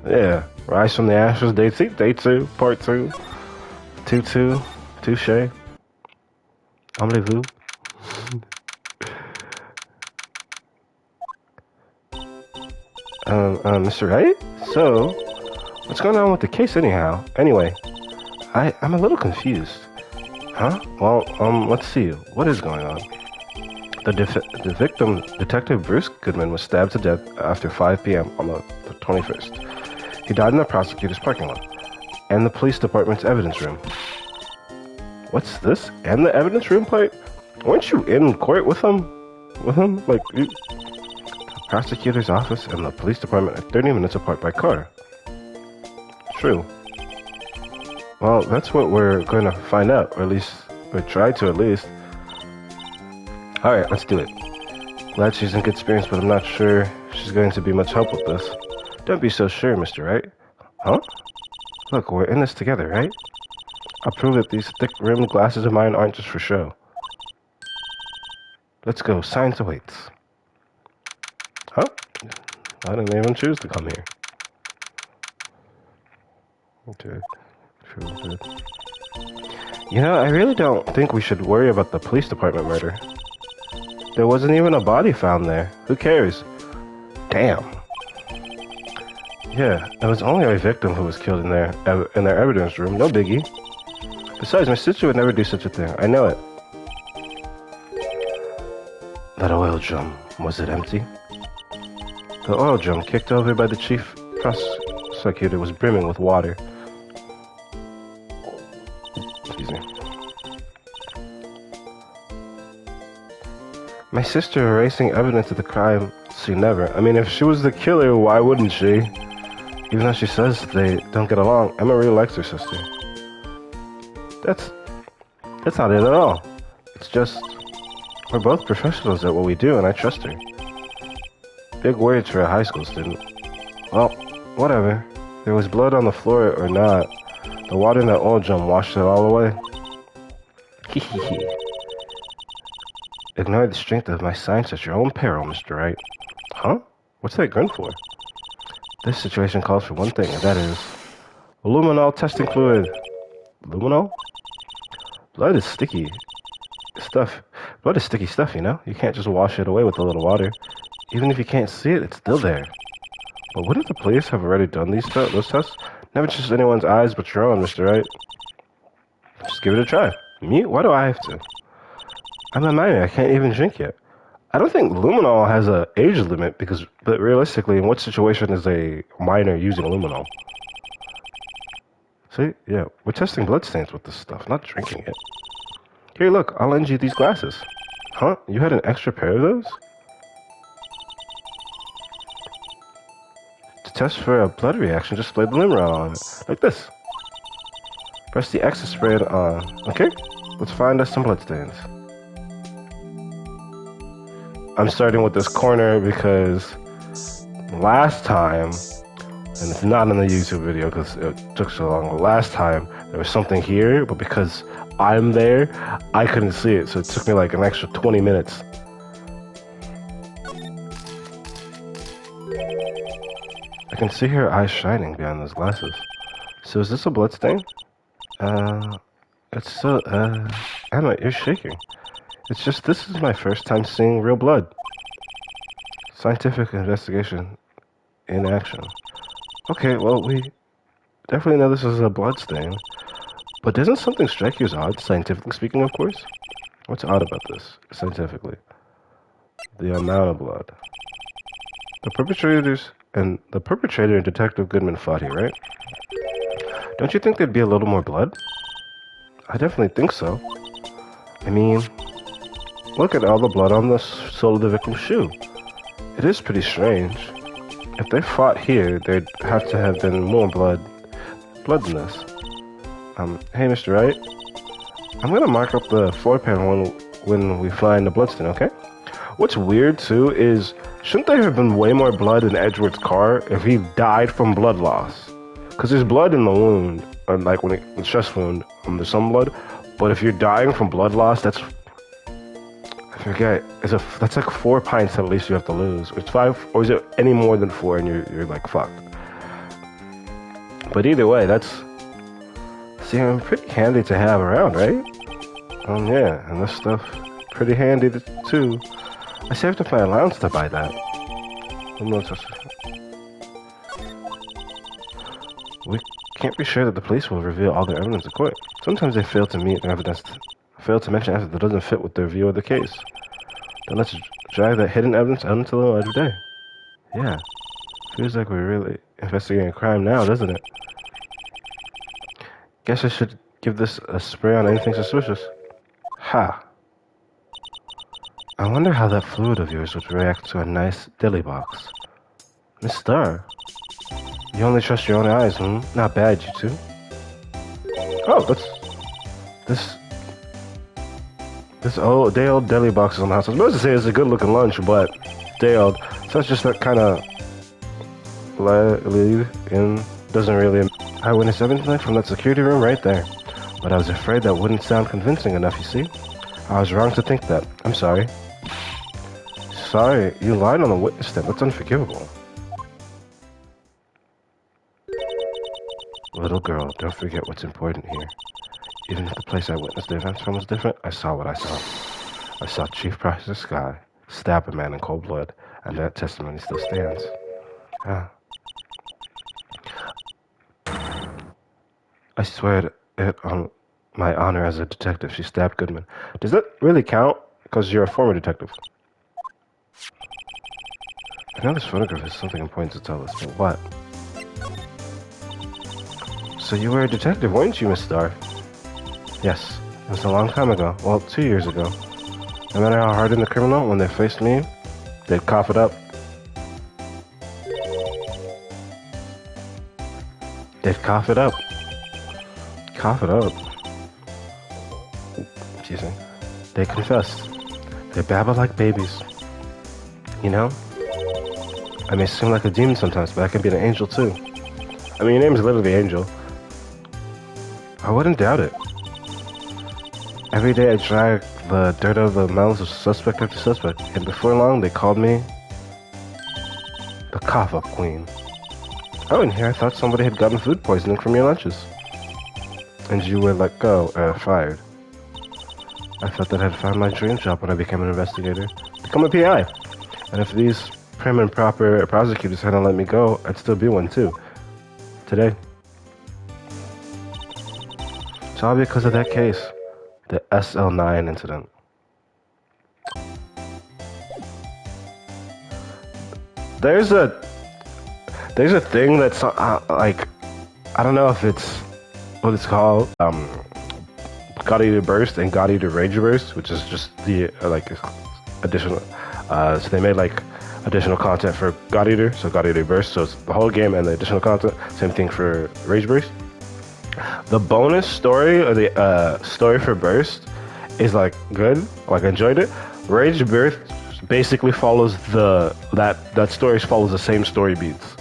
Yeah, Rise from the Ashes, Day 2, Part 2, 2-2, Touche, Rendezvous. Mr. Wright? So, what's going on with the case anyhow? Anyway, I'm a little confused. Huh? Well, let's see. What is going on? The victim, Detective Bruce Goodman, was stabbed to death after 5 p.m. on the 21st. He died in the prosecutor's parking lot and the police department's evidence room. What's this? And the evidence room part? Weren't you in court with him? Like, the prosecutor's office and the police department are 30 minutes apart by car. True. Well, that's what we're going to find out, or at least, or try to at least. Alright, let's do it. Glad she's in good spirits, but I'm not sure she's going to be much help with this. Don't be so sure, Mr. Wright. Huh? Look, we're in this together, right? I'll prove that these thick-rimmed glasses of mine aren't just for show. Let's go. Science awaits. Huh? I didn't even choose to come here. Okay. You know, I really don't think we should worry about the police department murder. There wasn't even a body found there. Who cares? Damn. Yeah, it was only our victim who was killed in their evidence room. No biggie. Besides, my sister would never do such a thing. I know it. That oil drum, was it empty? The oil drum, kicked over by the chief prosecutor, was brimming with water. Excuse me. My sister erasing evidence of the crime, she never. I mean, if she was the killer, why wouldn't she? Even though she says they don't get along, Emma really likes her sister. That's not it at all. It's just, we're both professionals at what we do, and I trust her. Big words for a high school student. Well, whatever. There was blood on the floor or not. The water in that oil drum washed it all away. Hehehe. Ignore the strength of my science at your own peril, Mr. Wright. Huh? What's that grin for? This situation calls for one thing, and that is luminol testing fluid. Luminol? Blood is sticky stuff. Blood is sticky stuff, you know? You can't just wash it away with a little water. Even if you can't see it, it's still there. But wouldn't the police have already done those tests? Never trust anyone's eyes but your own, Mr. Wright. Just give it a try. Me? Why do I have to? I'm a minor. I can't even drink yet. I don't think luminol has an age limit but realistically, in what situation is a minor using luminol? See? Yeah, we're testing bloodstains with this stuff, not drinking it. Here, look, I'll lend you these glasses. Huh? You had an extra pair of those? To test for a blood reaction, just spray the luminol on it. Like this. Press the X to spray it on. Okay? Let's find us some bloodstains. I'm starting with this corner because last time, and it's not in the YouTube video because it took so long, last time there was something here, but because I'm there, I couldn't see it, so it took me like an extra 20 minutes. I can see her eyes shining behind those glasses. So is this a bloodstain? It's so, Emma, you're shaking. It's just, this is my first time seeing real blood. Scientific investigation in action. Okay, well, we definitely know this is a blood stain. But doesn't something strike you as odd, scientifically speaking, of course? What's odd about this, scientifically? The amount of blood. The perpetrator and Detective Goodman fought here, right? Don't you think there'd be a little more blood? I definitely think so. I mean, look at all the blood on the sole of the victim's shoe. It is pretty strange. If they fought here, there'd have to have been more blood than this. Hey, Mr. Wright. I'm gonna mark up the floor pan when we find the bloodstain, okay? What's weird, too, is shouldn't there have been way more blood in Edward's car if he died from blood loss? Because there's blood in the wound, or like when the chest wound, there's some blood. But if you're dying from blood loss, that's... I forget. That's like 4 pints at least you have to lose. It's 5, or is it any more than 4 and you're like fucked? But either way, that's seeming pretty handy to have around, right? Yeah, and this stuff pretty handy too. I saved up my allowance to buy that. We can't be sure that the police will reveal all their evidence in court. Sometimes they fail to mention evidence that doesn't fit with their view of the case. Then let's drag that hidden evidence out into the light of day. Yeah, feels like we're really investigating a crime now, doesn't it? Guess I should give this a spray on anything suspicious. Ha! I wonder how that fluid of yours would react to a nice dilly box. Miss Star, you only trust your own eyes, hmm? Not bad, you two. Oh, this day-old deli box is on the house. I was supposed to say it's a good-looking lunch, but day-old. So it's just that kind of lead in. Doesn't really. I witnessed everything from that security room right there, but I was afraid that wouldn't sound convincing enough. You see, I was wrong to think that. I'm sorry. Sorry, you lied on the witness stand. That's unforgivable. Little girl, don't forget what's important here. Even if the place I witnessed the events from was different, I saw what I saw. I saw Chief Proctor Sky stab a man in cold blood, and that testimony still stands. Ah. I swear it on my honor as a detective, she stabbed Goodman. Does that really count? Because you're a former detective. I know this photograph has something important to tell us, but what? So you were a detective, weren't you, Miss Starr? Yes, it was a long time ago. Well, 2 years ago. No matter how hardened the criminal, when they faced me, they'd cough it up. They'd cough it up. Cough it up. Excuse me. They confessed. They babble like babies. You know? I may seem like a demon sometimes, but I can be an angel too. I mean, your name's literally Angel. I wouldn't doubt it. Every day I drag the dirt out of the mouths of suspect after suspect, and before long they called me the cough-up queen. Oh, and here I thought somebody had gotten food poisoning from your lunches. And you were let go, fired. I thought that I'd found my dream job when I became an investigator. Become a PI. And if these prim and proper prosecutors hadn't let me go, I'd still be one too. Today. It's all because of that case. The SL9 incident. There's a thing that's like, I don't know if it's what it's called, God Eater Burst and God Eater Rage Burst, which is just the like additional. So they made like additional content for God Eater, so God Eater Burst. So it's the whole game and the additional content. Same thing for Rage Burst. The bonus story or the story for Burst is like good. Like I enjoyed it. Rage Burst basically follows that story follows the same story beats.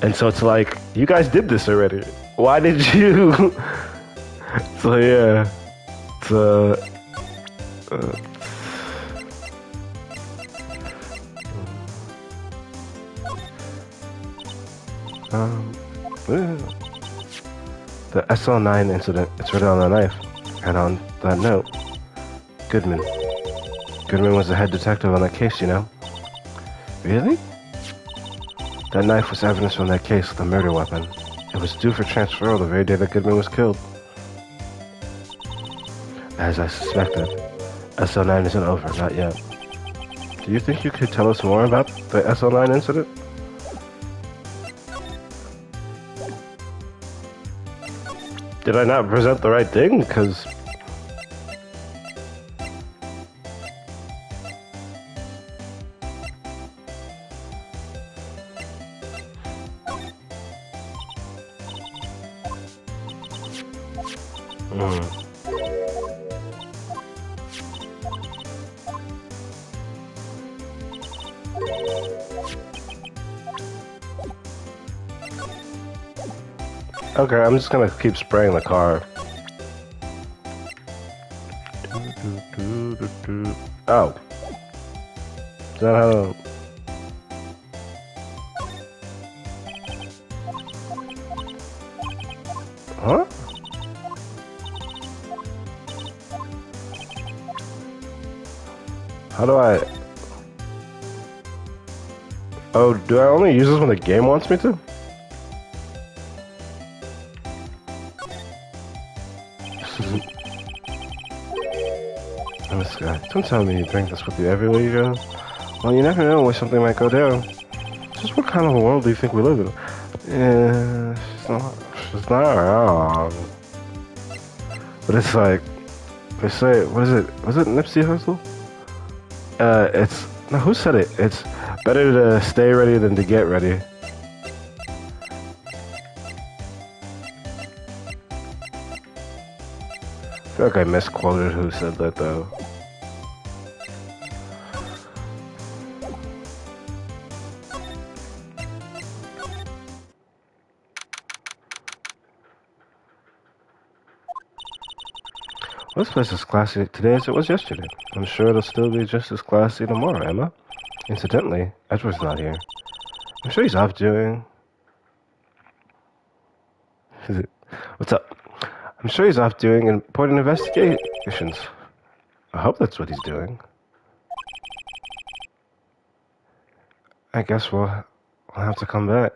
And so it's like, you guys did this already. Why did you? So yeah, it's the SL9 incident. It's written on the knife, and on that note, Goodman. Goodman was the head detective on that case, you know. Really? That knife was evidence from that case, the murder weapon. It was due for transfer the very day that Goodman was killed. As I suspected, SL9 isn't over, not yet. Do you think you could tell us more about the SL9 incident? Did I not present the right thing? Because... Okay, I'm just gonna keep spraying the car. Oh. Is that how... Huh? How do I... Oh, do I only use this when the game wants me to? Oh, this guy. Don't tell me you bring this with you everywhere you go. Well, you never know where something might go down. Just what kind of a world do you think we live in? Yeah, she's not wrong. But it's like, they say, what is it? Was it Nipsey Hussle? It's, no, who said it? It's better to stay ready than to get ready. I feel like I misquoted who said that though. This place is classy today as it was yesterday. I'm sure it'll still be just as classy tomorrow, Emma. Incidentally, Edward's not here. I'm sure he's off doing... What's up? I'm sure he's off doing important investigations. I hope that's what he's doing. I guess we'll have to come back.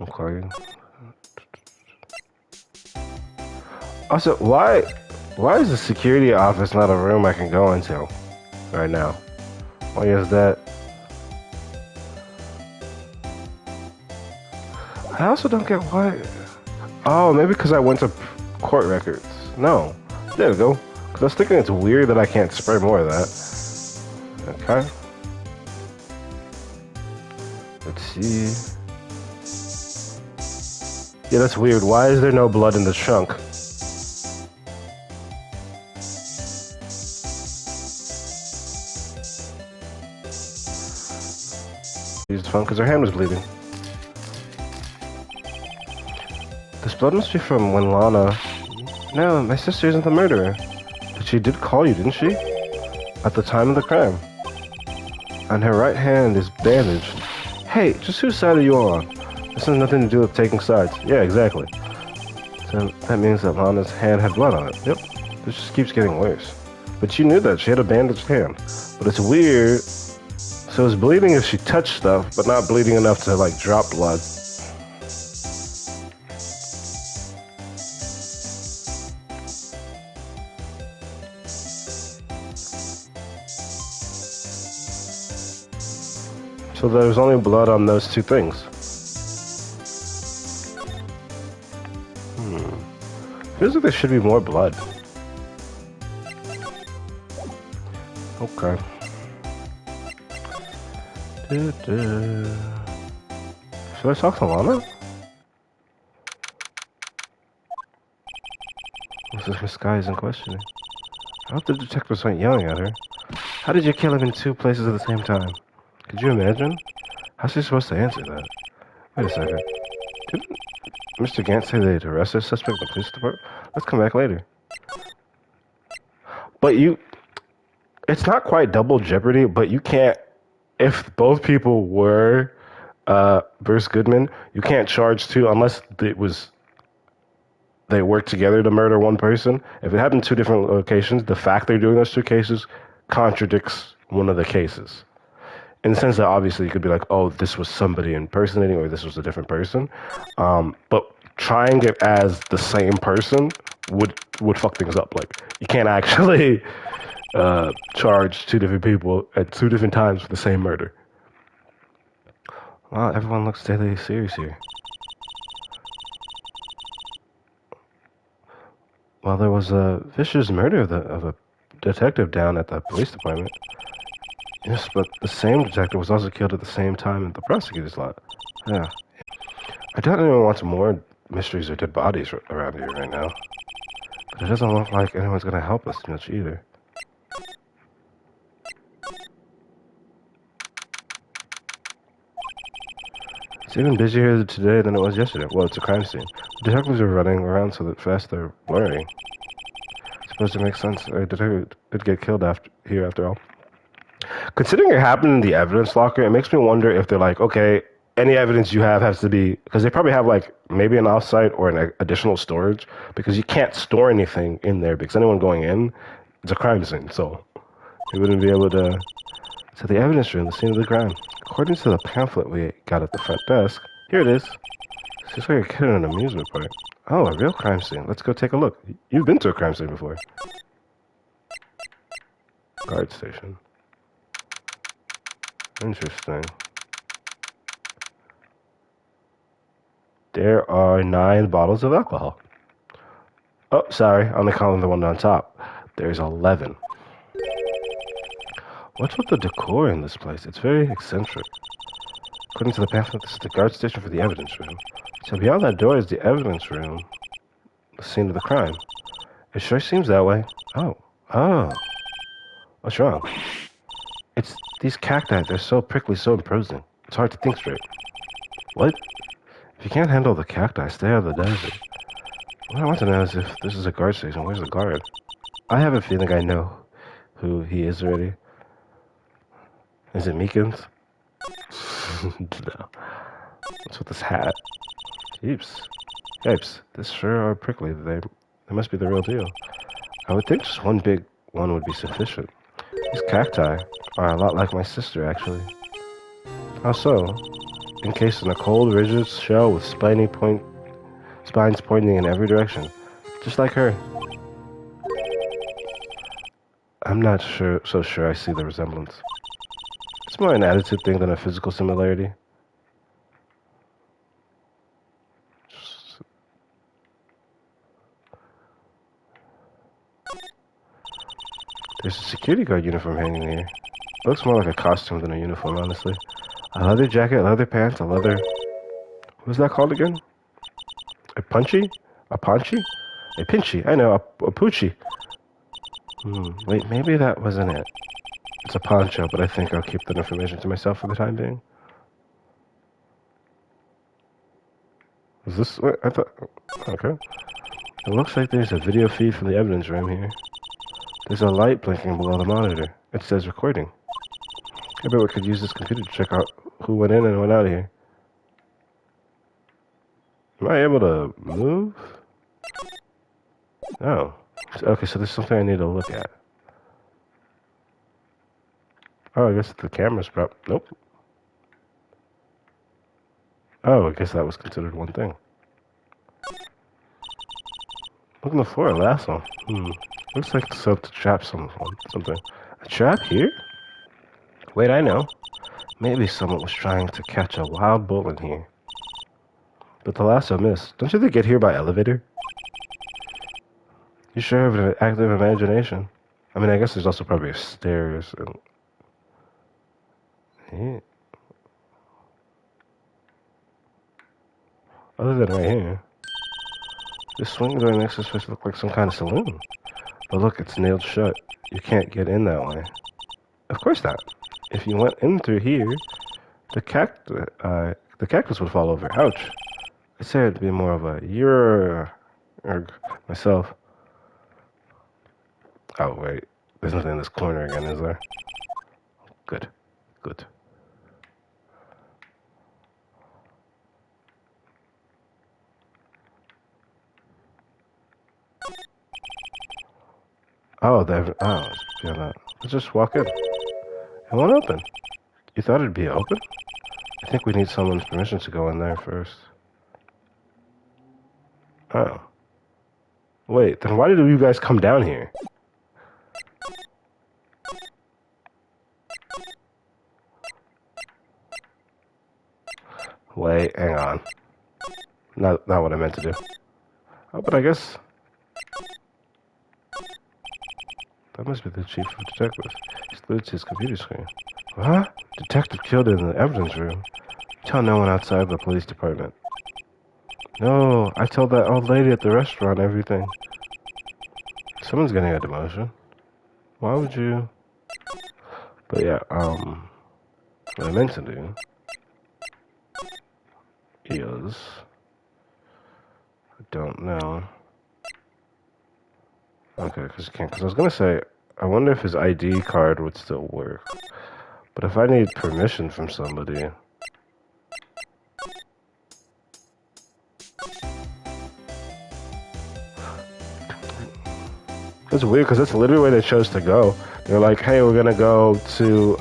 Okay. Also, why is the security office not a room I can go into right now? Why is that? I also don't get why. Oh, maybe because I went to court records. No. There we go. Because I was thinking it's weird that I can't spray more of that. Okay. Let's see. Yeah, that's weird. Why is there no blood in the trunk? Used the phone because her hand was bleeding. This blood must be from when Lana... No, my sister isn't the murderer. But she did call you, didn't she? At the time of the crime. And her right hand is bandaged. Hey, just whose side are you on? This has nothing to do with taking sides. Yeah, exactly. So that means that Lana's hand had blood on it. Yep. This just keeps getting worse. But you knew that. She had a bandaged hand. But it's weird. So it's bleeding if she touched stuff, but not bleeding enough to, like, drop blood. So there's only blood on those two things. Feels like there should be more blood. Okay. Should I talk to Lana? This is Miss Sky isn't questioning. I hope the detectives aren't yelling at her. How did you kill him in two places at the same time? Could you imagine? How's she supposed to answer that? Wait a second. Didn't Mr. Gant say they'd arrested a suspect in the police department? Let's come back later. But it's not quite double jeopardy, but you can't, if both people were Bruce Goodman, you can't charge two unless they worked together to murder one person. If it happened in two different locations, the fact they're doing those two cases contradicts one of the cases. In the sense that obviously you could be like, oh, this was somebody impersonating or this was a different person. But trying it as the same person would fuck things up. Like, you can't actually charge two different people at two different times for the same murder. Wow, everyone looks deadly serious here. Well, there was a vicious murder of a detective down at the police department. Yes, but the same detective was also killed at the same time at the prosecutor's lot. Yeah. I doubt anyone wants more mysteries or dead bodies around here right now. But it doesn't look like anyone's going to help us much either. It's even busier today than it was yesterday. Well, it's a crime scene. The detectives are running around so fast they're blurry. I suppose it makes sense. A detective did get killed after all. Considering it happened in the evidence locker, it makes me wonder if they're like, okay, any evidence you have has to be because they probably have like maybe an offsite or an additional storage because you can't store anything in there because anyone going in, it's a crime scene, so you wouldn't be able to. So the evidence room, the scene of the crime. According to the pamphlet we got at the front desk, here it is. Seems like a kid in an amusement park. Oh, a real crime scene. Let's go take a look. You've been to a crime scene before. Guard station. Interesting. There are 9 bottles of alcohol. Oh, sorry. I'm only calling the one on top. There's 11. What's with the decor in this place? It's very eccentric. According to the pamphlet, this is the guard station for the evidence room. So beyond that door is the evidence room, the scene of the crime. It sure seems that way. Oh. Oh. What's wrong? It's these cacti. They're so prickly, so imposing. It's hard to think straight. What? If you can't handle the cacti, stay out of the desert. What I want to know is if this is a guard station. Where's the guard? I have a feeling I know who he is already. Is it Meekins? No. What's with this hat? Jeeps. Yipes. This sure are prickly. They must be the real deal. I would think just one big one would be sufficient. These cacti are a lot like my sister, actually. How so? Encased in a cold, rigid shell with spines pointing in every direction. Just like her. I'm not so sure I see the resemblance. It's more an attitude thing than a physical similarity. There's a security guard uniform hanging here. It looks more like a costume than a uniform, honestly. A leather jacket, leather pants, a leather... What's that called again? A punchy? A paunchy? A pinchy. I know, a poochie. Wait, maybe that wasn't it. It's a poncho, but I think I'll keep that information to myself for the time being. Is this... I thought... Okay. It looks like there's a video feed from the evidence room here. There's a light blinking below the monitor. It says recording. I bet we could use this computer to check out who went in and went out of here. Am I able to move? Oh. Okay, so there's something I need to look at. Oh, I guess the camera's nope. Oh, I guess that was considered one thing. Look on the floor, a lasso. Looks like so to trap something. A trap here? Wait, I know. Maybe someone was trying to catch a wild bull in here. But the lasso missed. Don't you think get here by elevator? You sure have an active imagination. I mean, I guess there's also probably stairs and... Yeah. Other than right here. This swing door next to this place looks like some kind of saloon. But look, it's nailed shut. You can't get in that way. Of course not. If you went in through here, the cactus would fall over. Ouch. I'd say it'd be more of a myself. Oh, wait. There's nothing in this corner again, is there? Good. Good. Let's just walk in. It won't open. You thought it'd be open? I think we need someone's permission to go in there first. Oh. Wait, then why did you guys come down here? Wait, hang on. Not what I meant to do. Oh, but I guess... That must be the chief of detectives. He's glued to his computer screen. Huh? Detective killed in the evidence room. Tell no one outside the police department. No, I told that old lady at the restaurant everything. Someone's getting a demotion. Why would you... But yeah, what I meant to do is... I don't know. Okay, because I was going to say, I wonder if his ID card would still work. But if I need permission from somebody... It's weird because that's literally where they chose to go. They're like, hey, we're gonna go to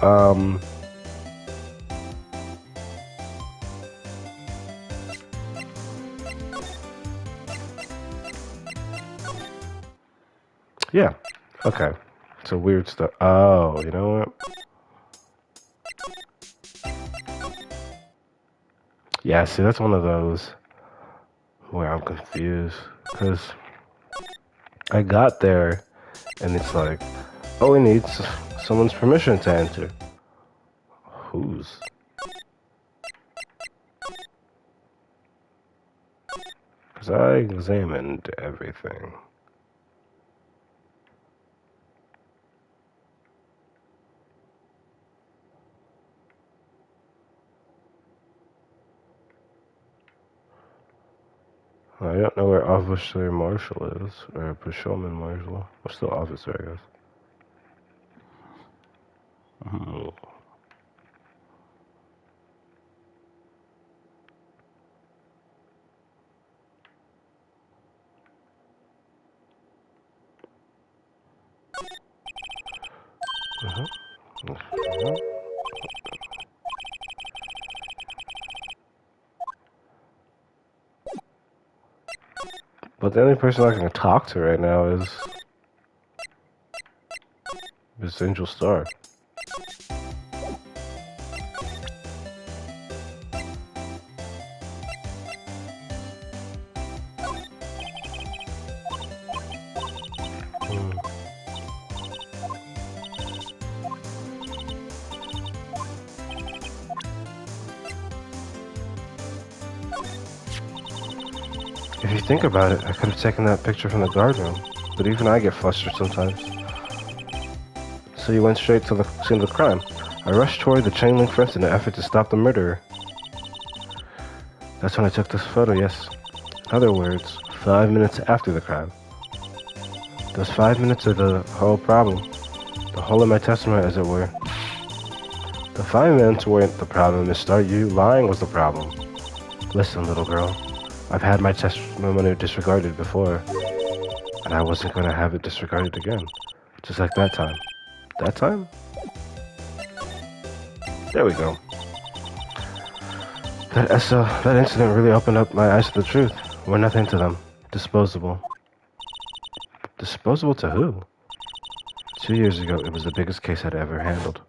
yeah. Okay. It's a weird stuff. Oh, you know what? Yeah, see, that's one of those where I'm confused. Because I got there and it's like, oh, we need someone's permission to enter. Whose? Because I examined everything. I don't know where Officer Marshall is, or Patrolman Marshall. Or still officer, I guess. But the only person I can talk to right now is Angel Star. If you think about it, I could have taken that picture from the guard room, but even I get flustered sometimes. So you went straight to the scene of the crime. I rushed toward the chain link fence in an effort to stop the murderer. That's when I took this photo, yes. In other words, 5 minutes after the crime. Those 5 minutes are the whole problem. The whole of my testimony, as it were. The 5 minutes weren't the problem, Miss Star. You lying was the problem. Listen, little girl. I've had my testimony disregarded before, and I wasn't going to have it disregarded again. Just like that time. That time? There we go. That incident really opened up my eyes to the truth. We're nothing to them. Disposable. Disposable to who? 2 years ago, it was the biggest case I'd ever handled.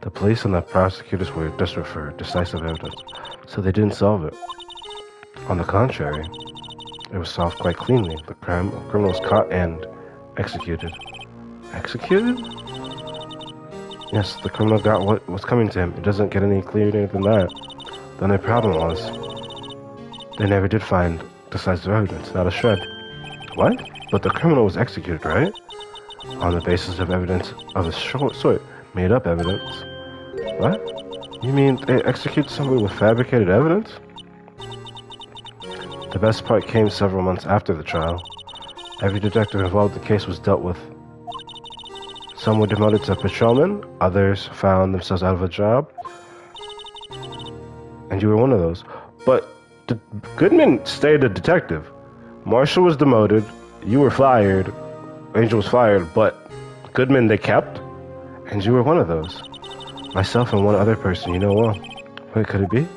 The police and the prosecutors were desperate for decisive evidence, so they didn't solve it. On the contrary, it was solved quite cleanly. The criminal was caught and executed. Executed? Yes, the criminal got what was coming to him. It doesn't get any clearer than that. The only problem was, they never did find decisive evidence, not a shred. What? But the criminal was executed, right? On the basis of evidence of a sort, made up evidence. What? You mean they executed somebody with fabricated evidence? The best part came several months after the trial. Every detective involved in the case was dealt with. Some were demoted to patrolmen, others found themselves out of a job. And you were one of those. But Goodman stayed a detective. Marshall was demoted, you were fired, Angel was fired, but Goodman they kept, and you were one of those. Myself and one other person you know well. Wait, could it be?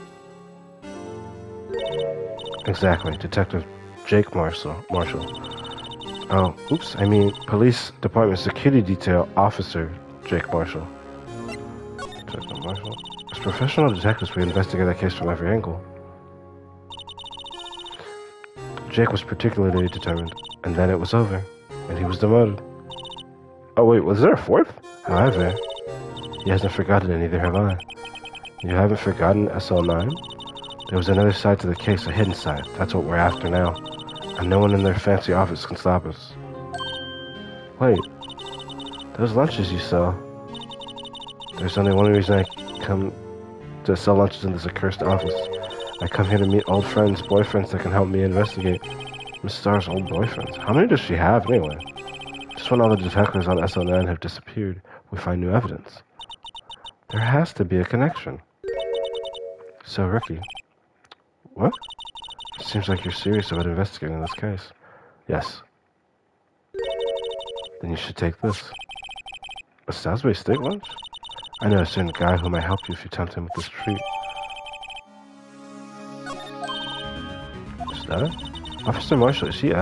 Exactly, Detective Jake Marshall. Oh, oops, I mean Police Department Security Detail Officer Jake Marshall. Detective Marshall? As professional detectives, we investigate that case from every angle. Jake was particularly determined, and then it was over, and he was demoted. Oh wait, was there a fourth? However, he hasn't forgotten, and neither have I. You haven't forgotten SL9? There was another side to the case, a hidden side. That's what we're after now. And no one in their fancy office can stop us. Wait, those lunches you sell. There's only one reason I come to sell lunches in this accursed office. I come here to meet old friends, boyfriends that can help me investigate Miss Star's old boyfriends. How many does she have, anyway? Just when all the detectives on SL9 have disappeared, we find new evidence. There has to be a connection. So, Ricky. What? Seems like you're serious about investigating this case. Yes. Then you should take this. A Salisbury steak lunch? I know a certain guy who might help you if you tempt him with this treat. Is that it? Officer Marshall, are you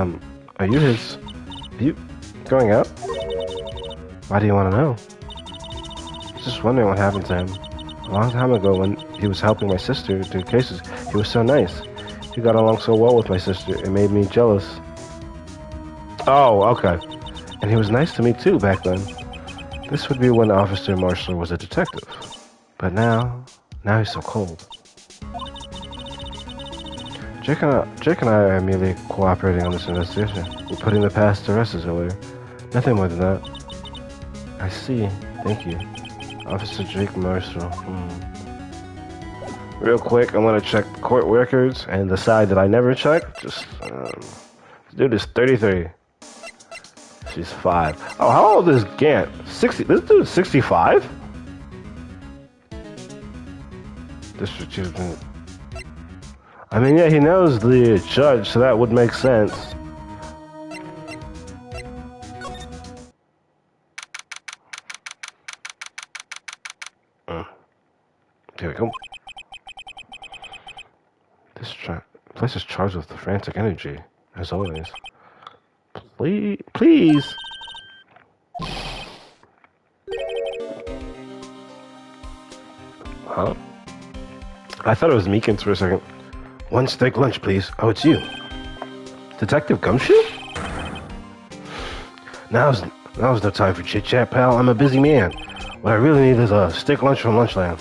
going out? Why do you want to know? I was just wondering what happened to him. A long time ago when he was helping my sister do cases, he was so nice. He got along so well with my sister, it made me jealous. Oh, okay. And he was nice to me too back then. This would be when Officer Marshall was a detective. But now he's so cold. Jake and I are merely cooperating on this investigation. We're putting the past to rest earlier. Nothing more than that. I see. Thank you. Officer Jake Marshall. Real quick, I'm gonna check the court records and the side that I never checked. Just, this dude is 33. She's 5. Oh, how old is Gant? 60. This dude is 65? District Chief. I mean, yeah, he knows the judge, so that would make sense. Here we go. This place is charged with frantic energy, as always. Please. Huh? I thought it was Meekins for a second. One steak lunch, please. Oh, it's you. Detective Gumshoe? Now's no time for chit-chat, pal. I'm a busy man. What I really need is a steak lunch from Lunchland.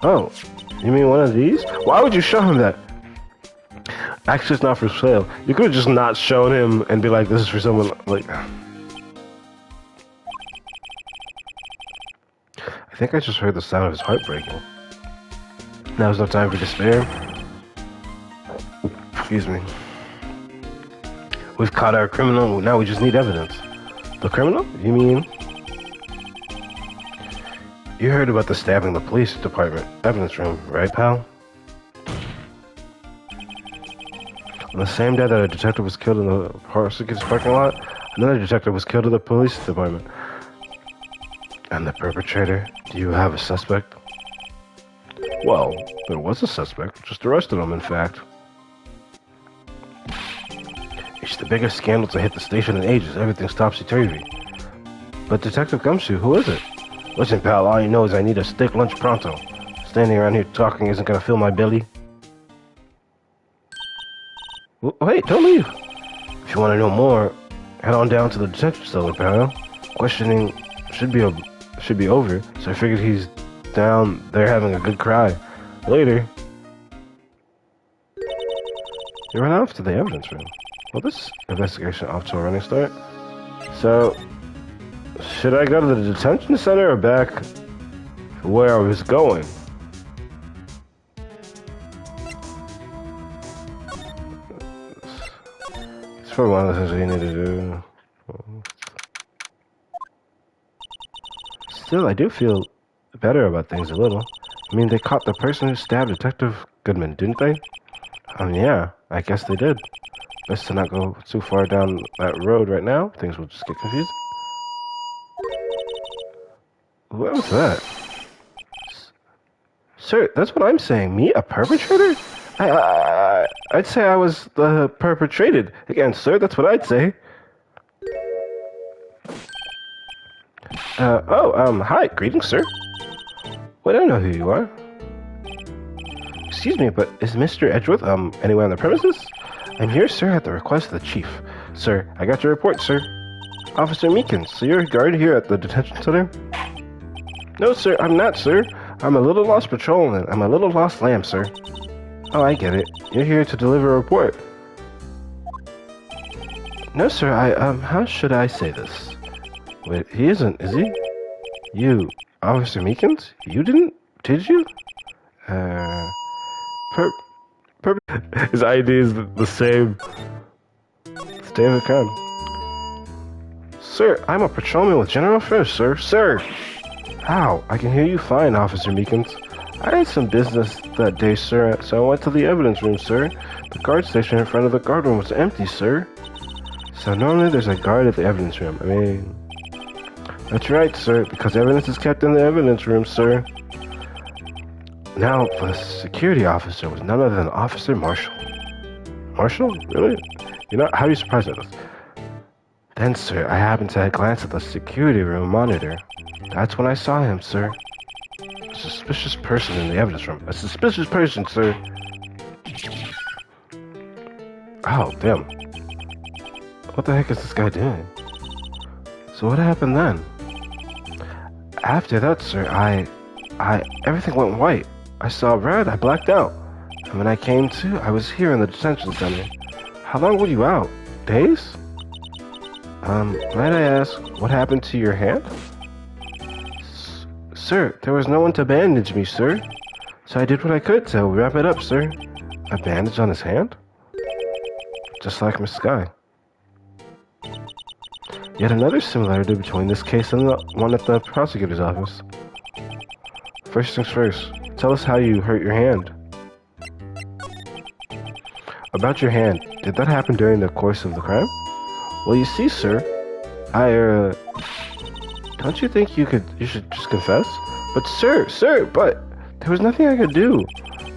Oh, you mean one of these? Why would you show him that? Actually, it's not for sale. You could have just not shown him and be like, this is for someone, like... I think I just heard the sound of his heart breaking. Now's no time for despair. Excuse me. We've caught our criminal, now we just need evidence. The criminal? You mean... You heard about the stabbing in the police department evidence room, right, pal? On the same day that a detective was killed in the Parsons parking lot, another detective was killed in the police department. And the perpetrator? Do you have a suspect? Well, there was a suspect. Just arrested him, in fact. It's the biggest scandal to hit the station in ages. Everything's topsy-turvy. But Detective Gumshoe, who is it? Listen, pal, all you know is I need a steak lunch pronto. Standing around here talking isn't gonna fill my belly. Wait, don't leave. If you want to know more, head on down to the detention cellar, pal. Questioning should be over, so I figured he's down there having a good cry. Later. You ran off to the evidence room. Well, this investigation off to a running start. So, should I go to the detention center or back where I was going? It's probably one of the things that you need to do. Still, I do feel better about things a little. I mean, they caught the person who stabbed Detective Goodman, didn't they? Yeah, I guess they did. Best to not go too far down that road right now. Things will just get confused. What was that? Sir, that's what I'm saying. Me, a perpetrator? I'd say I was the perpetrated. Again, sir, that's what I'd say. Hi. Greetings, sir. Well, I don't know who you are. Excuse me, but is Mr. Edgeworth, anywhere on the premises? I'm here, sir, at the request of the chief. Sir, I got your report, sir. Officer Meekins, so you're a guard here at the detention center? No, sir, I'm not, sir. I'm a little lost patrolman. I'm a little lost lamb, sir. Oh, I get it. You're here to deliver a report. No, sir, how should I say this? Wait, he isn't, is he? You, Officer Meekins? You did you? His ID is the same. Stay in the con. Sir, I'm a patrolman with General Affairs, sir. Sir! How? I can hear you fine, Officer Meekins. I had some business that day, sir, so I went to the evidence room, sir. The guard station in front of the guard room was empty, sir. So normally there's a guard at the evidence room. I mean, that's right, sir, because evidence is kept in the evidence room, sir. Now, the security officer was none other than Officer Marshall. Marshall? Really? How are you surprised at this? Then, sir, I happened to glance at the security room monitor. That's when I saw him, sir. A suspicious person in the evidence room. A suspicious person, sir. Oh, damn. What the heck is this guy doing? So what happened then? After that, sir, everything went white. I saw red, I blacked out. And when I came to, I was here in the detention center. How long were you out? Days? Might I ask, what happened to your hand? Sir, there was no one to bandage me, sir. So I did what I could to wrap it up, sir. A bandage on his hand? Just like Miss Sky. Yet another similarity between this case and the one at the prosecutor's office. First things first, tell us how you hurt your hand. About your hand, did that happen during the course of the crime? Well, you see, sir, don't you think you should just confess? But sir, but there was nothing I could do.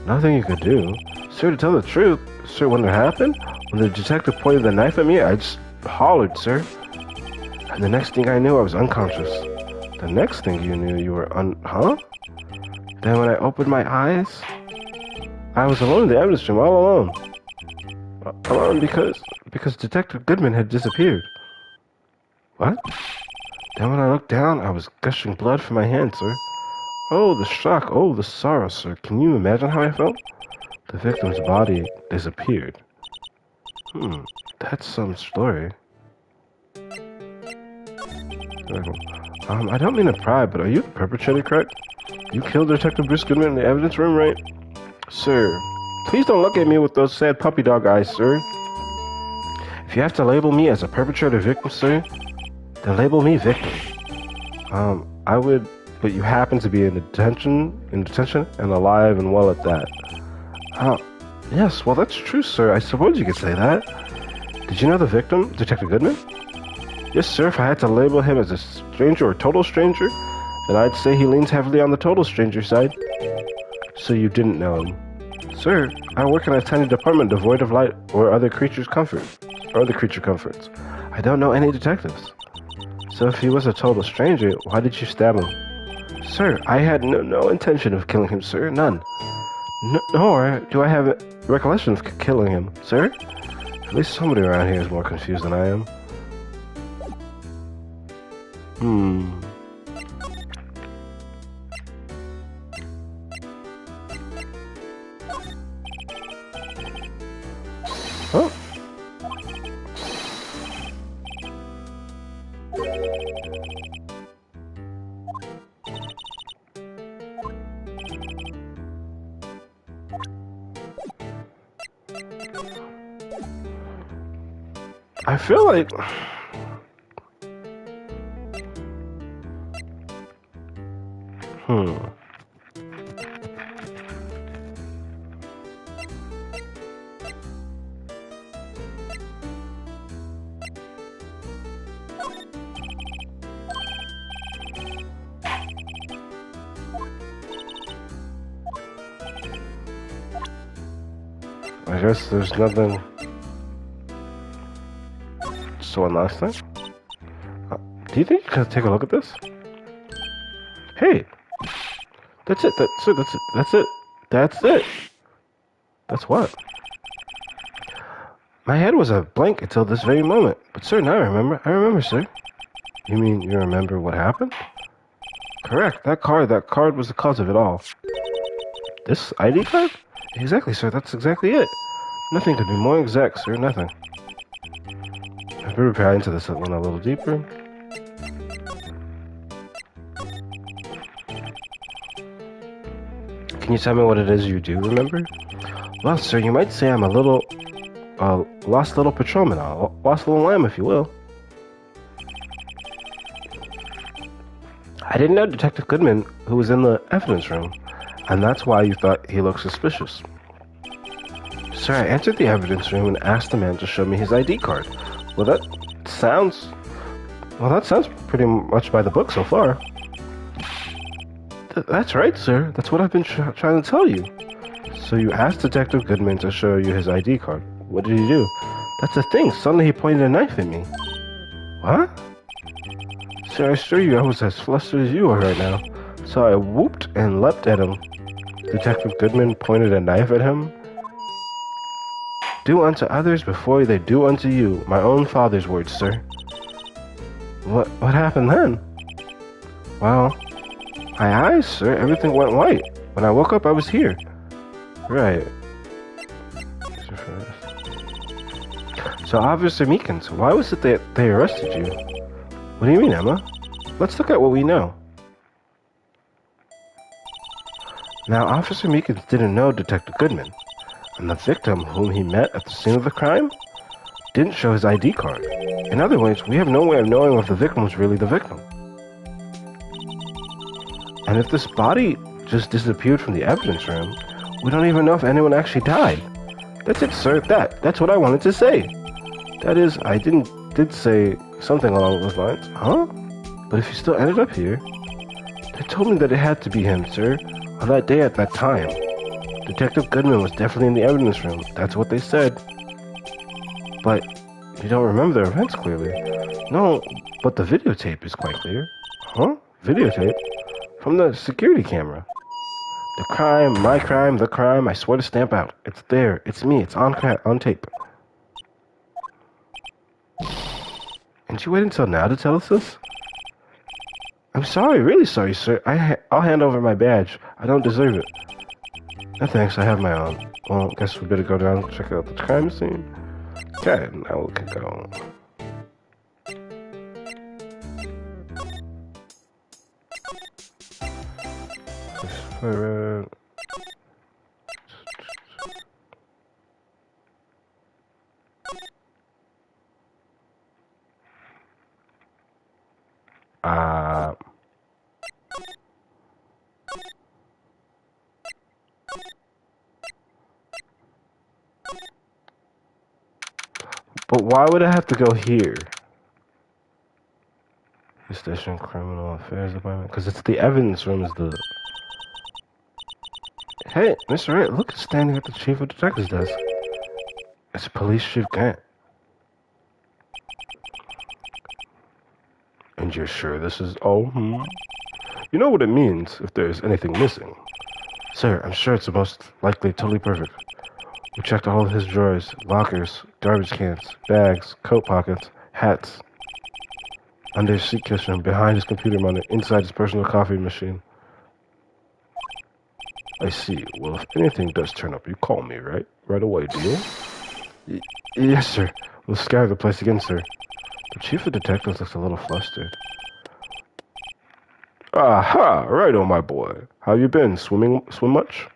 Nothing you could do? Sir, to tell the truth, sir, when it happened, when the detective pointed the knife at me, I just hollered, sir. And the next thing I knew, I was unconscious. The next thing you knew, you were huh? Then when I opened my eyes, I was alone in the evidence room, all alone. Alone because Detective Goodman had disappeared. What? Then when I looked down, I was gushing blood from my hand, sir. Oh, the shock. Oh, the sorrow, sir. Can you imagine how I felt? The victim's body disappeared. That's some story. I don't mean to pry, but are you the perpetrator, correct? You killed Detective Bruce Goodman in the evidence room, right? Sir, please don't look at me with those sad puppy dog eyes, sir. If you have to label me as a perpetrator victim, sir, then label me victim. I would, but you happen to be in detention, and alive and well at that. Yes, well that's true, sir. I suppose you could say that. Did you know the victim, Detective Goodman? Yes, sir. If I had to label him as a stranger or total stranger, then I'd say he leans heavily on the total stranger side. So you didn't know him. Sir, I work in a tiny department devoid of light or other creature comforts. I don't know any detectives. So if he was a total stranger, why did you stab him? Sir, I had no intention of killing him, sir. None. Nor do I have a recollection of killing him, sir. At least somebody around here is more confused than I am. Oh. I feel like I guess there's nothing. So one last thing. Do you think you could take a look at this? Hey! That's it. That's it. That's what? My head was a blank until this very moment. But sir, now I remember, sir. You mean you remember what happened? Correct. That card was the cause of it all. This ID card? Exactly, sir. That's exactly it. Nothing could be more exact, sir. Nothing. I've been repairing into this one a little deeper. Can you tell me what it is you do remember? Well, sir, you might say I'm a little, lost little patrolman, a lost little lamb, if you will. I didn't know Detective Goodman, who was in the evidence room. And that's why you thought he looked suspicious. Sir, I entered the evidence room and asked the man to show me his ID card. Well, that sounds pretty much by the book so far. That's right, sir. That's what I've been trying to tell you. So you asked Detective Goodman to show you his ID card. What did he do? That's the thing. Suddenly he pointed a knife at me. What? Sir, I assure you I was as flustered as you are right now. So I whooped and leapt at him. Detective Goodman pointed a knife at him. Do unto others before they do unto you. My own father's words, sir. What happened then? Well, my eyes, sir, everything went white. When I woke up, I was here. Right. So, Officer Meekins, why was it that they arrested you? What do you mean, Emma? Let's look at what we know. Now, Officer Meekins didn't know Detective Goodman, and the victim whom he met at the scene of the crime didn't show his ID card. In other words, we have no way of knowing if the victim was really the victim. And if this body just disappeared from the evidence room, we don't even know if anyone actually died. That's it, sir. That's what I wanted to say. That is, I did say something along those lines. Huh? But if you still ended up here, they told me that it had to be him, sir, on that day at that time. Detective Goodman was definitely in the evidence room. That's what they said. But you don't remember the events clearly. No, but the videotape is quite clear. Huh? Videotape? From the security camera. The crime, my crime, the crime, I swear to stamp out. It's there. It's me. It's on tape. And you wait until now to tell us this? I'm sorry, really sorry, sir. I'll hand over my badge. I don't deserve it. No thanks, I have my own. Well, guess we better go down and check out the crime scene. Okay, now we can go. But why would I have to go here? The Station Criminal Affairs Department? Because it's the evidence room is the... Hey, Mr. Wright, look, it's standing at the Chief of Detectives desk. It's Police Chief Gant. And you're sure this is... You know what it means if there's anything missing. Sir, I'm sure it's the most likely totally perfect. We checked all of his drawers, lockers, garbage cans, bags, coat pockets, hats, under his seat cushion, behind his computer monitor, inside his personal coffee machine. I see. Well, if anything does turn up, you call me, right? Right away, do you? Yes, sir. We'll scour the place again, sir. The Chief of Detectives looks a little flustered. Aha! Right on, my boy. How you been? Swim much?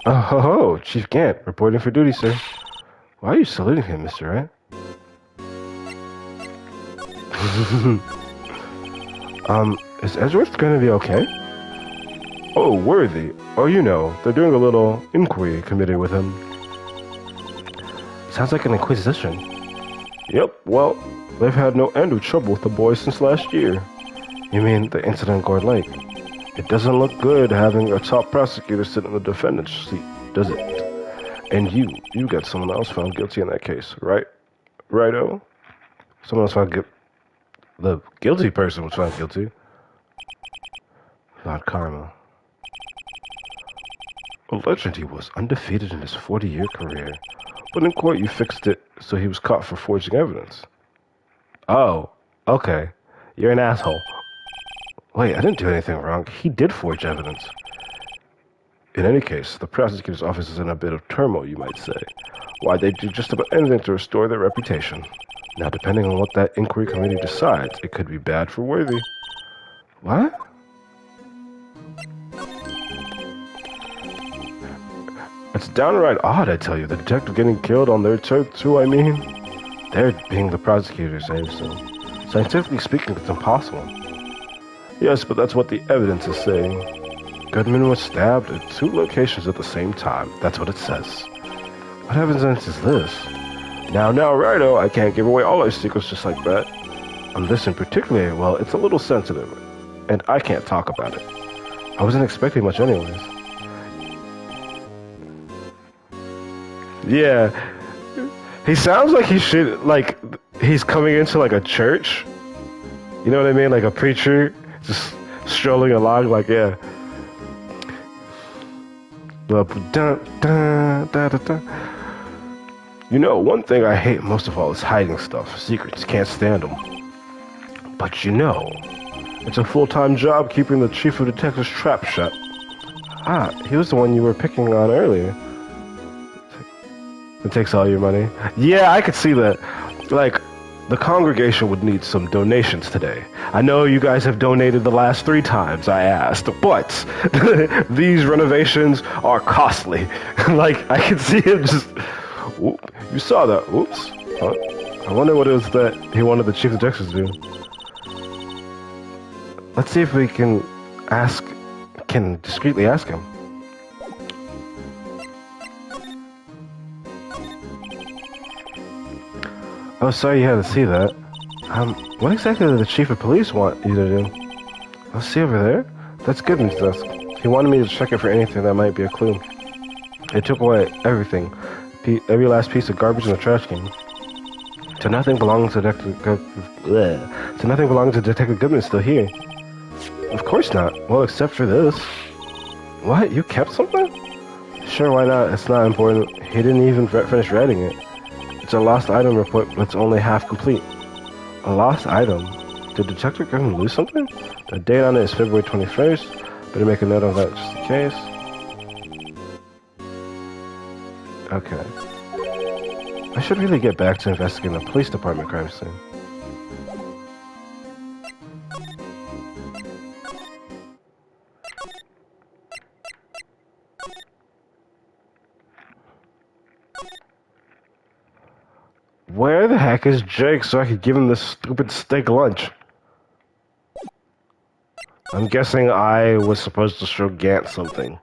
Oh, ho, Chief Gant, reporting for duty, sir. Why are you saluting him, Mr. Wright? Is Edgeworth gonna be okay? Oh, Worthy. Oh, you know, they're doing a little inquiry committee with him. Sounds like an inquisition. Yep, well, they've had no end of trouble with the boy since last year. You mean the incident in Gourd Lake? It doesn't look good having a top prosecutor sit in the defendant's seat, does it? And you got someone else found guilty in that case, right? Righto? Someone else found guilty. The guilty person was found guilty. Not Karma. Alleged he was undefeated in his 40-year career. But in court you fixed it so he was caught for forging evidence. Oh, okay. You're an asshole. Wait, I didn't do anything wrong. He did forge evidence. In any case, the prosecutor's office is in a bit of turmoil, you might say. Why, they do just about anything to restore their reputation. Now, depending on what that inquiry committee decides, it could be bad for Worthy. What? It's downright odd, I tell you. The detective getting killed on their turf, too, I mean. They're being the prosecutors, eh, so... Scientifically speaking, it's impossible. Yes, but that's what the evidence is saying. Goodman was stabbed at 2 locations at the same time. That's what it says. What evidence is this? Now, Righto, I can't give away all our secrets just like that. On this in particular, well, it's a little sensitive, and I can't talk about it. I wasn't expecting much anyways. Yeah. He sounds like he should, like, he's coming into, like, a church. You know what I mean? Like a preacher just strolling along, like, yeah. You know, one thing I hate most of all is hiding stuff. Secrets, can't stand them. But you know, it's a full-time job keeping the chief of detectives trap shut. Ah, he was the one you were picking on earlier. It takes all your money. Yeah, I could see that. Like, the congregation would need some donations today. I know you guys have donated the last 3 times I asked, but these renovations are costly. Like, I could see him just... Oop, you saw that. Oops. I wonder what it was that he wanted the chief detectives to do. Let's see if we can discreetly ask him. Oh, sorry you had to see that. What exactly did the chief of police want you to do? Oh, see over there? That's Goodman's desk. He wanted me to check it for anything that might be a clue. It took away everything. Every last piece of garbage in the trash can. So nothing belongs to Detective Goodman still here. Of course not. Well, except for this. What? You kept something? Sure, why not? It's not important. He didn't even finish writing it. It's a lost item report, but it's only half complete. A lost item? Did Detective Goodman lose something? The date on it is February 21st. Better make a note of that just in case. Okay. I should really get back to investigating the police department crime scene. Where the heck is Jake so I could give him this stupid steak lunch? I'm guessing I was supposed to show Gant something.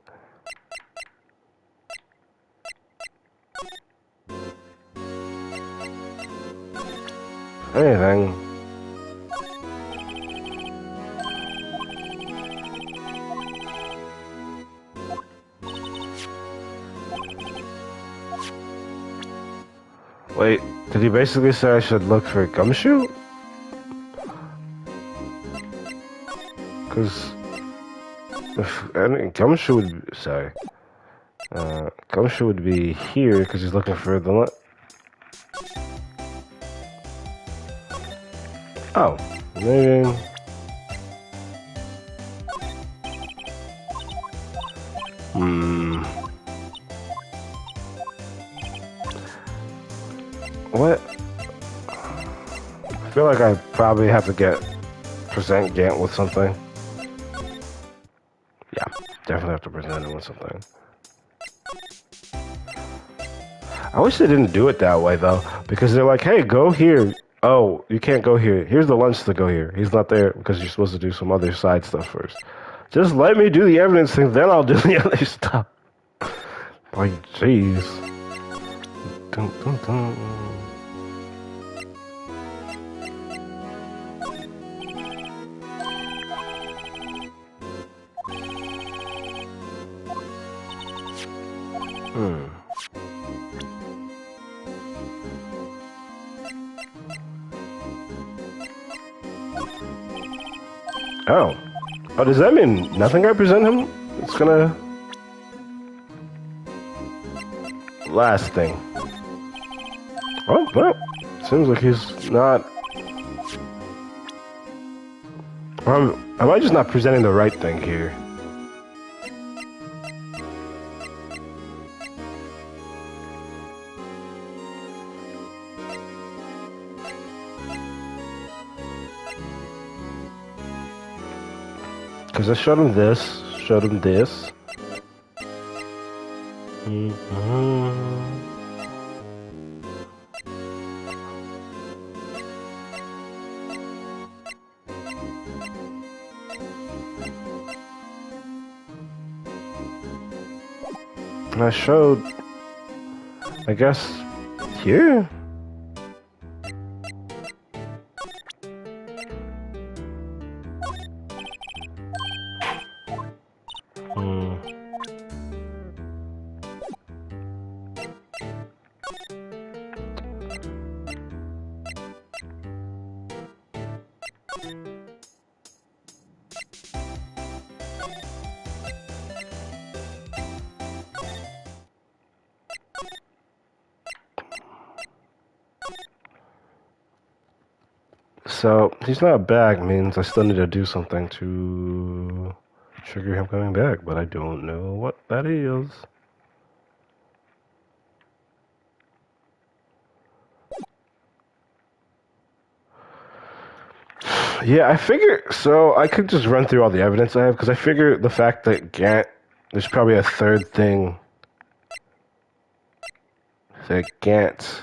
Anything. Wait, did he basically say I should look for Gumshoe? Because Gumshoe would be, sorry. Gumshoe would be here because he's looking for the oh, maybe. What? I feel like I probably have to present Gant with something. Yeah, definitely have to present him with something. I wish they didn't do it that way though, because they're like, hey, go here. Oh, you can't go here. Here's the lunch to go here. He's not there because you're supposed to do some other side stuff first. Just let me do the evidence thing, then I'll do the other stuff. Like, jeez. Dun, dun, dun. Oh. Oh, does that mean nothing represent him? It's gonna... Last thing. Oh, well, seems like he's not... Or am I just not presenting the right thing here? Because I showed him this, showed him this. And I showed, I guess, here? Hmm. So, he's not back means I still need to do something to trigger him coming back, but I don't know what that is. Yeah, I figure, so I could just run through all the evidence I have, because I figure the fact that Gant, there's probably a third thing that Gant,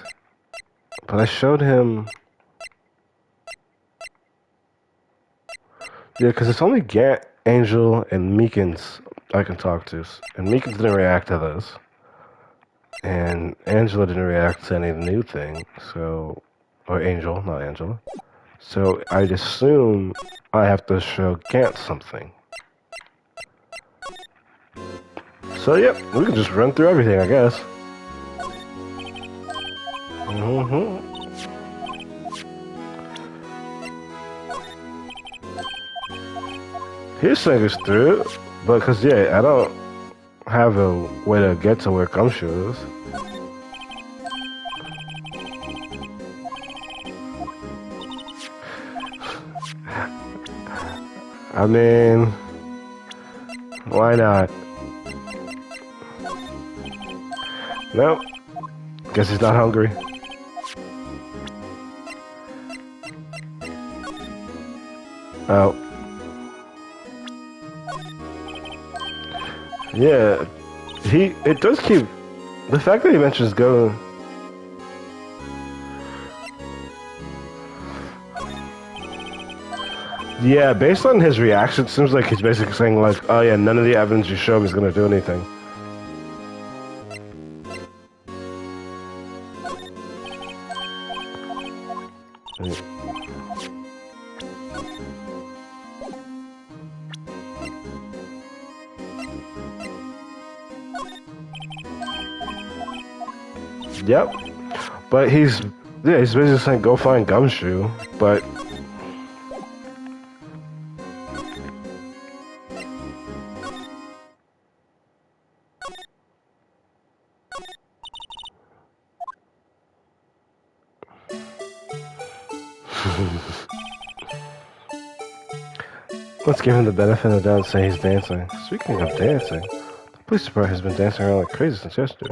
but I showed him, yeah, because it's only Gant, Angel, and Meekins I can talk to, and Meekins didn't react to this, and Angela didn't react to any new thing, so, or Angel, not Angela, so I'd assume I have to show Gant something. So, yep, we can just run through everything, I guess. His saying is through, but because, yeah, I don't have a way to get to where Gumshoe is. I mean, why not? Nope. Guess he's not hungry. Oh. Yeah. It does keep, the fact that he mentions go. Yeah, based on his reaction, it seems like he's basically saying like, oh yeah, none of the evidence you show me is gonna do anything. Yep. But he's basically saying go find Gumshoe, but let's give him the benefit of the doubt and say he's dancing. Speaking of dancing, the police department has been dancing around like crazy since yesterday.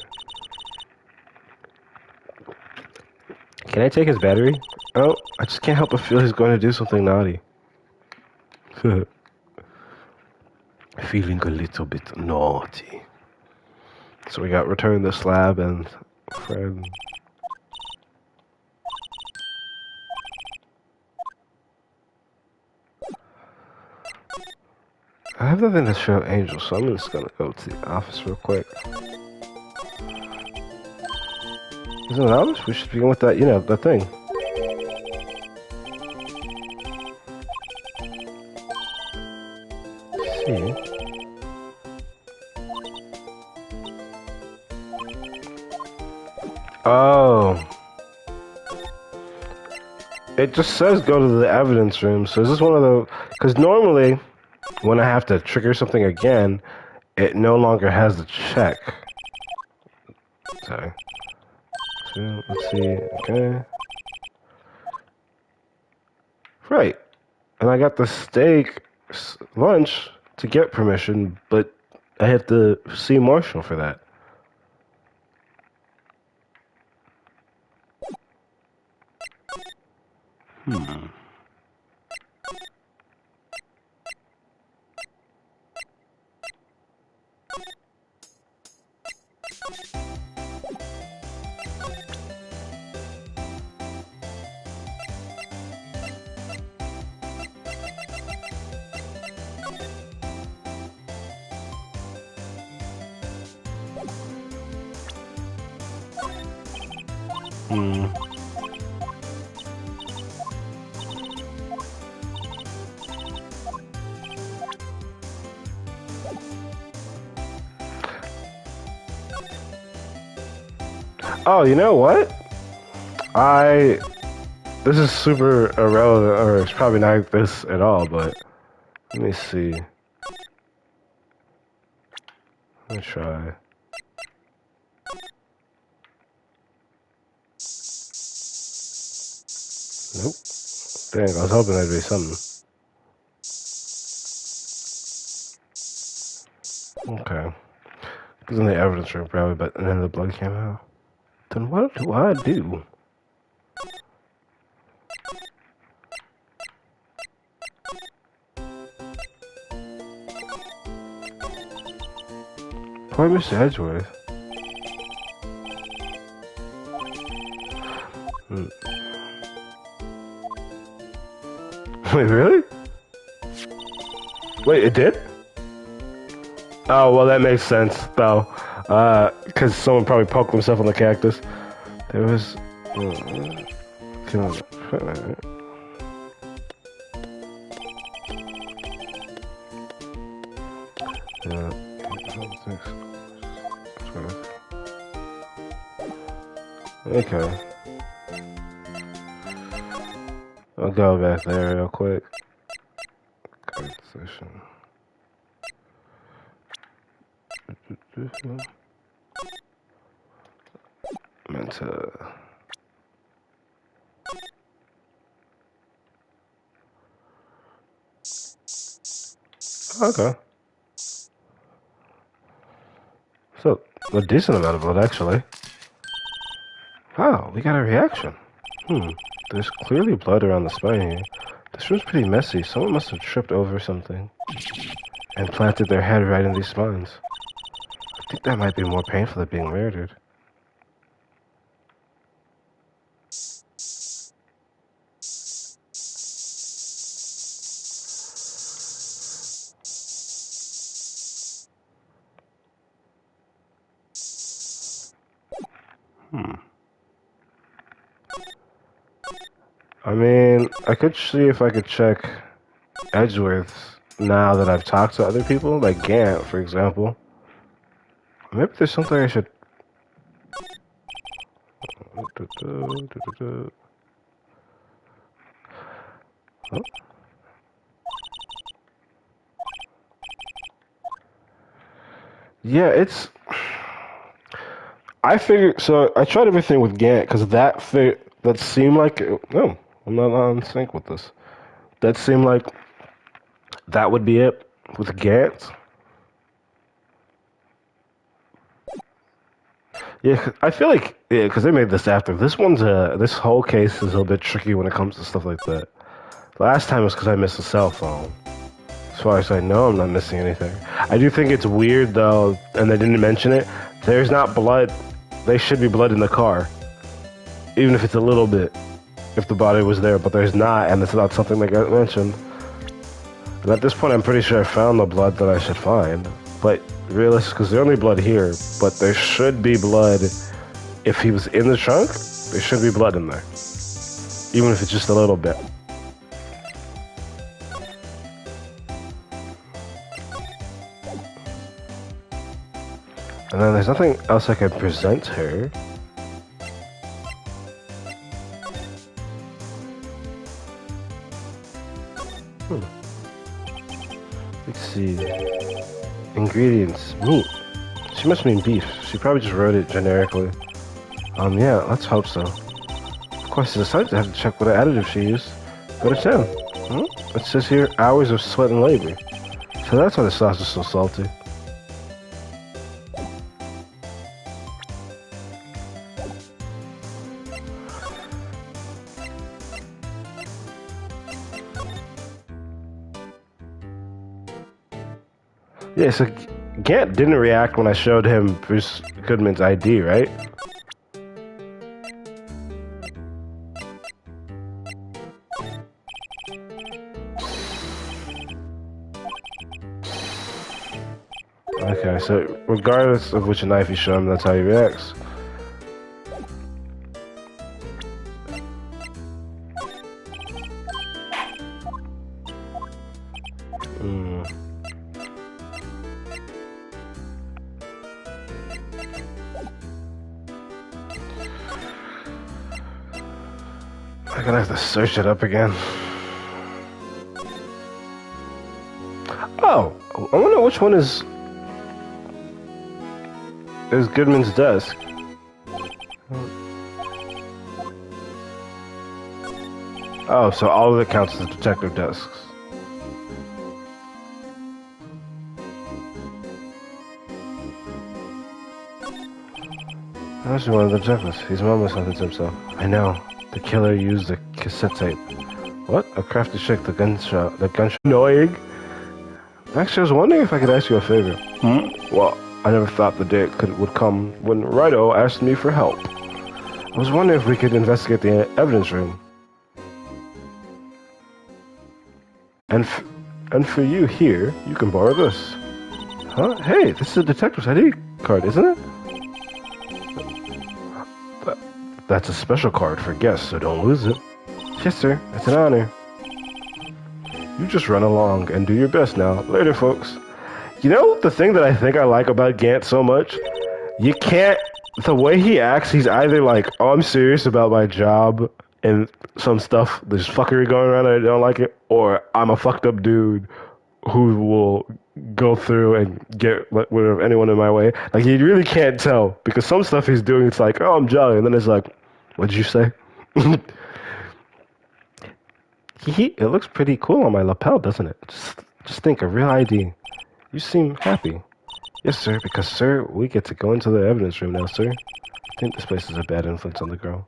Can I take his battery? Oh, I just can't help but feel he's going to do something naughty. Feeling a little bit naughty. So we got Return the Slab and Fred. I have nothing to show Angel, so I'm just gonna go to the office real quick. Is it an office? We should begin with that, that thing. See. Oh. It just says go to the evidence room, so is this one of the... Because normally, when I have to trigger something again, it no longer has the check. Sorry. So, let's see, okay. Right. And I got the steak lunch to get permission, but I have to see Marshall for that. Hmm. Oh, you know what? I This is super irrelevant, or it's probably not this at all, but let me see. Let me try. Nope. Dang, I was hoping there'd be something. Okay. It's in the evidence room, probably, but and then the blood came out. Then what do I do? Poor Mr. Edgeworth. Hmm. Wait, really? Wait, it did? Oh, well, that makes sense, though. Because someone probably poked himself on the cactus. There was... Okay. I'll go back there real quick. Conversation. Meant to... Okay. So, a decent amount of blood, actually. Wow, we got a reaction. There's clearly blood around the spine here. This room's pretty messy. Someone must have tripped over something and planted their head right in these spines. I think that might be more painful than being murdered. I mean, I could see if I could check Edgeworth now that I've talked to other people, like Gant, for example. Maybe there's something I should... Huh? Yeah, it's... I figured... So, I tried everything with Gant, because that seemed like... No, I'm not on sync with this. That seemed like that would be it with Gant. Yeah, I feel like because they made this after. This whole case is a bit tricky when it comes to stuff like that. Last time was because I missed a cell phone. As far as I know, I'm not missing anything. I do think it's weird though, and they didn't mention it. There's not blood. There should be blood in the car, even if it's a little bit, if the body was there. But there's not, and it's not something that got mentioned. And at this point, I'm pretty sure I found the blood that I should find. But realistic, because there's only blood here, but there should be blood. If he was in the trunk, there should be blood in there, even if it's just a little bit. And then there's nothing else I could present her. Let's see. Ingredients. Meat. She must mean beef. She probably just wrote it generically. Yeah, let's hope so. Of course, I decided to have to check what additive she used. Go to 10. It says here, hours of sweat and labor. So that's why the sauce is so salty. Yeah, so Gant didn't react when I showed him Bruce Goodman's ID, right? Okay, so regardless of which knife you show him, that's how he reacts. I'm gonna have to search it up again. Oh, I wonder which one is Goodman's desk. Oh, so all of it counts as detective desks. That's one of the detectives. He's mumbling something to himself. I know. The killer used the cassette tape. What? A crafty trick. The gunshot. Annoying. Actually, I was wondering if I could ask you a favor. Well, I never thought the day would come when Rido asked me for help. I was wondering if we could investigate the evidence room. And for you here, you can borrow this. Huh? Hey, this is a detective's ID card, isn't it? That's a special card for guests, so don't lose it. Yes, sir. It's an honor. You just run along and do your best now. Later, folks. You know, the thing that I think I like about Gant so much? You can't... The way he acts, he's either like, oh, I'm serious about my job and some stuff, there's fuckery going around and I don't like it, or I'm a fucked up dude who will go through and get rid of anyone in my way. Like, you really can't tell, because some stuff he's doing, it's like, oh, I'm jolly, and then it's like, what'd you say? It looks pretty cool on my lapel, doesn't it? Just think, a real ID. You seem happy. Yes, sir, because, sir, we get to go into the evidence room now, sir. I think this place is a bad influence on the girl.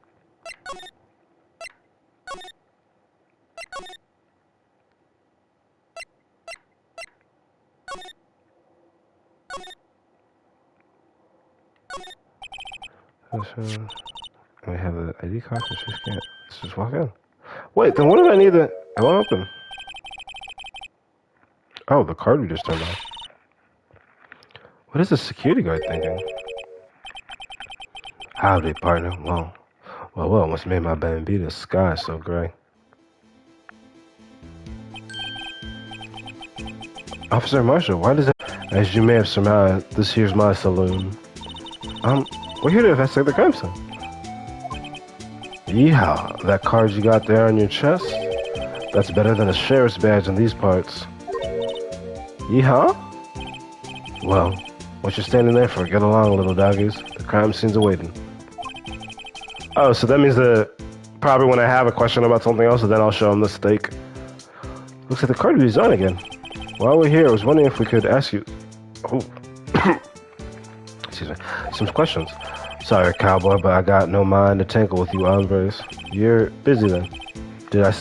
We have the ID card, so she can't. Let's just walk in. Wait, then what did I need to... I won't open. Oh, the card we just turned off. What is the security guard thinking? Howdy, partner. Well, what's made my Bambita sky so gray? Officer Marshall, why does it... As you may have surmised, this here's my saloon. We're here to investigate the crime scene. Yeehaw, that card you got there on your chest? That's better than a sheriff's badge in these parts. Yeehaw? Well, what you standing there for? Get along, little doggies. The crime scene's awaiting. Oh, so that means that probably when I have a question about something else, then I'll show them the steak. Looks like the card is on again. While we're here, I was wondering if we could ask you... Oh. Excuse me. Some questions. Sorry, cowboy, but I got no mind to tinkle with you hombres. You're busy then. Did I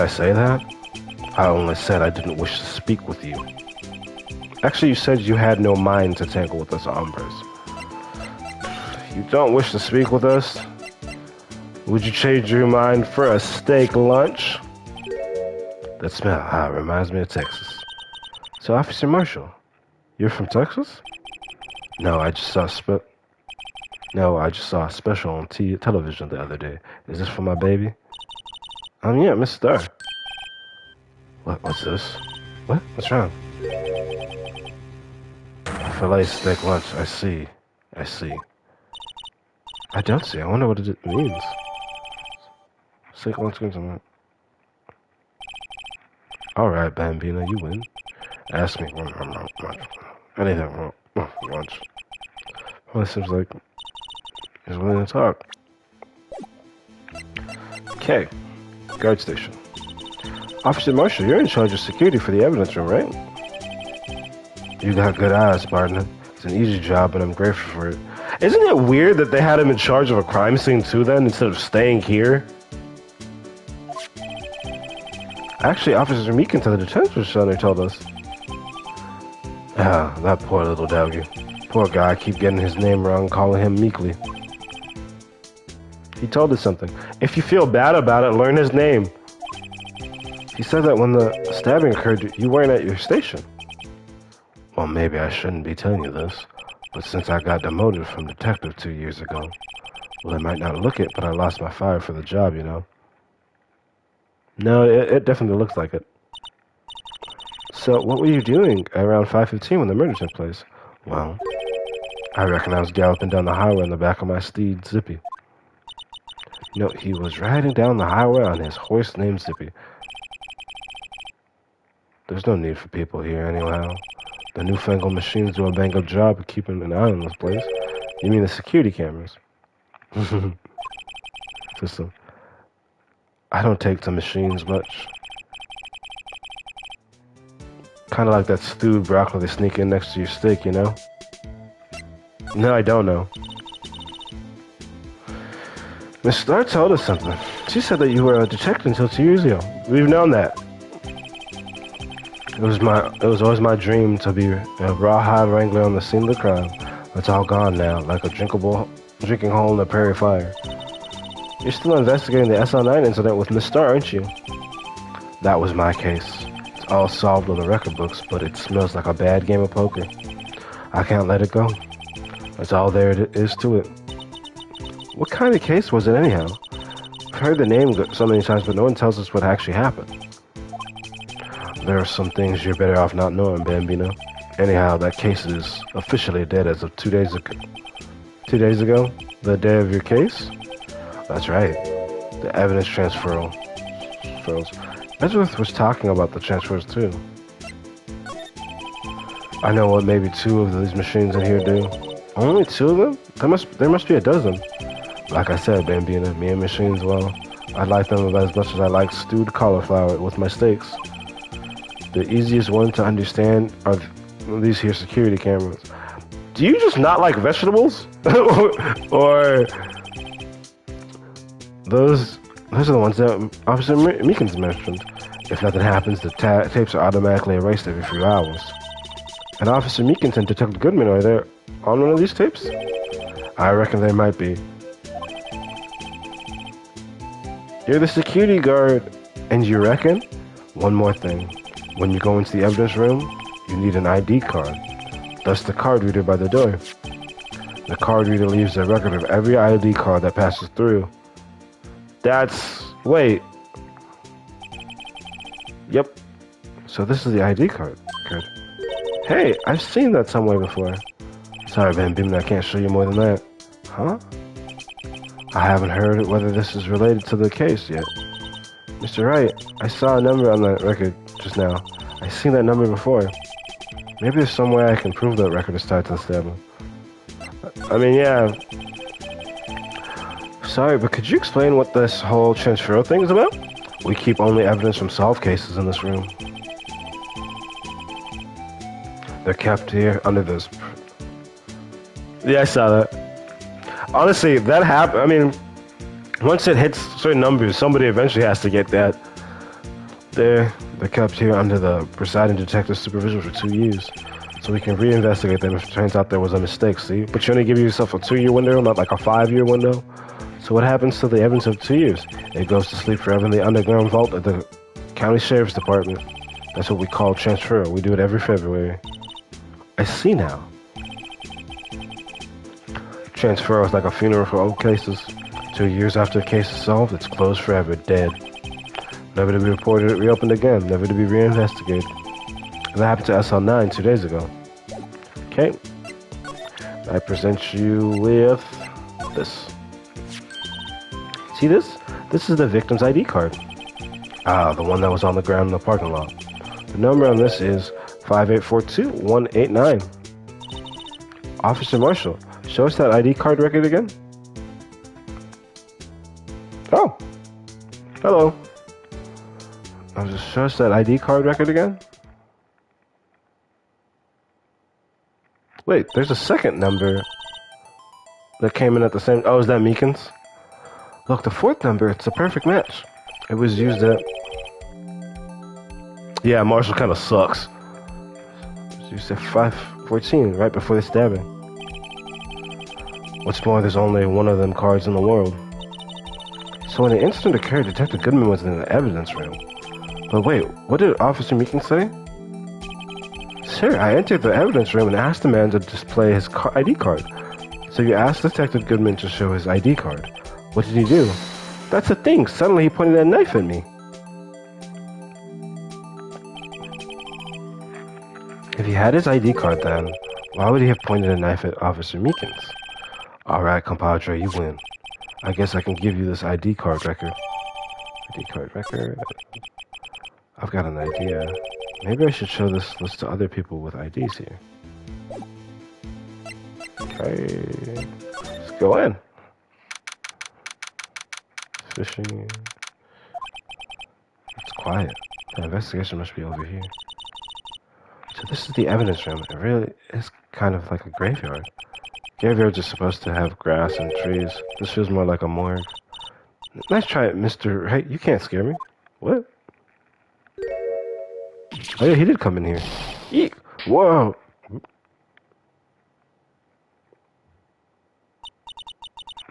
say that? I only said I didn't wish to speak with you. Actually, you said you had no mind to tangle with us hombres. You don't wish to speak with us? Would you change your mind for a steak lunch? That smell reminds me of Texas. So, Officer Marshall, you're from Texas? No, I just saw a special on television the other day. Is this for my baby? Yeah, Miss Star. What's this? What? What's wrong? A filet steak lunch. I see. I don't see. I wonder what it means. Steak lunch. Alright, Bambina, you win. Ask me. Anything. Lunch. Well, it seems like he's willing to talk. Okay. Guard station. Officer Marshall, you're in charge of security for the evidence room, right? You got good eyes, partner. It's an easy job, and I'm grateful for it. Isn't it weird that they had him in charge of a crime scene too then, instead of staying here? Actually, Officer Meekin to the detention center told us. Ah, that poor little doggy. Poor guy, I keep getting his name wrong, calling him Meekly. He told us something. If you feel bad about it, learn his name. He said that when the stabbing occurred, you weren't at your station. Well, maybe I shouldn't be telling you this, but since I got demoted from detective 2 years ago, well, it might not look it, but I lost my fire for the job, you know. No, it definitely looks like it. So, what were you doing around 5:15 when the murder took place? Well, I reckon I was galloping down the highway on the back of my steed, Zippy. No, he was riding down the highway on his horse named Zippy. There's no need for people here anyhow. The newfangled machines do a bang-up job of keeping an eye on this place. You mean the security cameras? System. I don't take to machines much. Kind of like that stewed broccoli they sneak in next to your steak, you know? No, I don't know. Miss Starr told us something. She said that you were a detective until 2 years ago. We've known that. It was always my dream to be a rawhide wrangler on the scene of the crime. It's all gone now, like a drinking hole in a prairie fire. You're still investigating the SL9 incident with Miss Starr, aren't you? That was my case. It's all solved on the record books, but it smells like a bad game of poker. I can't let it go. That's all there is to it. What kind of case was it anyhow? I've heard the name so many times, but no one tells us what actually happened. There are some things you're better off not knowing, Bambino. Anyhow, that case is officially dead as of 2 days ago. 2 days ago? The day of your case? That's right. The evidence transferals. Edgeworth was talking about the transfers too. I know what maybe 2 of these machines in here do. Only 2 of them? There must be a dozen. Like I said, Bambino, me and machines, well, I like them as much as I like stewed cauliflower with my steaks. The easiest one to understand are these here security cameras. Do you just not like vegetables? or those are the ones that Officer Meekins mentioned. If nothing happens, the tapes are automatically erased every few hours. And Officer Meekins and Detective Goodman, are they on one of these tapes? I reckon they might be. You're the security guard, and you reckon? One more thing. When you go into the evidence room, you need an ID card. Thus the card reader by the door. The card reader leaves a record of every ID card that passes through. Wait. Yep. So this is the ID card. Good. Hey, I've seen that somewhere before. Sorry, Van Beeman, I can't show you more than that. Huh? I haven't heard whether this is related to the case yet. Mr. Wright, I saw a number on that record just now. I've seen that number before. Maybe there's some way I can prove that record is tied to the stabbing. I mean, yeah. Sorry, but could you explain what this whole transfer thing is about? We keep only evidence from solved cases in this room. They're kept here under this. Yeah, I saw that. Honestly, that happened. I mean, once it hits certain numbers, somebody eventually has to get that. They're kept here under the presiding detective's supervision for 2 years, so we can reinvestigate them if it turns out there was a mistake, see? But you only give yourself a 2-year window, not like a 5-year window. So what happens to the evidence of 2 years? It goes to sleep forever in the underground vault at the county sheriff's department. That's what we call transfer. We do it every February. I see now. Transfer is like a funeral for old cases. 2 years after the case is solved, it's closed forever, dead. Never to be reported, reopened again, never to be reinvestigated. That happened to SL9 2 days ago. Okay. I present you with this. See this? This is the victim's ID card. Ah, the one that was on the ground in the parking lot. The number on this is 5842189. Officer Marshall, show us that ID card record again. Oh. Hello. I'll just show us that ID card record again. Wait, there's a second number that came in at the same... Oh, is that Meekins? Look, the 4th number, it's a perfect match. It was used at... Yeah, Marshall kind of sucks. It was used at 514, right before the stabbing. What's more, there's only one of them cards in the world. So when the incident occurred, Detective Goodman was in the evidence room. But wait, what did Officer Meekins say? Sir, I entered the evidence room and asked the man to display his ID card. So you asked Detective Goodman to show his ID card. What did he do? That's the thing. Suddenly he pointed a knife at me. If he had his ID card then, why would he have pointed a knife at Officer Meekins? Alright, compadre, you win. I guess I can give you this ID card record. ID card record. I've got an idea. Maybe I should show this list to other people with IDs here. Okay. Let's go in. Fishing. It's quiet. The investigation must be over here. So this is the evidence room. It really is kind of like a graveyard. Graveyards are supposed to have grass and trees. This feels more like a morgue. Nice try it, Mr. Hey, you can't scare me. What? Oh yeah, he did come in here. Eek! Whoa!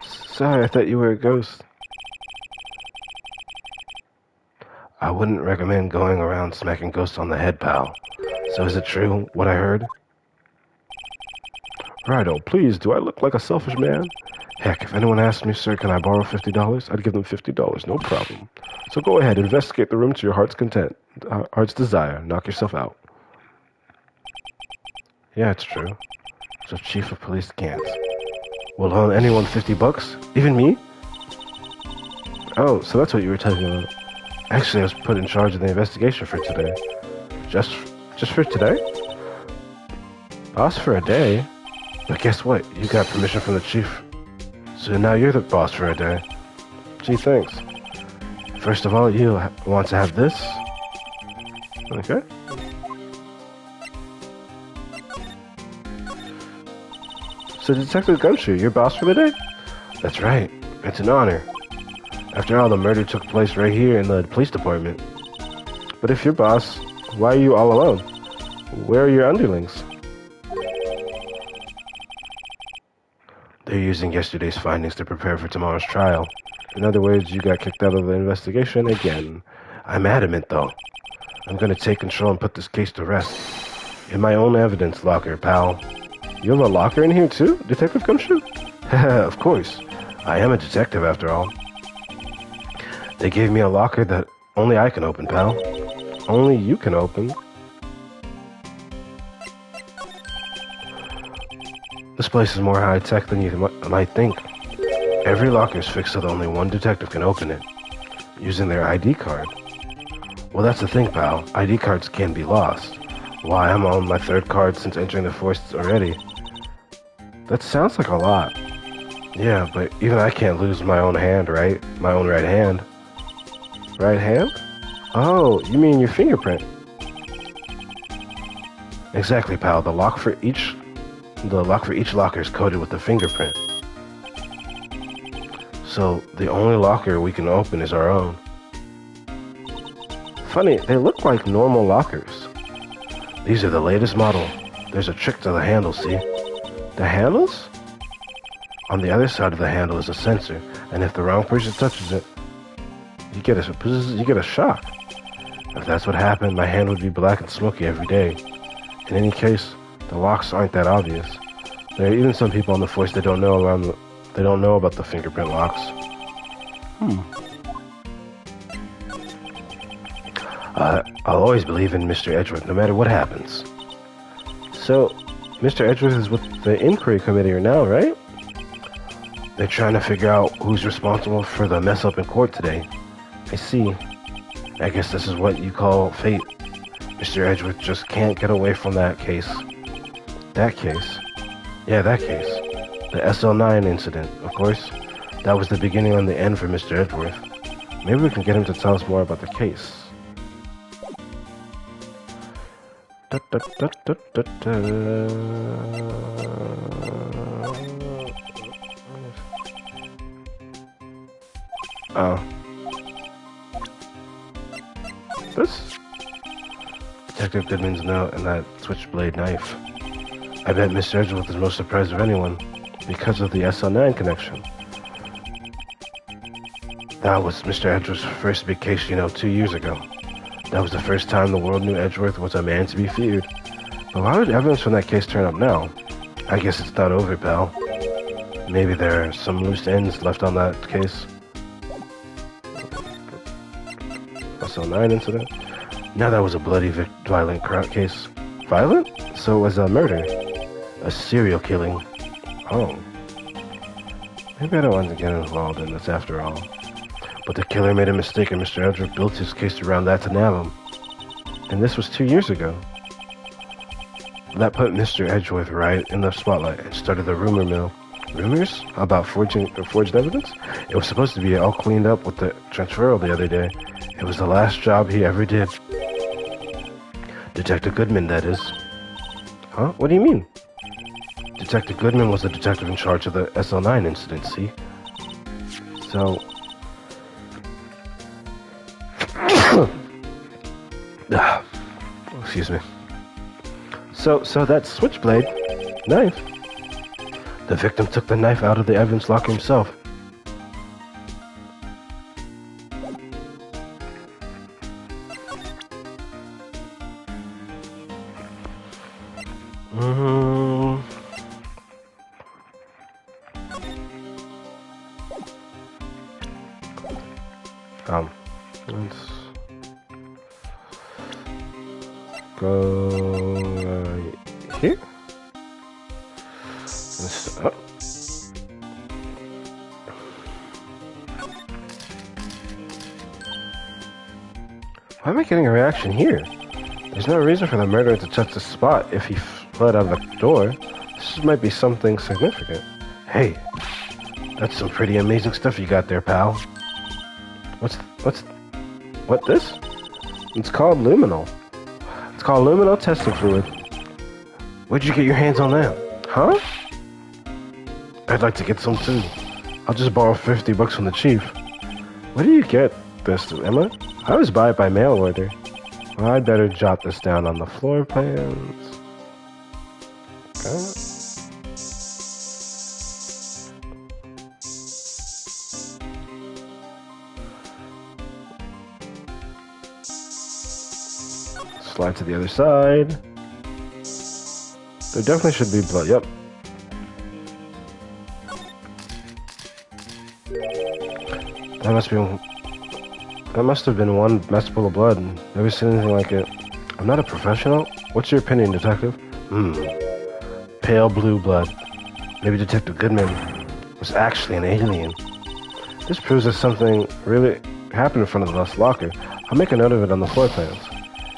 Sorry, I thought you were a ghost. I wouldn't recommend going around smacking ghosts on the head, pal. So is it true, what I heard? Righto, please, do I look like a selfish man? Heck, if anyone asked me, sir, can I borrow $50? I'd give them $50, no problem. So go ahead, investigate the room to your heart's content, heart's desire. Knock yourself out. Yeah, it's true. So Chief of Police can't. Will loan anyone $50? Even me? Oh, so that's what you were talking about. Actually, I was put in charge of the investigation for today. Just for today? Boss for a day? But guess what? You got permission from the chief. So now you're the boss for a day. Gee, thanks. First of all, you want to have this? Okay. So Detective Gumshoe, you're boss for the day? That's right. It's an honor. After all, the murder took place right here in the police department. But if you're boss, why are you all alone? Where are your underlings? They're using yesterday's findings to prepare for tomorrow's trial. In other words, you got kicked out of the investigation again. I'm adamant, though. I'm gonna take control and put this case to rest. In my own evidence locker, pal. You have a locker in here, too, Detective Gumshoe? Of course. I am a detective, after all. They gave me a locker that only I can open, pal. Only you can open. This place is more high-tech than you might think. Every locker is fixed so that only one detective can open it, using their ID card. Well, that's the thing, pal. ID cards can be lost. Why, I'm on my third card since entering the force already. That sounds like a lot. Yeah, but even I can't lose my own hand, right? My own right hand. Right hand? Oh, you mean your fingerprint? Exactly, pal. The lock for each locker is coded with a fingerprint. So the only locker we can open is our own. Funny, they look like normal lockers. These are the latest model. There's a trick to the handle, see? The handles? On the other side of the handle is a sensor, and if the wrong person touches it, you get a shock. If that's what happened, my hand would be black and smoky every day. In any case, the locks aren't that obvious. There are even some people on the force that don't know about the fingerprint locks. I'll always believe in Mr. Edgeworth, no matter what happens. So, Mr. Edgeworth is with the inquiry committee now, right? They're trying to figure out who's responsible for the mess up in court today. I see. I guess this is what you call fate. Mr. Edgeworth just can't get away from that case. That case? Yeah, that case. The SL9 incident, of course. That was the beginning and the end for Mr. Edgeworth. Maybe we can get him to tell us more about the case. Oh. This? Detective Goodman's note and that switchblade knife. I bet Mr. Edgeworth is most surprised of anyone, because of the SL9 connection. That was Mr. Edgeworth's first big case, 2 years ago. That was the first time the world knew Edgeworth was a man to be feared. But why would evidence from that case turn up now? I guess it's not over, pal. Maybe there are some loose ends left on that case. SL9 incident? Now that was a bloody, violent case. Violent? So it was a murder. A serial killing. Oh. Maybe I don't want to get involved in this after all. But the killer made a mistake and Mr. Edgeworth built his case around that to nab him. And this was 2 years ago. That put Mr. Edgeworth right in the spotlight and started the rumor mill. Rumors? About forged evidence? It was supposed to be all cleaned up with the transferal the other day. It was the last job he ever did. Detective Goodman, that is. Huh? What do you mean? Detective Goodman was the detective in charge of the SL9 incident, see? So... excuse me. So that switchblade knife. The victim took the knife out of the evidence locker himself. Let's go here. Oh. Why am I getting a reaction here? There's no reason for the murderer to touch the spot if he fled out of the door. This might be something significant. Hey, that's some pretty amazing stuff you got there, pal. What this? It's called luminol. It's called luminol testing fluid. Where'd you get your hands on that? Huh? I'd like to get some too. I'll just borrow $50 from the chief. Where do you get this, Emma? I always buy it by mail order. Well, I'd better jot this down on the floor plans. Okay. Slide to the other side. There definitely should be blood. Yep. That must have been one mess full of blood. Never seen anything like it. I'm not a professional. What's your opinion, Detective? Pale blue blood. Maybe Detective Goodman was actually an alien. This proves that something really happened in front of the Lost Locker. I'll make a note of it on the floor plans.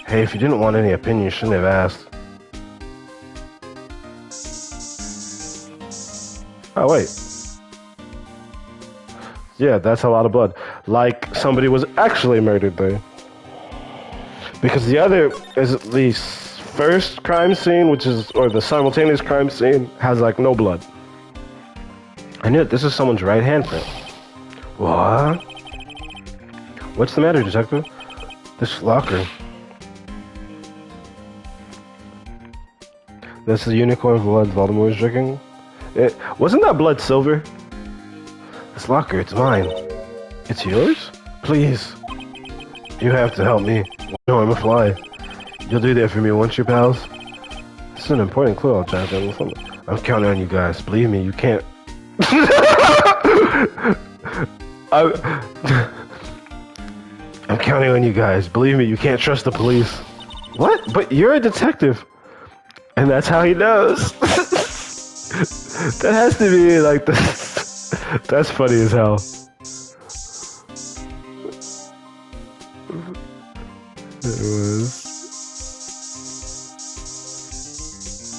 Hey, if you didn't want any opinion, you shouldn't have asked. Oh, wait. Yeah, that's a lot of blood. Like somebody was actually murdered there. Because the other is the first crime scene, or the simultaneous crime scene, has like no blood. I knew it. This is someone's right handprint. What? What's the matter, Detective? This locker. This is unicorn blood Voldemort is drinking. Wasn't that blood silver? This locker, it's mine. It's yours? Please. You have to help me. No, I'm a fly. You'll do that for me, won't you, pals? This is an important clue, I'll jot down. I'm counting on you guys. Believe me, you can't... I'm counting on you guys. Believe me, you can't trust the police. What? But you're a detective. And that's how he knows. That has to be like this. That's funny as hell. It was.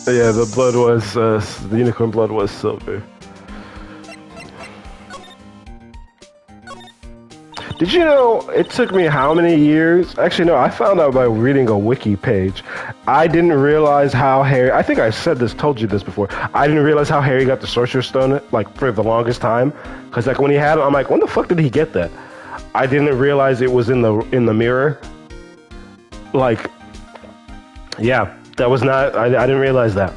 Yeah, the blood was, the unicorn blood was silver. Did you know it took me how many years? Actually, no, I found out by reading a wiki page. I didn't realize how Harry, I think I told you this before. I didn't realize how Harry got the Sorcerer's Stone, like, for the longest time. Because, like, when he had it, I'm like, when the fuck did he get that? I didn't realize it was in the mirror. Like, yeah, that was not, I didn't realize that.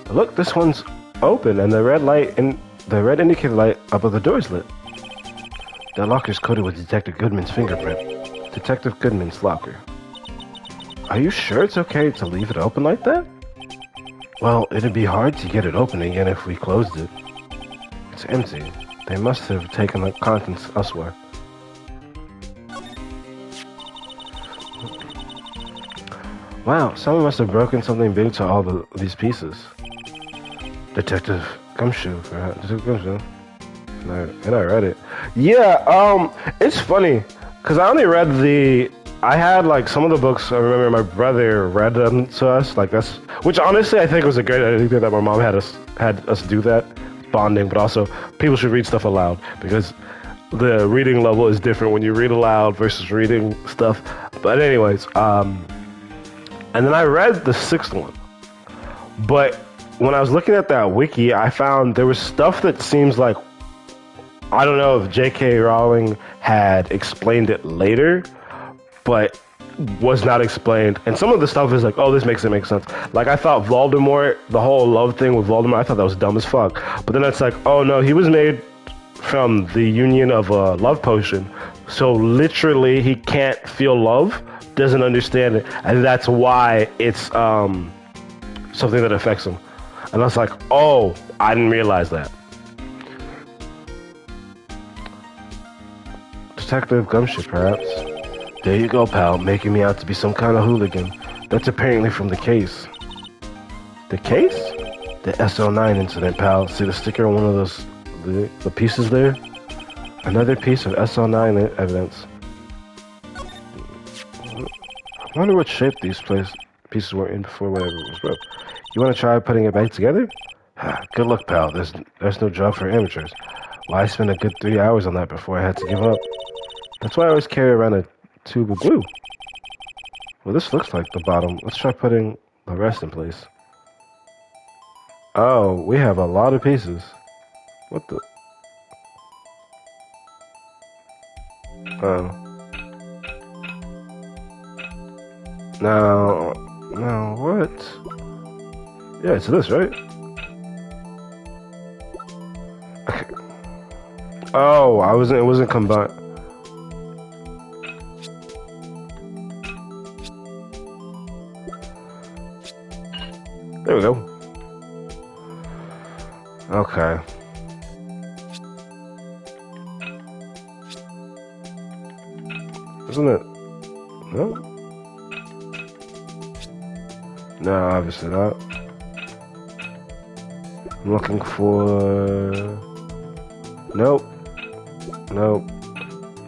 Look, this one's open, and the red indicator light above the door is lit. The locker's coated with Detective Goodman's fingerprint. Detective Goodman's locker. Are you sure it's okay to leave it open like that? Well, it'd be hard to get it open again if we closed it. It's empty. They must have taken the contents elsewhere. Wow, someone must have broken something big to all these pieces. Detective Gumshoe, perhaps. Is it Gumshoe? And I read it. Yeah, it's funny because I only read the. I had like some of the books. I remember my brother read them to us. Like that's, which honestly I think was a great idea that my mom had us do that, bonding. But also, people should read stuff aloud because the reading level is different when you read aloud versus reading stuff. But anyways, and then I read the sixth one. But when I was looking at that wiki, I found there was stuff that seems like I don't know if J.K. Rowling had explained it later, but was not explained. And some of the stuff is like, oh, this makes it make sense. Like I thought Voldemort, the whole love thing with Voldemort, I thought that was dumb as fuck. But then it's like, oh no, he was made from the union of a love potion. So literally he can't feel love, doesn't understand it. And that's why it's something that affects him. And I was like, oh, I didn't realize that. Detective Gumshoe, perhaps. There you go, pal, making me out to be some kind of hooligan. That's apparently from the case. The case? The SO9 incident, pal. See the sticker on one of those, the pieces there? Another piece of SO9 evidence. I wonder what shape these pieces were in before whatever was broke. You want to try putting it back together? Good luck, pal. There's no job for amateurs. Why spend a good 3 hours on that before I had to give up? That's why I always carry around a tube of glue. Well, this looks like the bottom. Let's try putting the rest in place. Oh, we have a lot of pieces. What the? Oh. No, what? Yeah, it's this, right? Okay. Oh, it wasn't combined. There we go. Okay. Isn't it? No? No, obviously not. I'm looking for... Nope. Nope.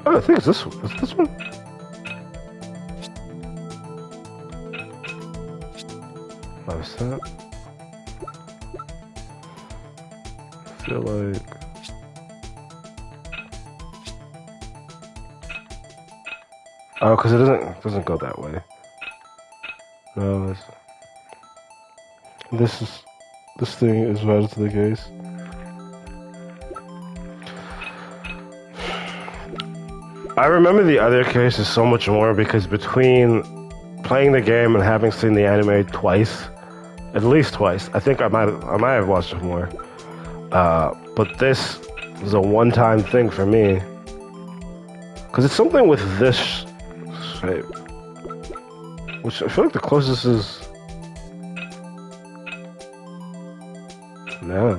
Oh, I think it's this one. Is it this one? Oh, is that? I feel like... Oh, because it doesn't go that way. No, this thing is right to the case. I remember the other cases so much more because between playing the game and having seen the anime twice, at least twice, I think I might have watched it more. But this was a one-time thing for me because it's something with this shape, which I feel like the closest is no.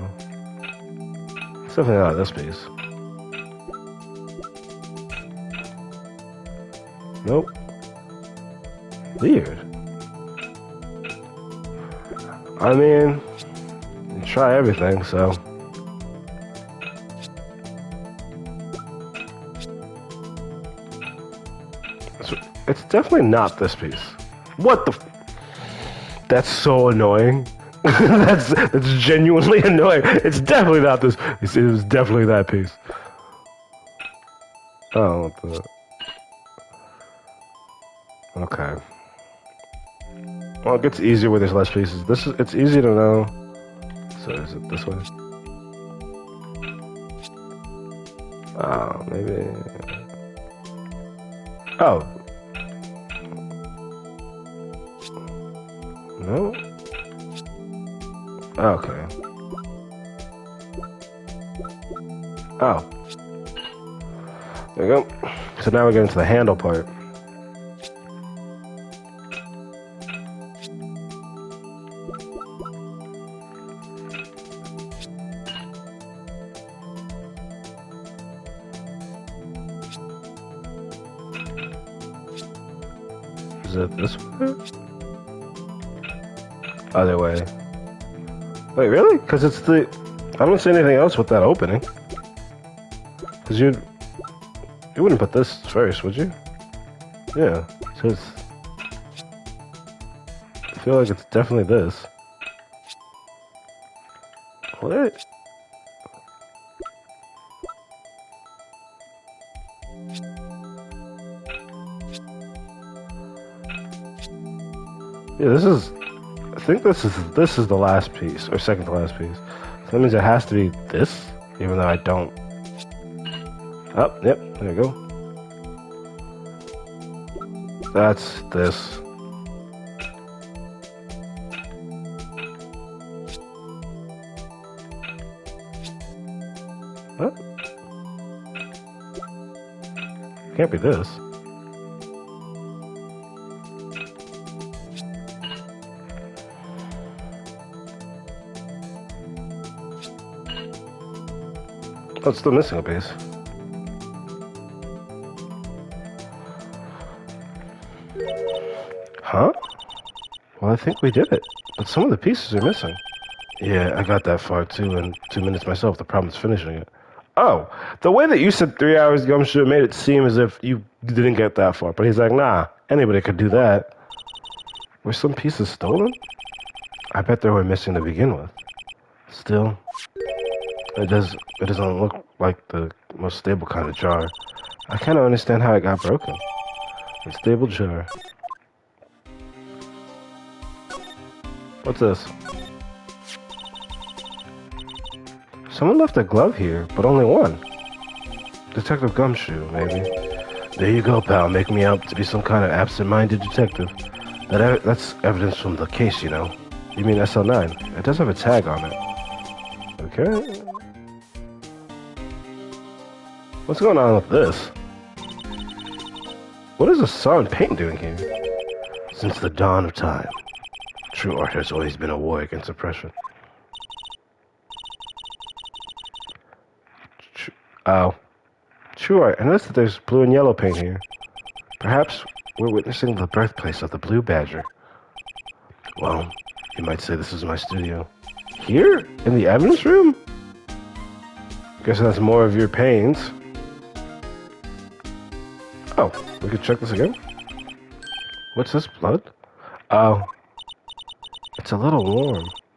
It's definitely not this piece. Nope. Weird. I mean, you try everything, so. It's definitely not this piece. What the? That's so annoying. that's genuinely annoying. It's definitely not this. It was definitely that piece. Oh, what the? Okay. Well, it gets easier with there's less pieces. It's easy to know. So is it this way? Oh, maybe. Oh. No? Okay. Oh. There we go. So now we're getting to the handle part. Is it this way? Other way. Wait, really? Because it's I don't see anything else with that opening. Because you wouldn't put this first, would you? Yeah, so I feel like it's definitely this. What? Yeah, this is. I think this is the last piece or second to last piece. So that means it has to be this, even though I don't. Oh, yep, there you go. That's this. What? Can't be this. Oh, it's still missing a piece. Huh? Well, I think we did it, but some of the pieces are missing. Yeah, I got that far too in 2 minutes myself. The problem's finishing it. Oh, the way that you said 3 hours Gumshoe made it seem as if you didn't get that far. But he's like, nah, anybody could do that. Were some pieces stolen? I bet they were missing to begin with. Still, it doesn't look like the most stable kind of jar. I kind of understand how it got broken. A stable jar. What's this? Someone left a glove here, but only one. Detective Gumshoe, maybe. There you go, pal. Make me out to be some kind of absent-minded detective. That's evidence from the case, you know. You mean SL9? It does have a tag on it. Okay. What's going on with this? What is a saw and paint doing here? Since the dawn of time, true art has always been a war against oppression. Oh. True art. I noticed that there's blue and yellow paint here. Perhaps we're witnessing the birthplace of the Blue Badger. Well, you might say this is my studio. Here? In the evidence room? Guess that's more of your pains. Oh, we could check this again? What's this, blood? Oh. It's a little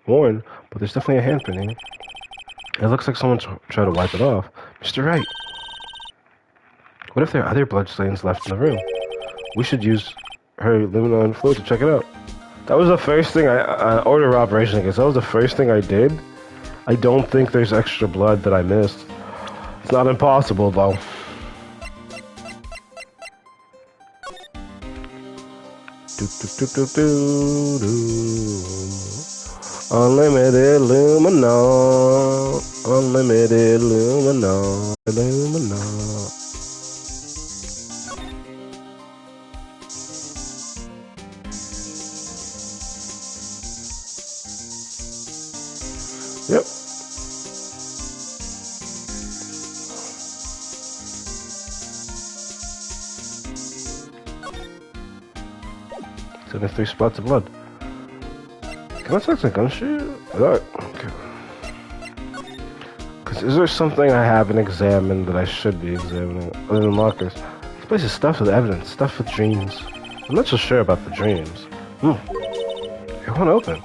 worn, but there's definitely a handprint here. It looks like someone tried to wipe it off. Mr. Wright. What if there are other blood stains left in the room? We should use her luminol fluid to check it out. That was the first thing order of operation, I guess. That was the first thing I did. I don't think there's extra blood that I missed. It's not impossible, though. Unlimited luminol. Unlimited luminol. Luminol. Yep. So there's 3 spots of blood. Can I touch the Gumshoe? Okay. Because is there something I haven't examined that I should be examining other than lockers? This place is stuffed with evidence, stuffed with dreams. I'm not so sure about the dreams. It won't open.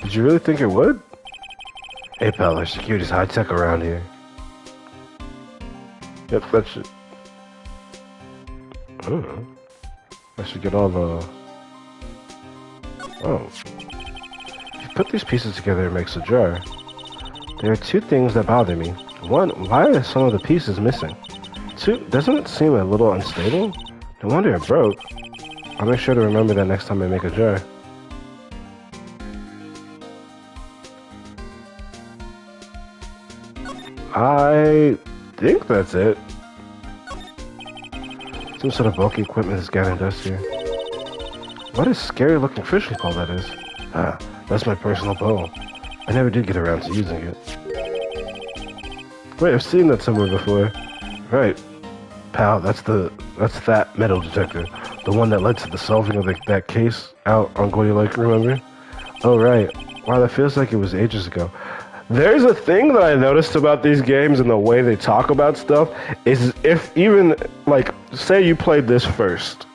Did you really think it would? Hey pal, our security's high-tech around here. Yep, that should... I don't know. I should get all the... Oh. If you put these pieces together, it makes a jar. There are 2 things that bother me. 1, why are some of the pieces missing? 2, doesn't it seem a little unstable? No wonder it broke. I'll make sure to remember that next time I make a jar. I think that's it. Some sort of bulky equipment is gathering dust here. What a scary looking fishing pole that is. Ah, that's my personal pole. I never did get around to using it. Wait, I've seen that somewhere before. Right. Pal, that's that metal detector. The one that led to the solving of that case out on Gordy Lake, remember? Oh, right. Wow, that feels like it was ages ago. There's a thing that I noticed about these games and the way they talk about stuff is if even, like, say you played this first.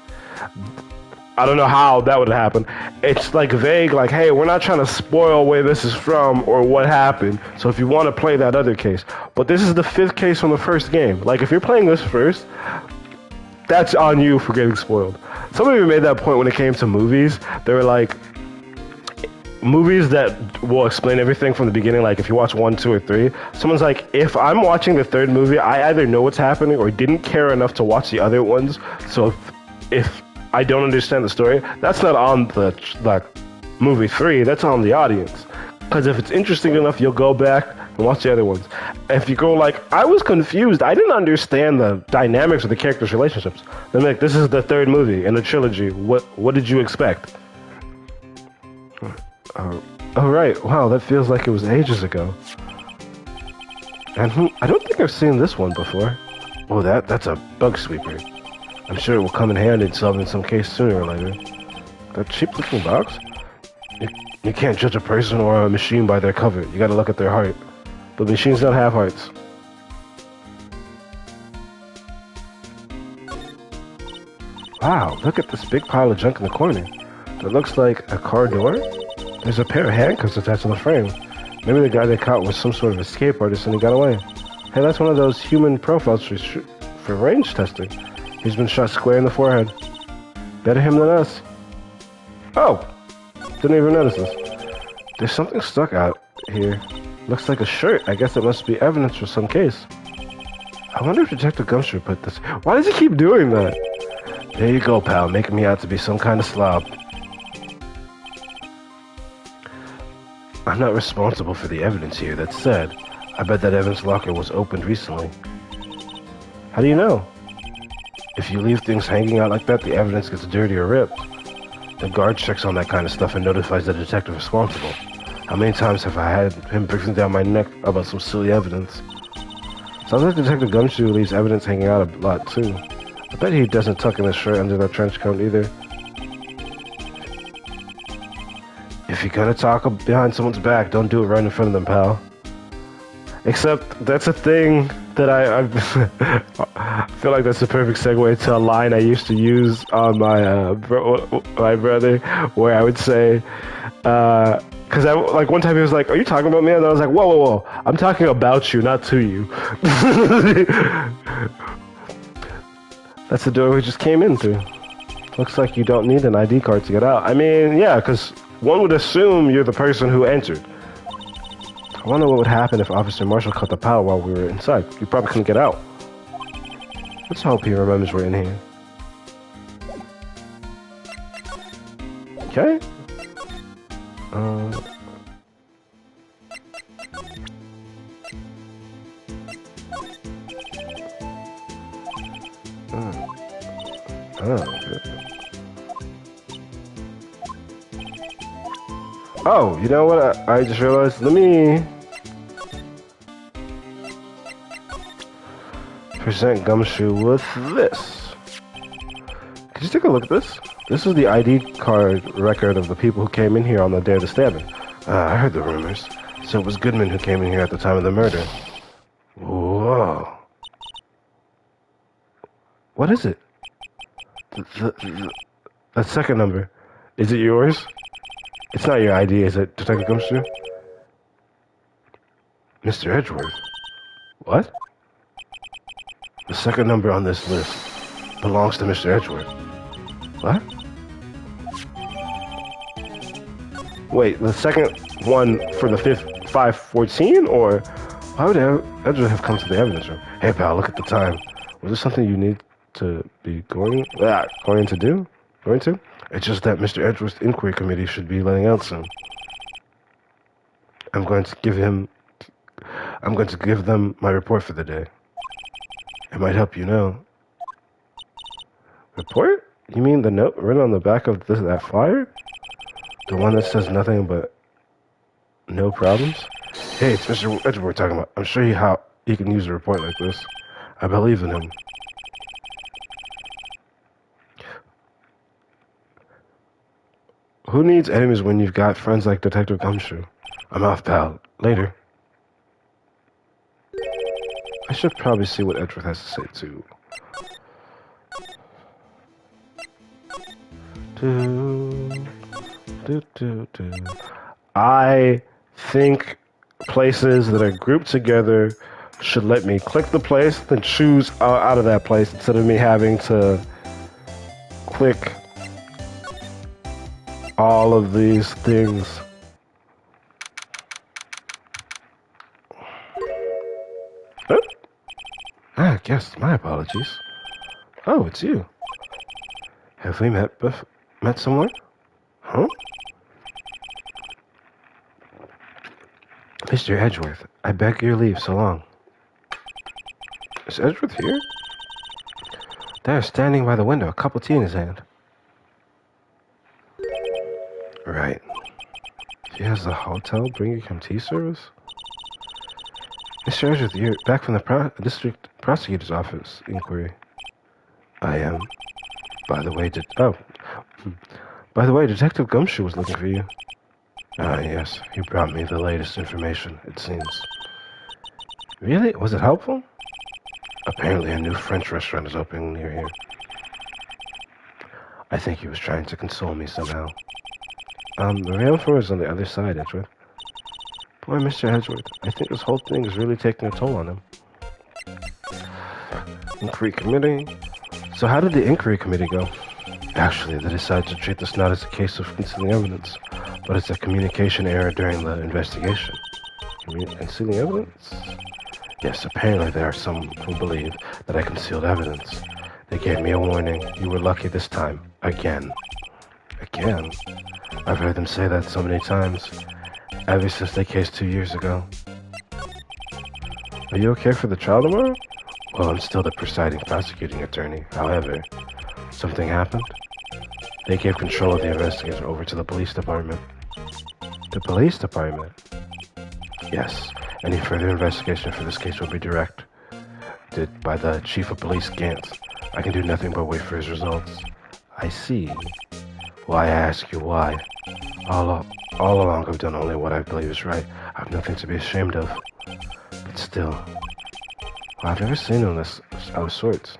I don't know how that would happen. It's like vague, like, hey, we're not trying to spoil where this is from or what happened. So if you want to play that other case. But this is the fifth case from the first game. Like, if you're playing this first, that's on you for getting spoiled. Somebody even made that point when it came to movies. They were like, movies that will explain everything from the beginning, like if you watch 1, 2, or 3, someone's like, if I'm watching the third movie, I either know what's happening or didn't care enough to watch the other ones. So if I don't understand the story, that's not on the like movie 3, that's on the audience. Because if it's interesting enough, you'll go back and watch the other ones. If you go like, I was confused, I didn't understand the dynamics of the characters' relationships, then like, this is the third movie in the trilogy. What did you expect? Oh right, wow, that feels like it was ages ago. And I don't think I've seen this one before. Oh, that's a bug sweeper. I'm sure it will come in handy in solving some case sooner or later. That cheap-looking box? You can't judge a person or a machine by their cover. You gotta look at their heart. But machines don't have hearts. Wow, look at this big pile of junk in the corner. That looks like a car door. There's a pair of handcuffs attached to the frame. Maybe the guy they caught was some sort of escape artist and he got away. Hey, that's one of those human profiles for range testing. He's been shot square in the forehead. Better him than us. Oh! Didn't even notice this. There's something stuck out here. Looks like a shirt. I guess it must be evidence for some case. I wonder if Detective Gumshoe put this... Why does he keep doing that? There you go, pal. Making me out to be some kind of slob. I'm not responsible for the evidence here. That said, I bet that evidence locker was opened recently. How do you know? If you leave things hanging out like that, the evidence gets dirty or ripped. The guard checks on that kind of stuff and notifies the detective responsible. How many times have I had him breathing down my neck about some silly evidence? Sounds like Detective Gumshoe leaves evidence hanging out a lot, too. I bet he doesn't tuck in his shirt under that trench coat either. If you're gonna talk behind someone's back, don't do it right in front of them, pal. Except, that's a thing that I feel like that's the perfect segue to a line I used to use on my brother, where I would say, because like one time he was like, "Are you talking about me?" And I was like, "Whoa, whoa, whoa! I'm talking about you, not to you." That's the door we just came into. Looks like you don't need an ID card to get out. I mean, yeah, because one would assume you're the person who entered. I wonder what would happen if Officer Marshall cut the power while we were inside. We probably couldn't get out. Let's hope he remembers we're in here. Okay. Oh, okay. Oh, you know what? I just realized. Let me present Gumshoe with this. Could you take a look at this? This is the ID card record of the people who came in here on the day of the stabbing. I heard the rumors. So it was Goodman who came in here at the time of the murder. Whoa. What is it? That second number. Is it yours? It's not your ID, is it, Detective Gumshoe? Mr. Edgeworth. What? The second number on this list belongs to Mr. Edgeworth. What? Wait, the second one for the 514, or why would Edgeworth have come to the evidence room? Hey, pal, look at the time. Was there something you need to be going to do? Going to? It's just that Mr. Edgeworth's inquiry committee should be letting out soon. I'm going to give them my report for the day. It might help you know. Report? You mean the note written on the back of that flyer? The one that says nothing but no problems? Hey, it's Mr. Edgeworth we're talking about. I'm sure he can use a report like this. I believe in him. Who needs enemies when you've got friends like Detective Gumshoe? I'm off, pal. Later. I should probably see what Edgeworth has to say too. I think places that are grouped together should let me click the place, then choose out of that place instead of me having to click all of these things. Oh. Ah, yes, my apologies. Oh, it's you. Have we met somewhere? Huh? Mr. Edgeworth, I beg your leave so long. Is Edgeworth here? There, standing by the window, a cup of tea in his hand. Right. He has the hotel bringing him tea service? Mr. Edgeworth, you're back from the district prosecutor's office inquiry. I am. By the way, Detective Gumshoe was looking for you. Ah, yes. He brought me the latest information, it seems. Really? Was it helpful? Apparently a new French restaurant is opening near here. I think he was trying to console me somehow. The rail floor is on the other side, Edgeworth. Poor Mr. Edgeworth. I think this whole thing is really taking a toll on him. Inquiry committee? So how did the inquiry committee go? Actually, they decided to treat this not as a case of concealing evidence, but as a communication error during the investigation. Concealing evidence? Yes, apparently there are some who believe that I concealed evidence. They gave me a warning. You were lucky this time. Again. Again? I've heard them say that so many times. Ever since the case 2 years ago. Are you okay for the trial tomorrow? Well, I'm still the presiding prosecuting attorney. However, something happened. They gave control of the investigation over to the police department. The police department? Yes. Any further investigation for this case will be did by the chief of police, Gant. I can do nothing but wait for his results. I see. Why, I ask you why. All along I've done only what I believe is right. I have nothing to be ashamed of. But still, I've never seen him this out of sorts.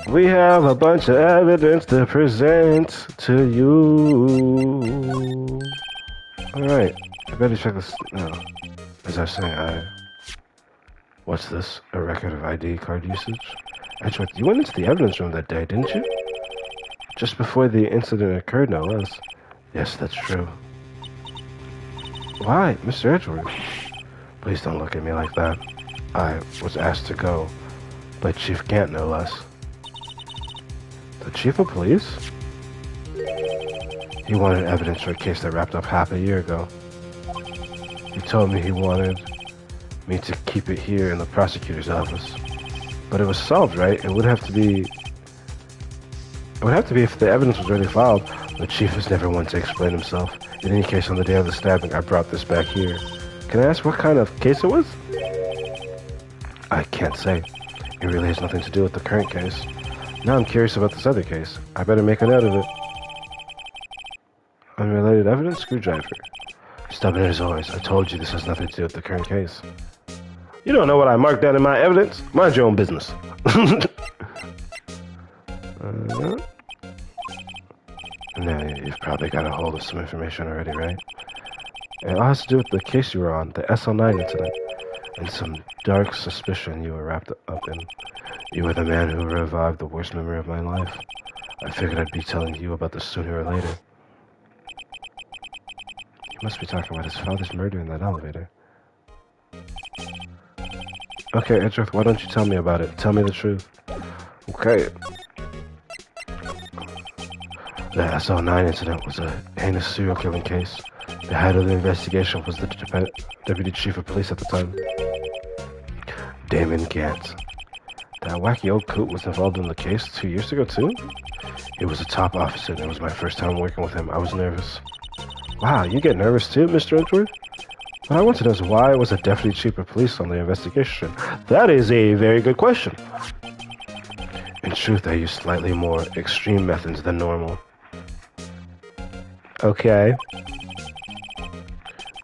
We have a bunch of evidence to present to you. Alright, I better check this now. As I was saying, what's this? A record of ID card usage? Edgeworth, you went into the evidence room that day, didn't you? Just before the incident occurred, no less. Yes, that's true. Why, Mr. Edgeworth? Please don't look at me like that. I was asked to go by Chief Gant, no less. The chief of police? He wanted evidence for a case that wrapped up half a year ago. He told me he wanted me to keep it here in the prosecutor's office. But it was solved, right? It would have to be if the evidence was already filed. The chief has never one to explain himself. In any case, on the day of the stabbing, I brought this back here. Can I ask what kind of case it was? I can't say. It really has nothing to do with the current case. Now I'm curious about this other case. I better make a note of it. Unrelated evidence? Screwdriver. Stubborn as always. I told you this has nothing to do with the current case. You don't know what I marked down in my evidence? Mind your own business. Now, you've probably got a hold of some information already, right? It all has to do with the case you were on, the SL9 incident, and some dark suspicion you were wrapped up in. You were the man who revived the worst memory of my life. I figured I'd be telling you about this sooner or later. He must be talking about his father's murder in that elevator. Okay, Edgeworth, why don't you tell me about it? Tell me the truth. Okay. The SL9 incident was a heinous serial killing case. The head of the investigation was the deputy chief of police at the time, Damon Gant. That wacky old coot was involved in the case 2 years ago, too? He was a top officer, and it was my first time working with him. I was nervous. Wow, you get nervous too, Mr. Edgeworth? What I want to know is why was a deputy chief of police on the investigation? That is a very good question. In truth, I used slightly more extreme methods than normal. Okay.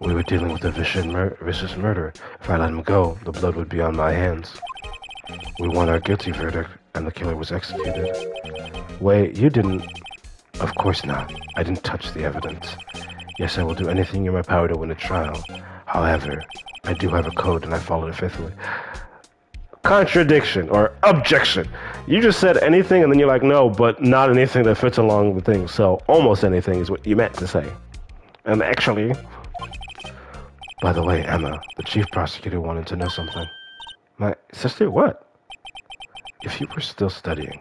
We were dealing with a vicious murderer. If I let him go, the blood would be on my hands. We won our guilty verdict, and the killer was executed. Wait, you didn't... Of course not. I didn't touch the evidence. Yes, I will do anything in my power to win a trial. However, I do have a code, and I followed it faithfully. Contradiction, or objection. You just said anything, and then you're like, no, but not anything that fits along the thing. So, almost anything is what you meant to say. And actually... By the way, Emma, the chief prosecutor wanted to know something. My sister, what? If you were still studying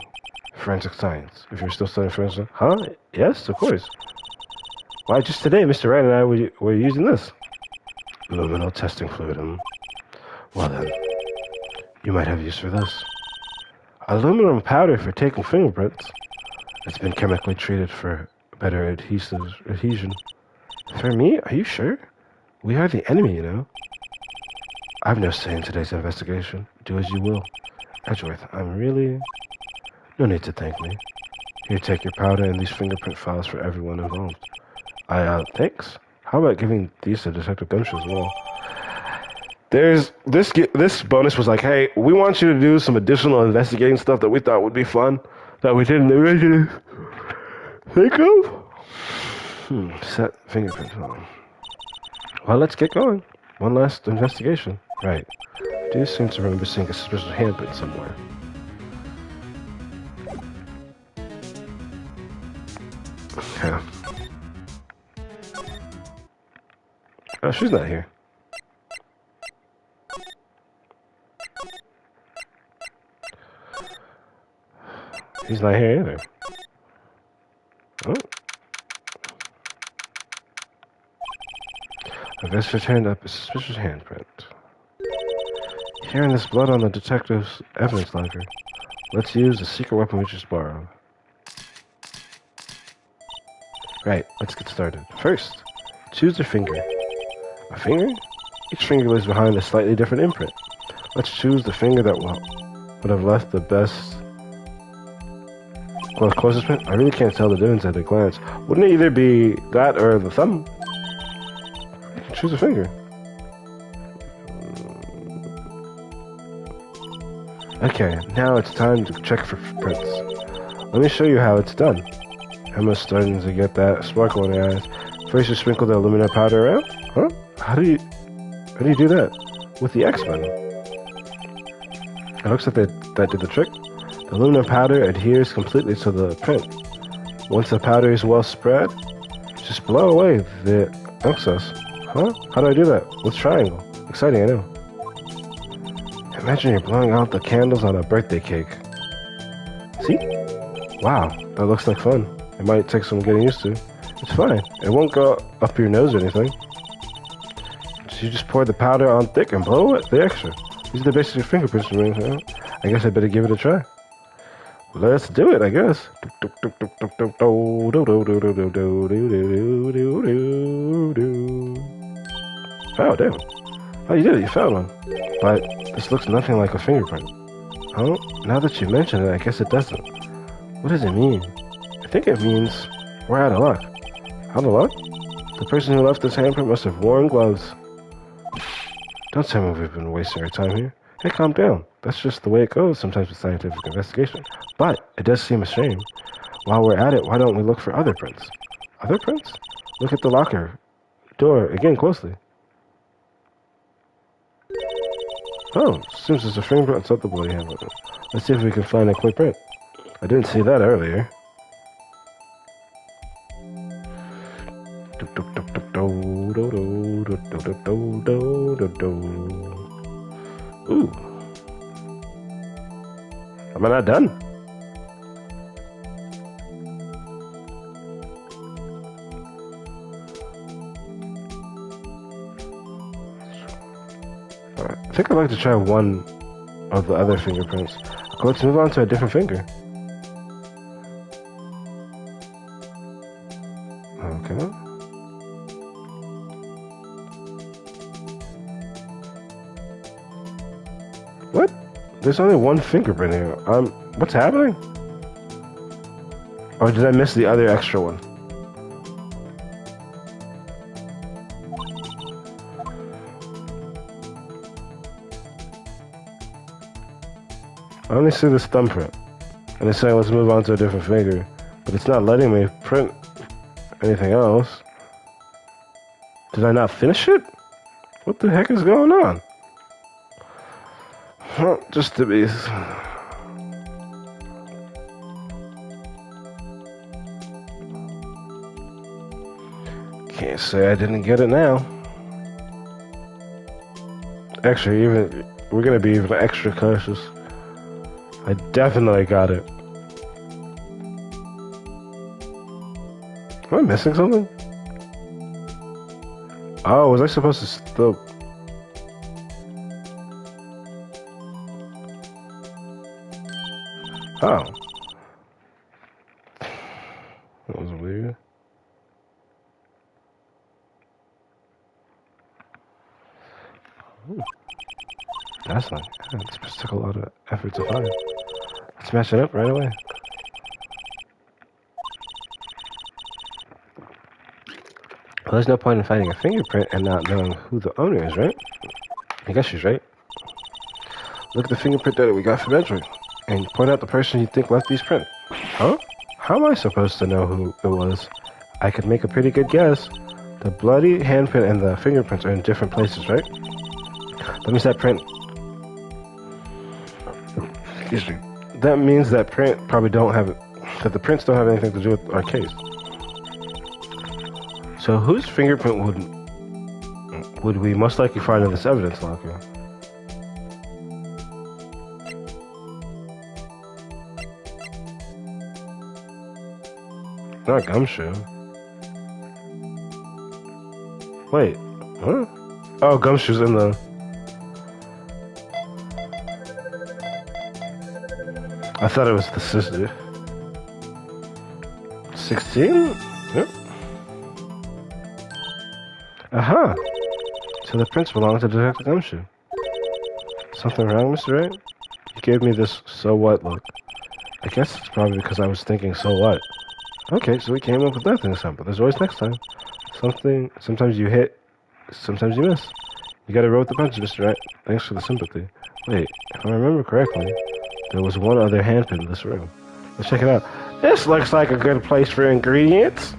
forensic science, huh? Yes, of course. Why, just today, Mr. Wright and I were using this. Luminal testing fluid. Well then, you might have use for this. Aluminum powder for taking fingerprints. It's been chemically treated for better adhesion. For me? Are you sure? We are the enemy, you know. I've no say in today's investigation. Do as you will. Edgeworth, I'm really... No need to thank me. Here, take your powder and these fingerprint files for everyone involved. Thanks? How about giving these to Detective Gumshoe as well? There's... This bonus was like, hey, we want you to do some additional investigating stuff that we thought would be fun, that we didn't originally think of. Set fingerprint file. Well, let's get going. One last investigation. Right. I do seem to remember seeing a suspicious handprint somewhere. Okay. Oh, she's not here. He's not here either. Oh. Investigator turned up a suspicious handprint. Hearing this blood on the detective's evidence locker. Let's use the secret weapon we just borrowed. Right, let's get started. First, choose a finger. A finger? Each finger lives behind a slightly different imprint. Let's choose the finger that would have left the best... closest print? I really can't tell the difference at a glance. Wouldn't it either be that or the thumb? Choose a finger. Okay, now it's time to check for prints. Let me show you how it's done. Emma's starting to get that sparkle in her eyes. First you sprinkle the aluminum powder around? Huh? How do you do that? With the X button. It looks like that did the trick. The aluminum powder adheres completely to the print. Once the powder is well spread, just blow away the excess. Huh? How do I do that? With triangle. Exciting, I know. Imagine you're blowing out the candles on a birthday cake. See? Wow, that looks like fun. It might take some getting used to. It's fine. It won't go up your nose or anything. So you just pour the powder on thick and blow it, the extra. These are the basic fingerprints for me. Huh? I guess I better give it a try. Let's do it, I guess. Oh, damn. Oh, you did it. You found one. But this looks nothing like a fingerprint. Oh, now that you mention it, I guess it doesn't. What does it mean? I think it means we're out of luck. Out of luck? The person who left this handprint must have worn gloves. Don't tell me we've been wasting our time here. Hey, calm down. That's just the way it goes sometimes with scientific investigation. But it does seem a shame. While we're at it, why don't we look for other prints? Other prints? Look at the locker door again closely. Oh, seems there's a fingerprint on something bloody handle. Let's see if we can find a clear print. I didn't see that earlier. Ooh. Am I not done? I think I'd like to try one of the other fingerprints. Let's move on to a different finger. Okay. What? There's only one fingerprint here. What's happening? Or did I miss the other extra one? I only see this thumbprint. And it's saying let's move on to a different finger. But it's not letting me print anything else. Did I not finish it? What the heck is going on? Well, just to be... Can't say I didn't get it now. Actually, we're gonna be even extra cautious. I definitely got it. Am I missing something? Oh, was I supposed to still... Oh. That was weird. Ooh. That's not... This just took a lot of effort to find. Let's match it up right away. Well, there's no point in finding a fingerprint and not knowing who the owner is, right? I guess she's right. Look at the fingerprint data we got from Edward, and point out the person you think left these prints. Huh? How am I supposed to know who it was? I could make a pretty good guess. The bloody handprint and the fingerprints are in different places, right? Let me see that print. Excuse me. That means that print probably don't have... that the prints don't have anything to do with our case. So whose fingerprint would we most likely find in this evidence locker? Not Gumshoe. Wait, huh? Oh, Gumshoe's in the... I thought it was the sister. 16? Yep. Aha! So the prints belong to Detective Gumshoe. Something wrong, Mr. Wright? You gave me this so what look. I guess it's probably because I was thinking so what. Okay, so we came up with nothing this time, but there's always next time. Sometimes you hit, sometimes you miss. You gotta roll with the punches, Mr. Wright. Thanks for the sympathy. Wait, if I remember correctly, there was one other handpin in this room. Let's check it out. This looks like a good place for ingredients.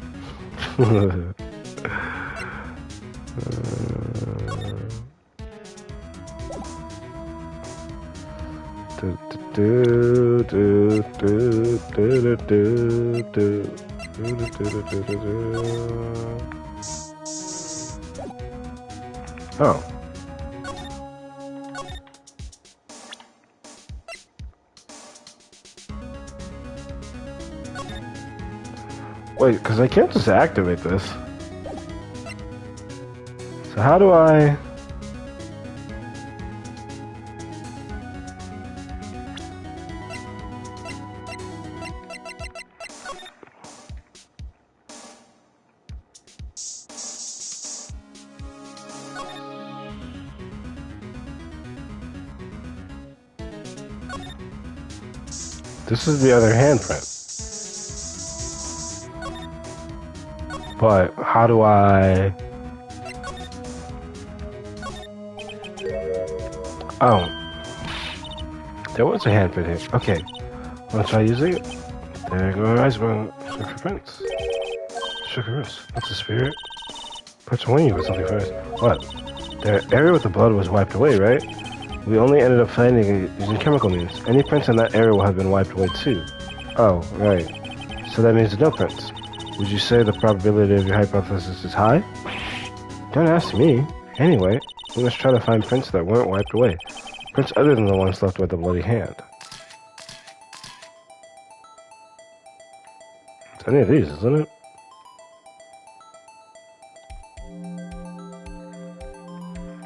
Oh. Wait, because I can't just activate this. So how do I... This is the other handprint. But how do I... Oh. There was a handprint here. Okay. Wanna try using it? There goes one. Sugar prints. Sugarous. What's the spirit? Perhaps warn you with something first. What? The area with the blood was wiped away, right? We only ended up finding it using chemical means. Any prints in that area will have been wiped away too. Oh, right. So that means no prints. Would you say the probability of your hypothesis is high? Don't ask me. Anyway, we must try to find prints that weren't wiped away. Prints other than the ones left by the bloody hand. It's any of these, isn't it?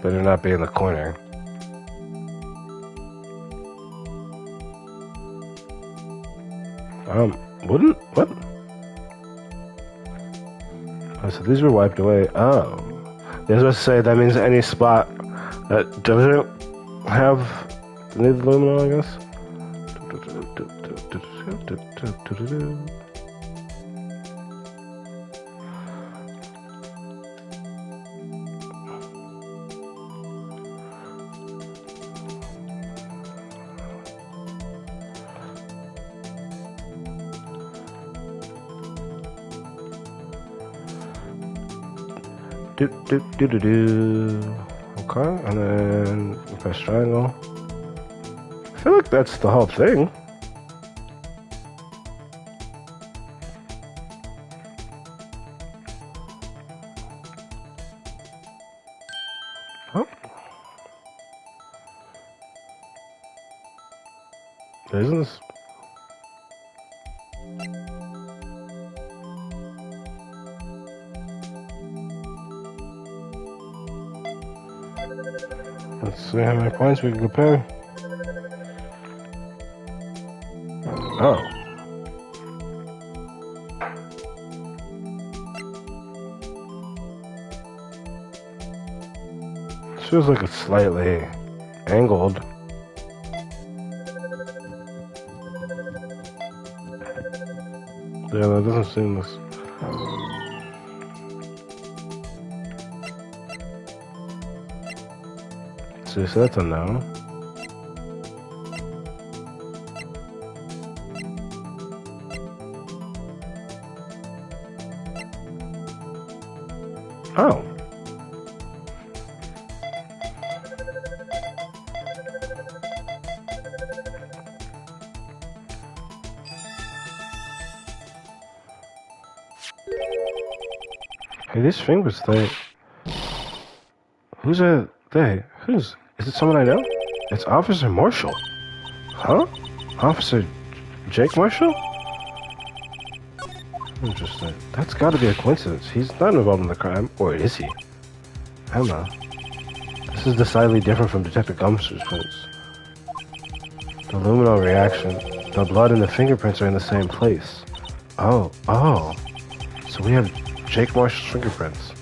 Better not be in the corner. Wouldn't? What? Oh, so these were wiped away. Oh. I was about to say, that means any spot that doesn't have the luminol, I guess? Do do do do do. Okay, and then press triangle. I feel like that's the whole thing. Oh. Isn't this? Let's see how many points we can compare. Oh. This feels like it's slightly angled. Yeah, that doesn't seem this. So that's a no. Oh. Hey, these fingers, who's a they? Who's? Is it someone I know? It's Officer Marshall. Huh? Officer Jake Marshall? Interesting. That's gotta be a coincidence. He's not involved in the crime. Or is he? I don't know. This is decidedly different from Detective Gumster's prints. The luminol reaction. The blood and the fingerprints are in the same place. Oh. So we have Jake Marshall's fingerprints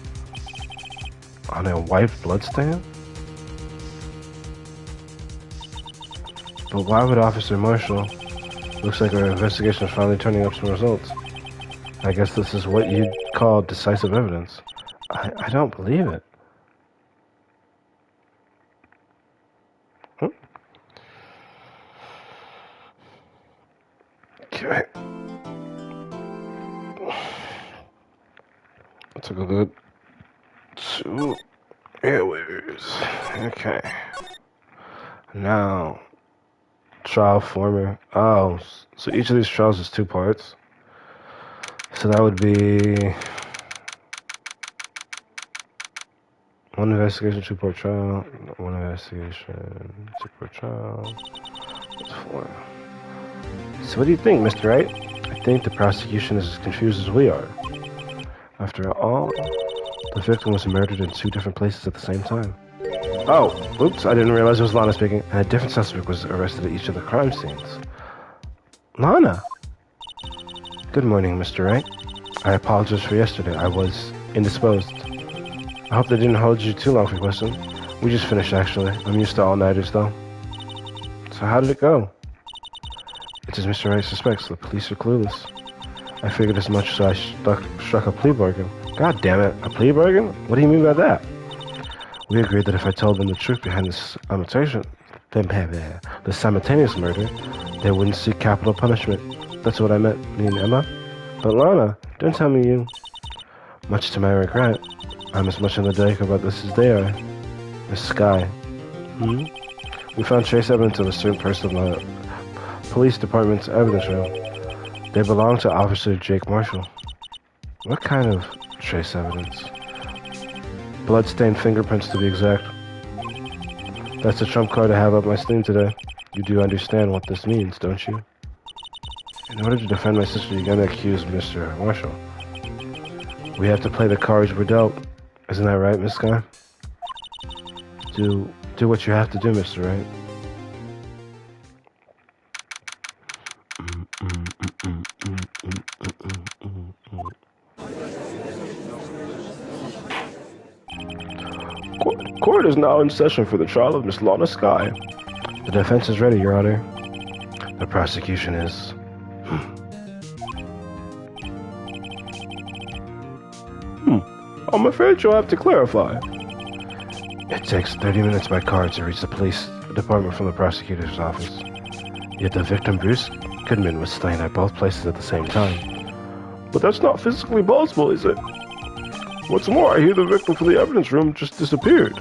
on a white bloodstain? But why would Officer Marshall? Looks like our investigation is finally turning up some results. I guess this is what you'd call decisive evidence. I don't believe it. Okay. Took a good 2 airways. Okay. Now, trial former. Oh, so each of these trials is 2 parts. So that would be 1 investigation, 2-part trial. 1 investigation, 2-part trial. That's 4. So what do you think, Mr. Wright? I think the prosecution is as confused as we are. After all, the victim was murdered in 2 different places at the same time. Oh, oops, I didn't realize it was Lana speaking. And a different suspect was arrested at each of the crime scenes. Lana! Good morning, Mr. Wright. I apologize for yesterday. I was indisposed. I hope that didn't hold you too long for your question. We just finished, actually. I'm used to all-nighters, though. So how did it go? It's as Mr. Wright suspects. The police are clueless. I figured as much, so I struck a plea bargain. God damn it, a plea bargain? What do you mean by that? We agreed that if I told them the truth behind this the simultaneous murder, they wouldn't seek capital punishment. That's what I meant, me and Emma. But Lana, don't tell me you... Much to my regret, I'm as much in the dark about this as they are. Miss Sky. We found trace evidence of a certain person from the police department's evidence room. They belong to Officer Jake Marshall. What kind of trace evidence? Bloodstained fingerprints, to be exact. That's a trump card I have up my sleeve today. You do understand what this means, don't you? In order to defend my sister, you're gonna accuse Mr. Marshall. We have to play the cards we're dealt. Isn't that right, Miss Sky? Do what you have to do, Mr. Wright. Court is now in session for the trial of Miss Lana Sky. The defense is ready, Your Honor. The prosecution is... I'm afraid you'll have to clarify. It takes 30 minutes by car to reach the police department from the prosecutor's office. Yet the victim, Bruce Goodman, was slain at both places at the same time. But that's not physically possible, is it? What's more, I hear the victim from the evidence room just disappeared.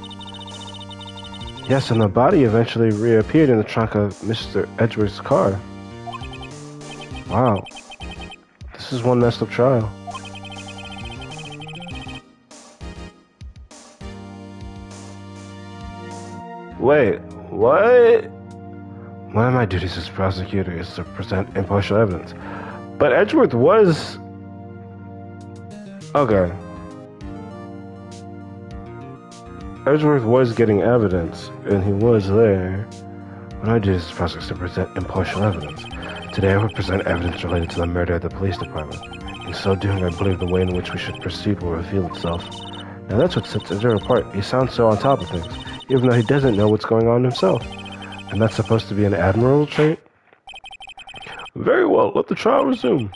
Yes, and the body eventually reappeared in the trunk of Mr. Edgeworth's car. Wow. This is one messed up trial. Wait, what? One of my duties as prosecutor is to present impartial evidence. But Edgeworth was... Okay. Edgeworth was getting evidence, and he was there. One of my duties as prosecutor is to present impartial evidence. Today I will present evidence related to the murder of the police department. In so doing, I believe the way in which we should proceed will reveal itself. Now that's what sets Edgeworth apart. He sounds so on top of things, even though he doesn't know what's going on himself. And that's supposed to be an admirable trait? Very well, let the trial resume.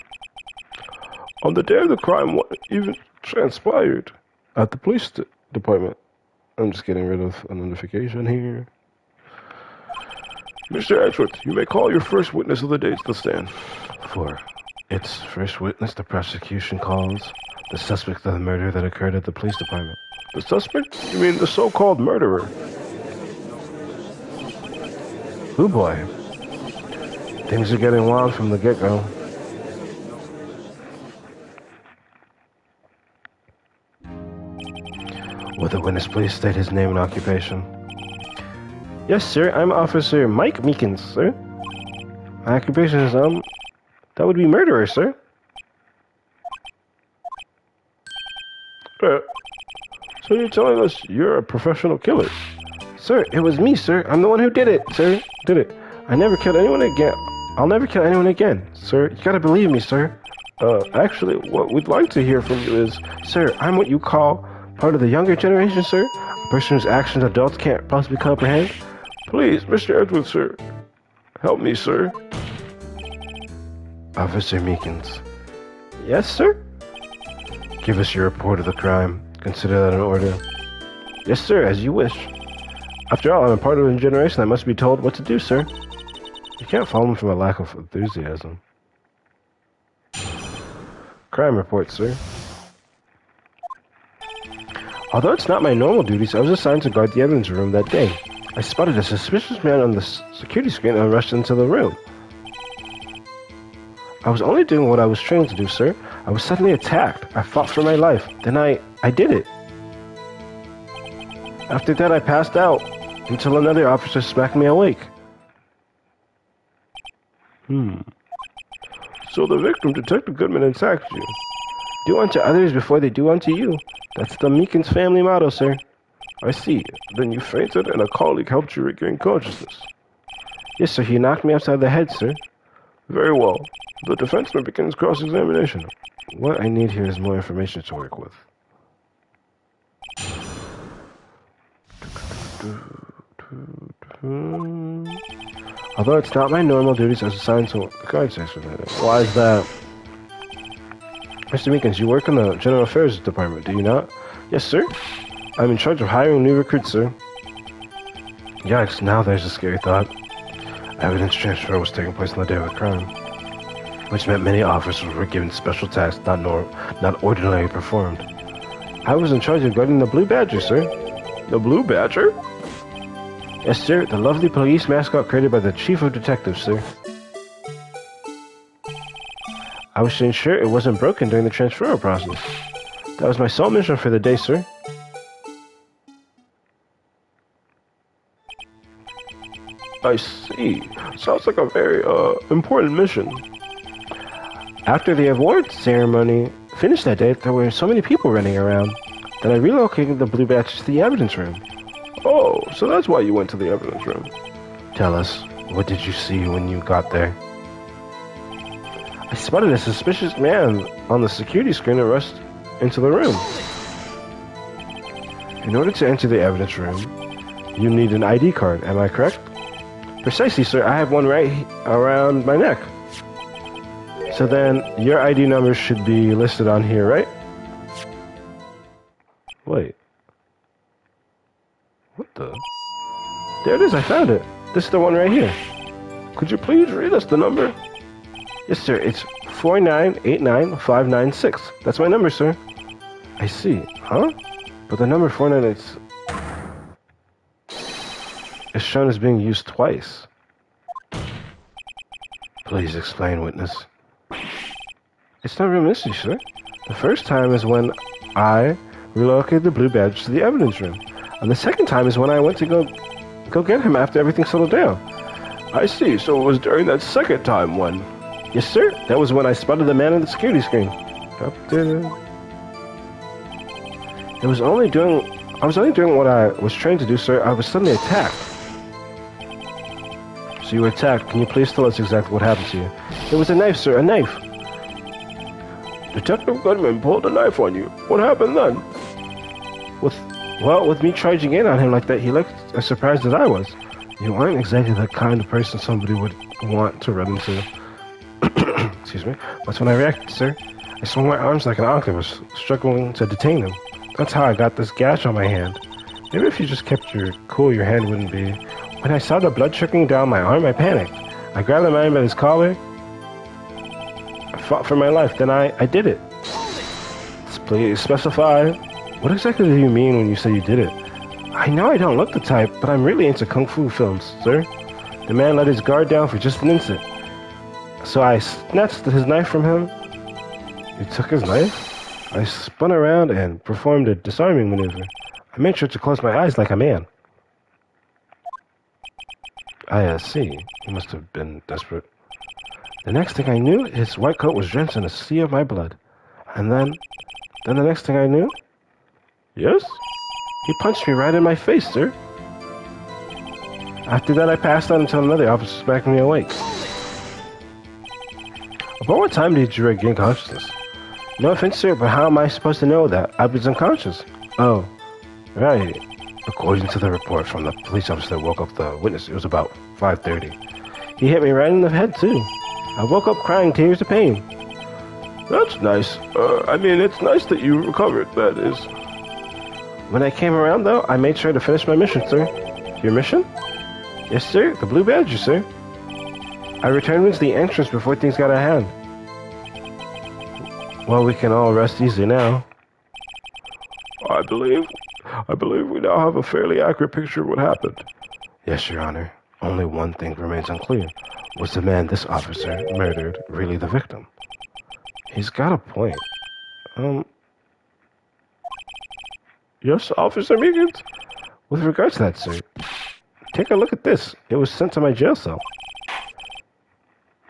On the day of the crime, what even transpired at the police department? I'm just getting rid of a notification here. Mr. Edgeworth, you may call your first witness of the day to the stand. For its first witness, the prosecution calls the suspect of the murder that occurred at the police department. The suspect? You mean the so-called murderer? Oh boy. Things are getting wild from the get-go. Will the witness please state his name and occupation? Yes, sir. I'm Officer Mike Meekins, sir. My occupation is, that would be murderer, sir. So you're telling us you're a professional killer? Sir, it was me, sir. I'm the one who did it, sir. Did it. I never killed anyone again. I'll never kill anyone again, sir. You gotta believe me, sir. Actually, what we'd like to hear from you is, sir, I'm what you call part of the younger generation, sir. A person whose actions adults can't possibly comprehend. Please, Mr. Edgeworth, sir. Help me, sir. Officer Meekins. Yes, sir? Give us your report of the crime. Consider that an order. Yes, sir, as you wish. After all, I'm a part of a generation that must be told what to do, sir. You can't follow me from a lack of enthusiasm. Crime report, sir. Although it's not my normal duties, I was assigned to guard the evidence room that day. I spotted a suspicious man on the security screen and rushed into the room. I was only doing what I was trained to do, sir. I was suddenly attacked. I fought for my life. Then I did it. After that, I passed out until another officer smacked me awake. So the victim, Detective Goodman, attacked you. Do unto others before they do unto you. That's the Meekins family motto, sir. I see. Then you fainted and a colleague helped you regain consciousness. Yes, sir. He knocked me upside the head, sir. Very well. The defenseman begins cross-examination. What I need here is more information to work with. Although it's not my normal duties, I was assigned to the guard section. Why is that? Mr. Meekins, you work in the General Affairs Department, do you not? Yes, sir. I'm in charge of hiring new recruits, sir. Yikes, now there's a scary thought. Evidence transfer was taking place on the day of the crime, which meant many officers were given special tasks not ordinarily performed. I was in charge of guarding the Blue Badger, sir. The Blue Badger? Yes, sir. The lovely police mascot created by the Chief of Detectives, sir. I was to ensure it wasn't broken during the transfer process. That was my sole mission for the day, sir. I see. Sounds like a very, important mission. After the award ceremony finished that day, there were so many people running around that I relocated the Blue Badge to the evidence room. Oh, so that's why you went to the evidence room. Tell us, what did you see when you got there? I spotted a suspicious man on the security screen and rushed into the room. In order to enter the evidence room, you need an ID card, am I correct? Precisely, sir. I have one right around my neck. So then, your ID number should be listed on here, right? Wait. What the? There it is, I found it. This is the one right here. Could you please read us the number? Yes, sir. It's 4989596. That's my number, sir. I see. Huh? But the number 498 is shown as being used twice. Please explain, witness. It's no real mystery, sir. The first time is when I relocated the blue badge to the evidence room. And the second time is when I went to go get him after everything settled down. I see, so it was during that second time when... Yes, sir. That was when I spotted the man on the security screen. Up there. I was only doing what I was trained to do, sir. I was suddenly attacked. So you were attacked. Can you please tell us exactly what happened to you? It was a knife, sir. A knife. Detective Goodman pulled a knife on you. What happened then? With me charging in on him like that, he looked as surprised as I was. You aren't exactly the kind of person somebody would want to run into. Excuse me. That's when I reacted, sir. I swung my arms like an octopus, struggling to detain him. That's how I got this gash on my hand. Maybe if you just kept your cool, your hand wouldn't be... When I saw the blood trickling down my arm, I panicked. I grabbed the man by his collar. I fought for my life. Then I did it. Please specify. What exactly do you mean when you say you did it? I know I don't look the type, but I'm really into kung fu films, sir. The man let his guard down for just an instant. So I snatched his knife from him. He took his knife. I spun around and performed a disarming maneuver. I made sure to close my eyes like a man. I see. He must have been desperate. The next thing I knew, his white coat was drenched in a sea of my blood. And then the next thing I knew... Yes? He punched me right in my face, sir. After that, I passed out until another officer smacked me awake. About what time did you regain consciousness? No offense, sir, but how am I supposed to know that? I was unconscious. Oh, right. According to the report from the police officer that woke up the witness, it was about 5:30. He hit me right in the head, too. I woke up crying tears of pain. That's nice. It's nice that you recovered, that is. When I came around, though, I made sure to finish my mission, sir. Your mission? Yes, sir. The Blue Badger, sir. I returned to the entrance before things got out of hand. Well, we can all rest easy now. I believe we now have a fairly accurate picture of what happened. Yes, Your Honor. Only one thing remains unclear. Was the man this officer murdered really the victim? He's got a point. Yes, Officer Meekins? With regards to that, sir, take a look at this. It was sent to my jail cell.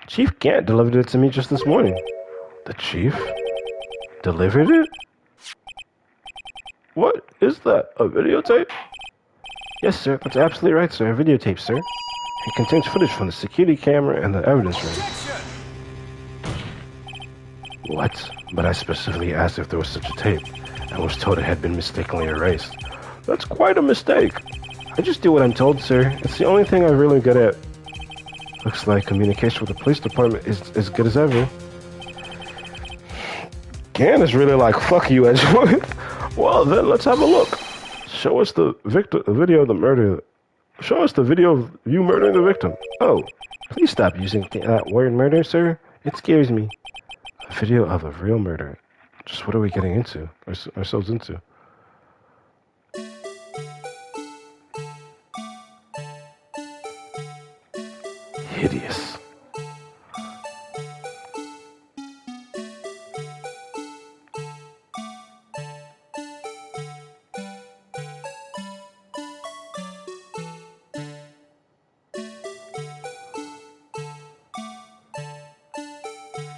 Chief Gant delivered it to me just this morning. The chief? Delivered it? What is that? A videotape? Yes, sir. That's absolutely right, sir. A videotape, sir. It contains footage from the security camera and the evidence room. What? But I specifically asked if there was such a tape, and was told it had been mistakenly erased. That's quite a mistake. I just do what I'm told, sir. It's the only thing I'm really good at. Looks like communication with the police department is as good as ever. Gan is really like, fuck you, Edgewood. Well, then let's have a look. Show us the video of the murder. Show us the video of you murdering the victim. Oh, please stop using that word murder, sir. It scares me. A video of a real murder. Just what are we getting into? Ourselves into? Hideous.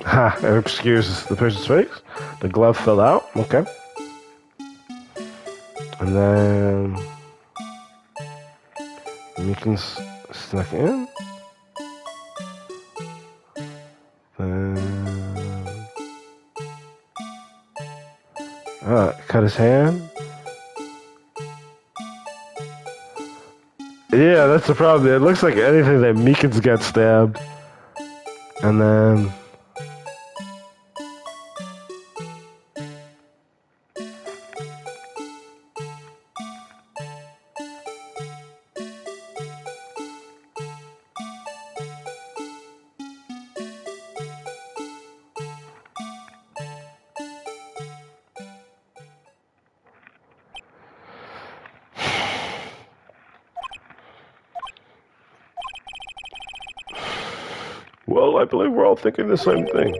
Ha, it obscures the person's face. The glove fell out. Okay. And then Meekins snuck in. Then cut his hand. Yeah, that's the problem. It looks like anything that Meekins got stabbed. And then Well, I believe we're all thinking the same thing.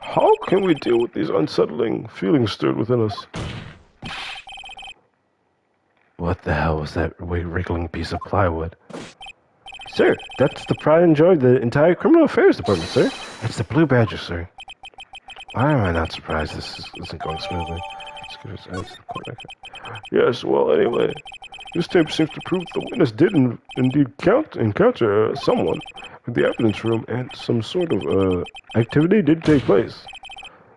How can we deal with these unsettling feelings stirred within us? What the hell was that wriggling piece of plywood? Sir, that's the pride and joy of the entire criminal affairs department, sir. It's the Blue Badger, sir. Why am I not surprised this isn't going smoothly? Yes, well, anyway, this tape seems to prove the witness did indeed encounter someone in the evidence room, and some sort of activity did take place.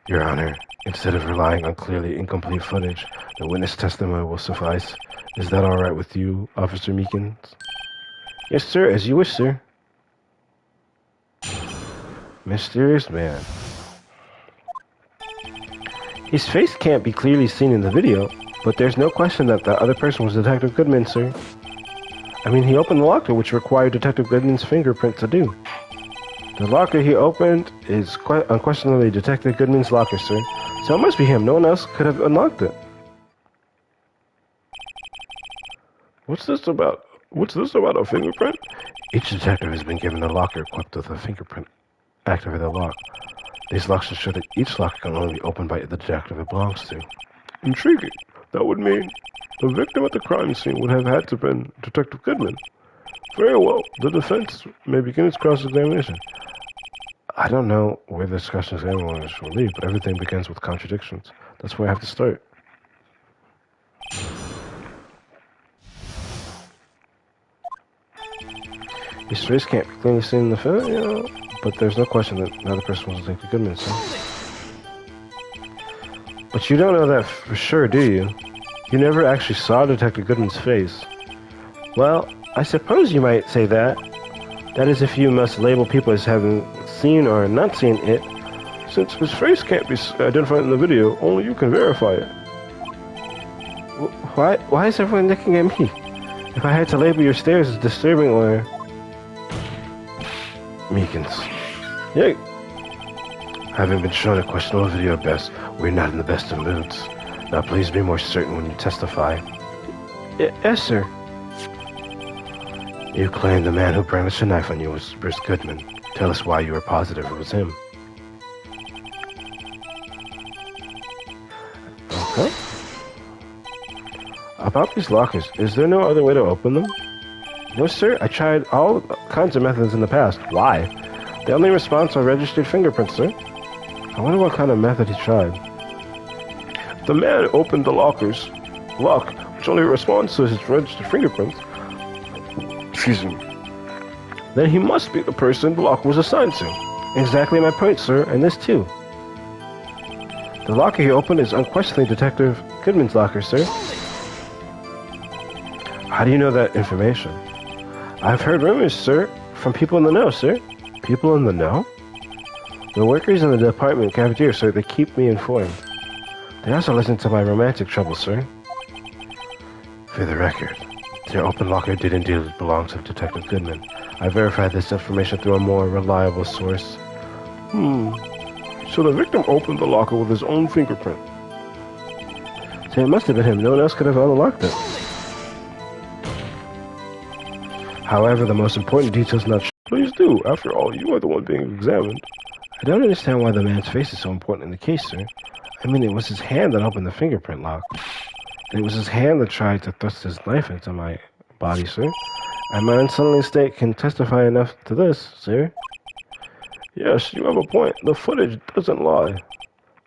Your Honor, instead of relying on clearly incomplete footage, the witness testimony will suffice. Is that all right with you, Officer Meekins? Yes, sir, as you wish, sir. Mysterious man. His face can't be clearly seen in the video, but there's no question that the other person was Detective Goodman, sir. I mean, he opened the locker, which required Detective Goodman's fingerprint to do. The locker he opened is unquestionably Detective Goodman's locker, sir. So it must be him. No one else could have unlocked it. What's this about a fingerprint? Each detective has been given a locker equipped with a fingerprint. Activate the lock. These locks ensure that each locker can only be opened by the detective it belongs to. Intriguing. That would mean the victim at the crime scene would have had to have been Detective Goodman. Very well. The defense may begin its cross-examination. I don't know where this cross-examination will lead, but everything begins with contradictions. That's where I have to start. His face can't be clearly seen in the film, but there's no question that another person was Detective Goodman, so. But you don't know that for sure, do you? You never actually saw Detective Goodman's face. Well, I suppose you might say that. That is if you must label people as having seen or not seen it. Since his face can't be identified in the video, only you can verify it. Why is everyone looking at me? If I had to label your stares as disturbing or... Meekins. Yay! Having been shown a questionable video at best, we're not in the best of moods. Now please be more certain when you testify. Yes, sir. You claim the man who brandished a knife on you was Bruce Goodman. Tell us why you were positive it was him. Okay. About these lockers, is there no other way to open them? No, sir. I tried all kinds of methods in the past. Why? The only response are registered fingerprints, sir. I wonder what kind of method he tried. The man opened the lock, which only responds to his registered fingerprints. Excuse me. Then he must be the person the lock was assigned to. Exactly my point, sir, and this too. The locker he opened is unquestionably Detective Goodman's locker, sir. How do you know that information? I've heard rumors, sir, from people in the know, sir. People in the know? The workers in the department cafeteria, sir, they keep me informed. They also listen to my romantic troubles, sir. For the record, their open locker did indeed belong to Detective Goodman. I verified this information through a more reliable source. So the victim opened the locker with his own fingerprint. So it must have been him. No one else could have unlocked it. However, the most important details not sure. Please do. After all, you are the one being examined. I don't understand why the man's face is so important in the case, sir. I mean, it was his hand that opened the fingerprint lock. And it was his hand that tried to thrust his knife into my body, sir. And my unsettling state can testify enough to this, sir. Yes, you have a point. The footage doesn't lie.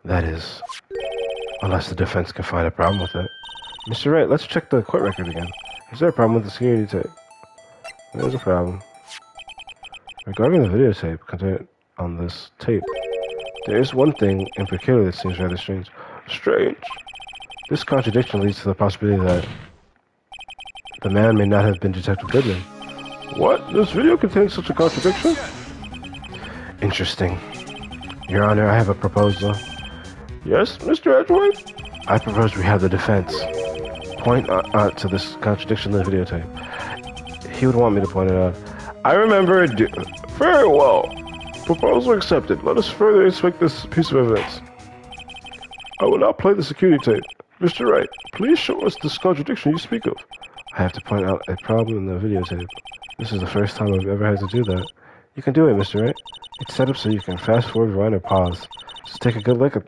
That is, unless the defense can find a problem with it. Mr. Wright, let's check the court record again. Is there a problem with the security tape? There's a problem. Regarding the videotape contained on this tape, there is one thing in particular that seems rather strange. Strange? This contradiction leads to the possibility that the man may not have been Detective Goodman. What? This video contains such a contradiction? Interesting. Your Honor, I have a proposal. Yes, Mr. Edgeworth? I propose we have the defense point out to this contradiction in the videotape. He would want me to point it out. I remember it. Very well. Proposal accepted. Let us further inspect this piece of evidence. I will now play the security tape. Mr. Wright, please show us this contradiction you speak of. I have to point out a problem in the videotape. This is the first time I've ever had to do that. You can do it, Mr. Wright. It's set up so you can fast forward, rewind, or pause. Just take a good look at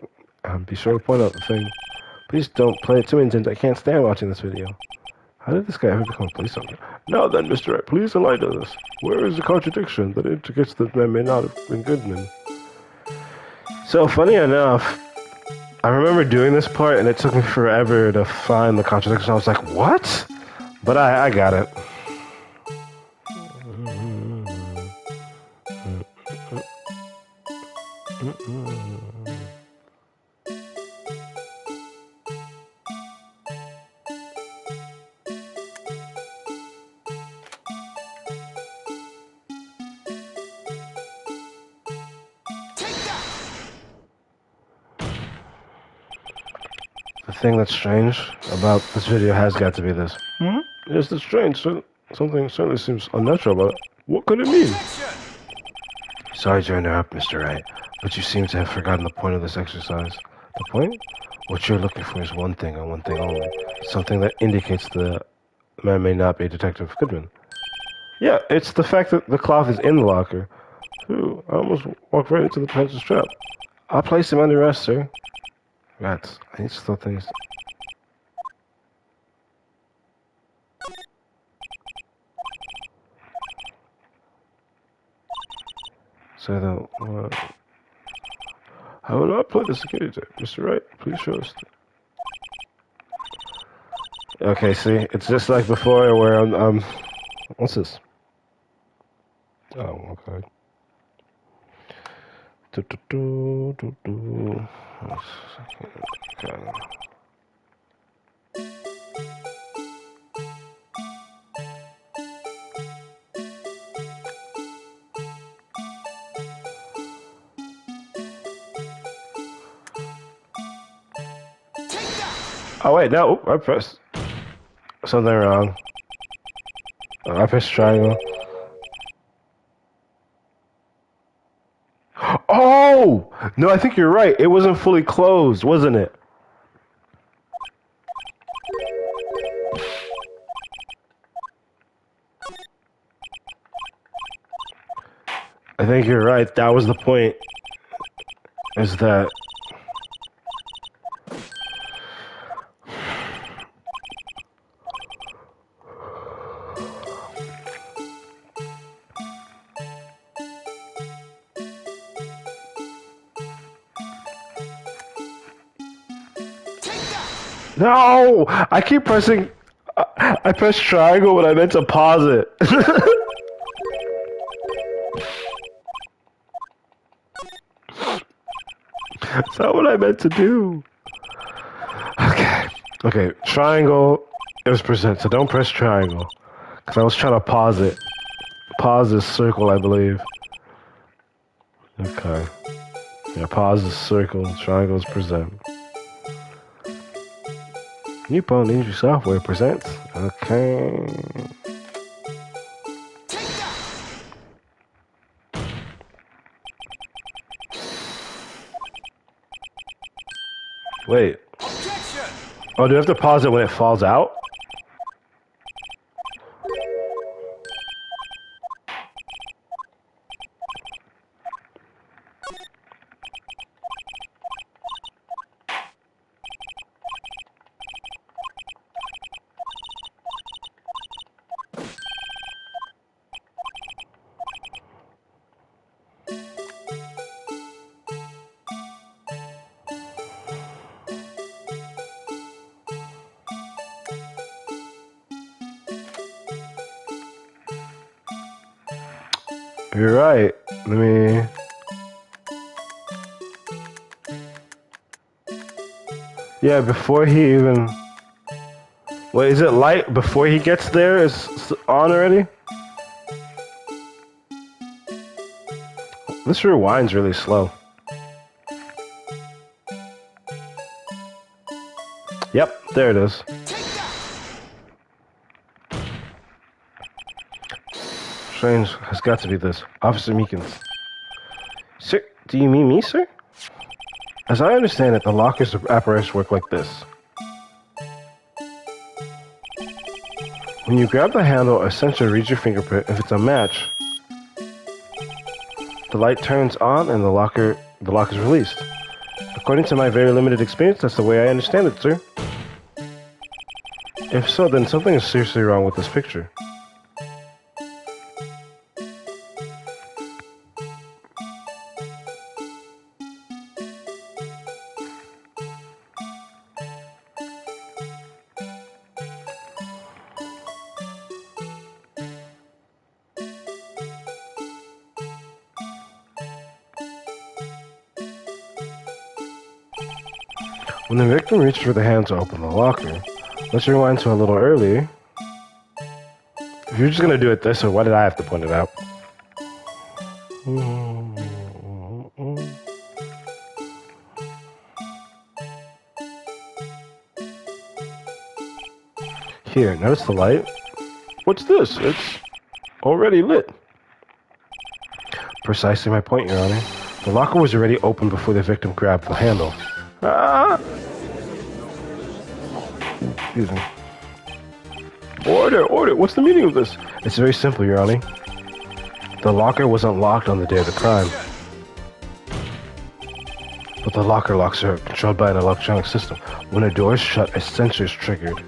be sure to point out the thing. Please don't play it too intense. I can't stand watching this video. How did this guy ever become a police officer? Now then, Mr. Wright, please enlighten us. Where is the contradiction that indicates that man may not have been Goodman? So, funny enough, I remember doing this part, and it took me forever to find the contradiction. I was like, what? But I got it. The thing that's strange about this video has got to be this. Yes, that's strange. Something certainly seems unnatural about it. What could it mean? Sorry to interrupt, Mr. Wright, but you seem to have forgotten the point of this exercise. The point? What you're looking for is one thing and one thing only. Something that indicates the man may not be Detective Goodman. Yeah, it's the fact that the cloth is in the locker. Ooh, I almost walked right into the pencil's trap. I'll place him under arrest, sir. Rats, I need to slow things. So I will not play the security tape. Mr. Wright, please show us. Okay, see, it's just like before where what's this? Oh, okay. Okay. Oh wait, no, I pressed something wrong. Oh, I pressed triangle. Oh! No, I think you're right. It wasn't fully closed, wasn't it? I think you're right. That was the point. Is that... No! I keep pressing... I pressed triangle when I meant to pause it. That's not what I meant to do. Okay. Okay, triangle is present, so don't press triangle. Because I was trying to pause it. Pause is circle, I believe. Okay. Yeah, pause is circle, triangle is present. Nippon Ninja Software presents. Okay. Wait. Oh, do you have to pause it when it falls out? You're right. Let me... Yeah, before he even... Wait, is it light before he gets there? Is on already? This rewind's really slow. Yep, there it is. Strange has got to be this. Officer Meekins. Sir, do you mean me, sir? As I understand it, the locker's apparatus work like this. When you grab the handle, a sensor reads your fingerprint. If it's a match, The light turns on and the lock is released. According to my very limited experience, that's the way I understand it, sir. If so, then something is seriously wrong with this picture. When the victim reached for the hand to open the locker, let's rewind to a little earlier. If you're just gonna do it this way, why did I have to point it out? Here, notice the light? What's this? It's already lit. Precisely my point, Your Honor. The locker was already open before the victim grabbed the handle. Ah! Excuse me. Order! What's the meaning of this? It's very simple, Your Honor. The locker was unlocked on the day of the crime. But the locker locks are controlled by an electronic system. When a door is shut, a sensor is triggered.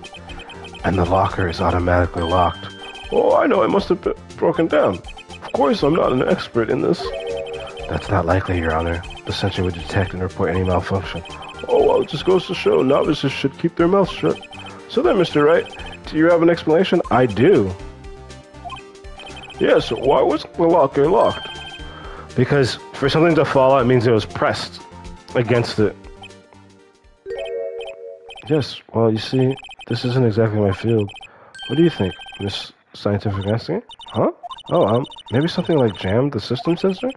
And the locker is automatically locked. Oh, I know, it must have been broken down. Of course, I'm not an expert in this. That's not likely, Your Honor. The sensor would detect and report any malfunction. Oh, well, it just goes to show novices should keep their mouths shut. So then, Mr. Wright, do you have an explanation? I do. Yes, why was the locker locked? Because for something to fall out, it means it was pressed against it. Yes, well, you see, this isn't exactly my field. What do you think, Miss Scientific Investigator? Huh? Oh, maybe something like jam the system sensor?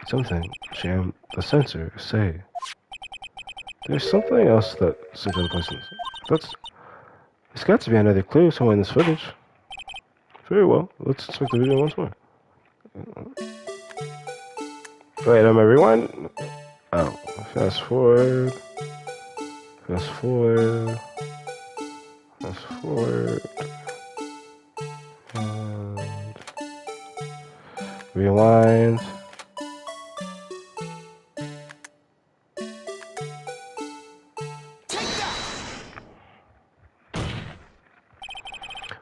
Something. Jam the sensor, say. There's something else that seems other places. There's got to be another clue somewhere in this footage. Very well. Let's check the video once more. Wait, am I rewind? Oh, fast forward. Fast forward. Fast forward. And rewind.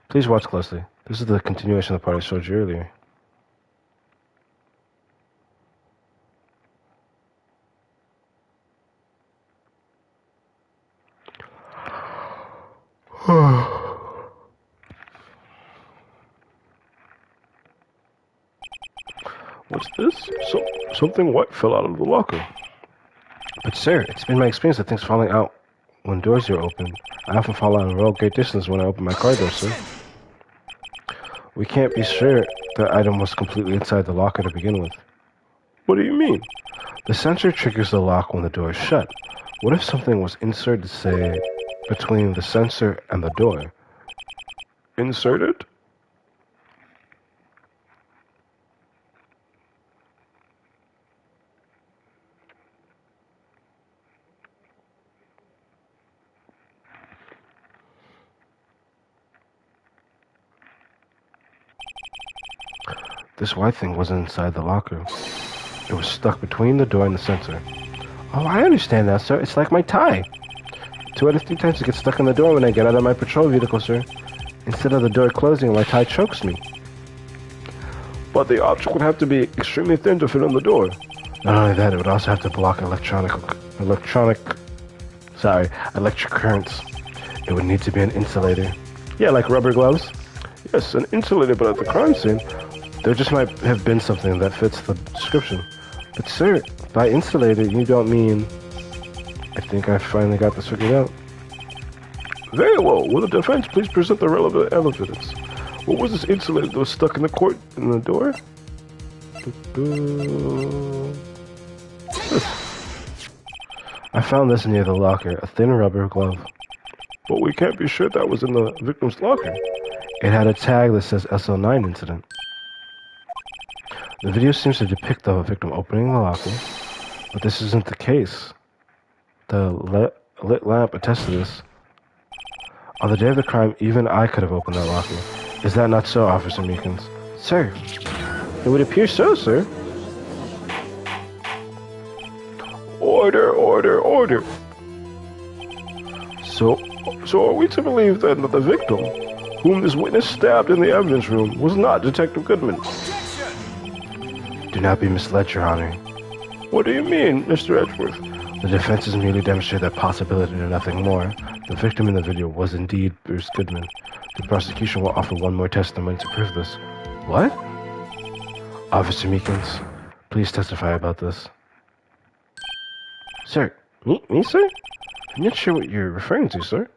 Please watch closely. This is the continuation of the part I showed you earlier. What's this? Something white fell out of the locker. But sir, it's been my experience that things falling out when doors are open. I often fall out a real great distance when I open my car door, sir. We can't be sure the item was completely inside the locker to begin with. What do you mean? The sensor triggers the lock when the door is shut. What if something was inserted, say, between the sensor and the door? Inserted? This white thing wasn't inside the locker. It was stuck between the door and the sensor. Oh, I understand that, sir. It's like my tie. 2 out of 3 times it gets stuck in the door when I get out of my patrol vehicle, sir. Instead of the door closing, my tie chokes me. But the object would have to be extremely thin to fit on the door. Not only that, it would also have to block electric currents. It would need to be an insulator. Yeah, like rubber gloves? Yes, an insulator, but at the crime scene, there just might have been something that fits the description. But sir, by insulator, you don't mean... I think I finally got this figured out. Very well. Will the defense please present the relevant evidence? What was this insulator that was stuck in the door? I found this near the locker, a thin rubber glove. But we can't be sure that was in the victim's locker. It had a tag that says SL9 incident. The video seems to depict the victim opening the locker, but this isn't the case. The lit lamp attests to this. On the day of the crime, even I could have opened that locker. Is that not so, Officer Meekins? Sir, it would appear so, sir. Order, order, order. So are we to believe then that the victim, whom this witness stabbed in the evidence room, was not Detective Goodman? Objection! Do not be misled, Your Honor. What do you mean, Mr. Edgeworth? The defense has merely demonstrated that possibility and nothing more. The victim in the video was indeed Bruce Goodman. The prosecution will offer one more testimony to prove this. What? Officer Meekins, please testify about this. Sir, me, sir? I'm not sure what you're referring to, sir.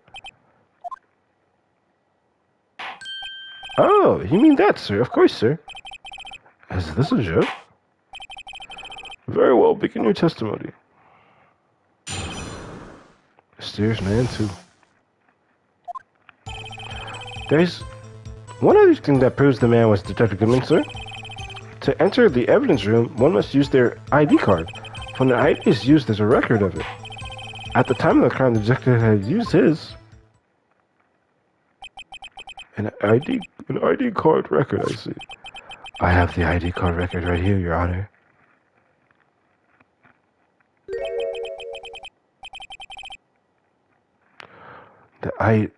Oh, you mean that, sir? Of course, sir. Is this a joke? Very well, begin your testimony. Mysterious man, too. There's one other thing that proves the man was Detective Goodman, sir. To enter the evidence room, one must use their ID card. When an ID is used, there's a record of it. At the time of the crime, the detective had used his. An ID card record, I see. I have the ID card record right here, Your Honor. The ID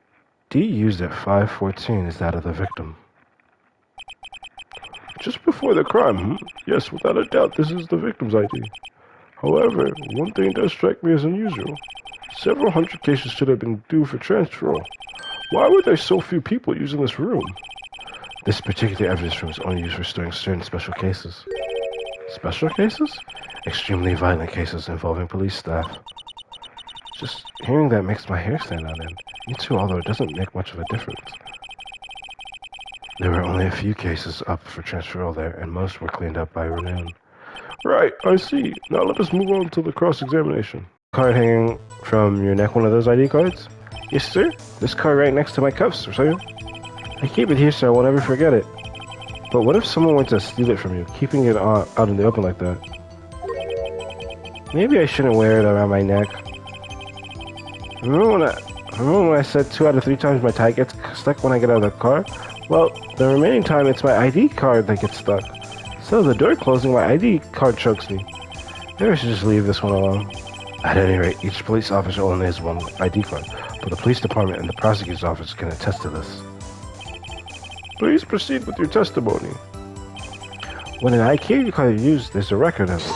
used at 5:14 is that of the victim. Just before the crime, Yes, without a doubt, this is the victim's ID. However, one thing does strike me as unusual. Several hundred cases should have been due for transferal. Why were there so few people using this room? This particular evidence room is only used for storing certain special cases. Special cases? Extremely violent cases involving police staff. Just hearing that makes my hair stand on end. Me too, although it doesn't make much of a difference. There were only a few cases up for transferal there, and most were cleaned up by Renown. Right, I see. Now let us move on to the cross-examination. Card hanging from your neck, one of those ID cards? Yes, sir. This card right next to my cuffs, sir. I keep it here so I won't ever forget it. But what if someone were to steal it from you, keeping it out in the open like that? Maybe I shouldn't wear it around my neck. Remember when I said 2 out of 3 times my tie gets stuck when I get out of the car? Well, the remaining time it's my ID card that gets stuck. So the door closing, my ID card chokes me. Maybe I should just leave this one alone. At any rate, each police officer only has one ID card, but the police department and the prosecutor's office can attest to this. Please proceed with your testimony. When an ID card is used, there's a record of it.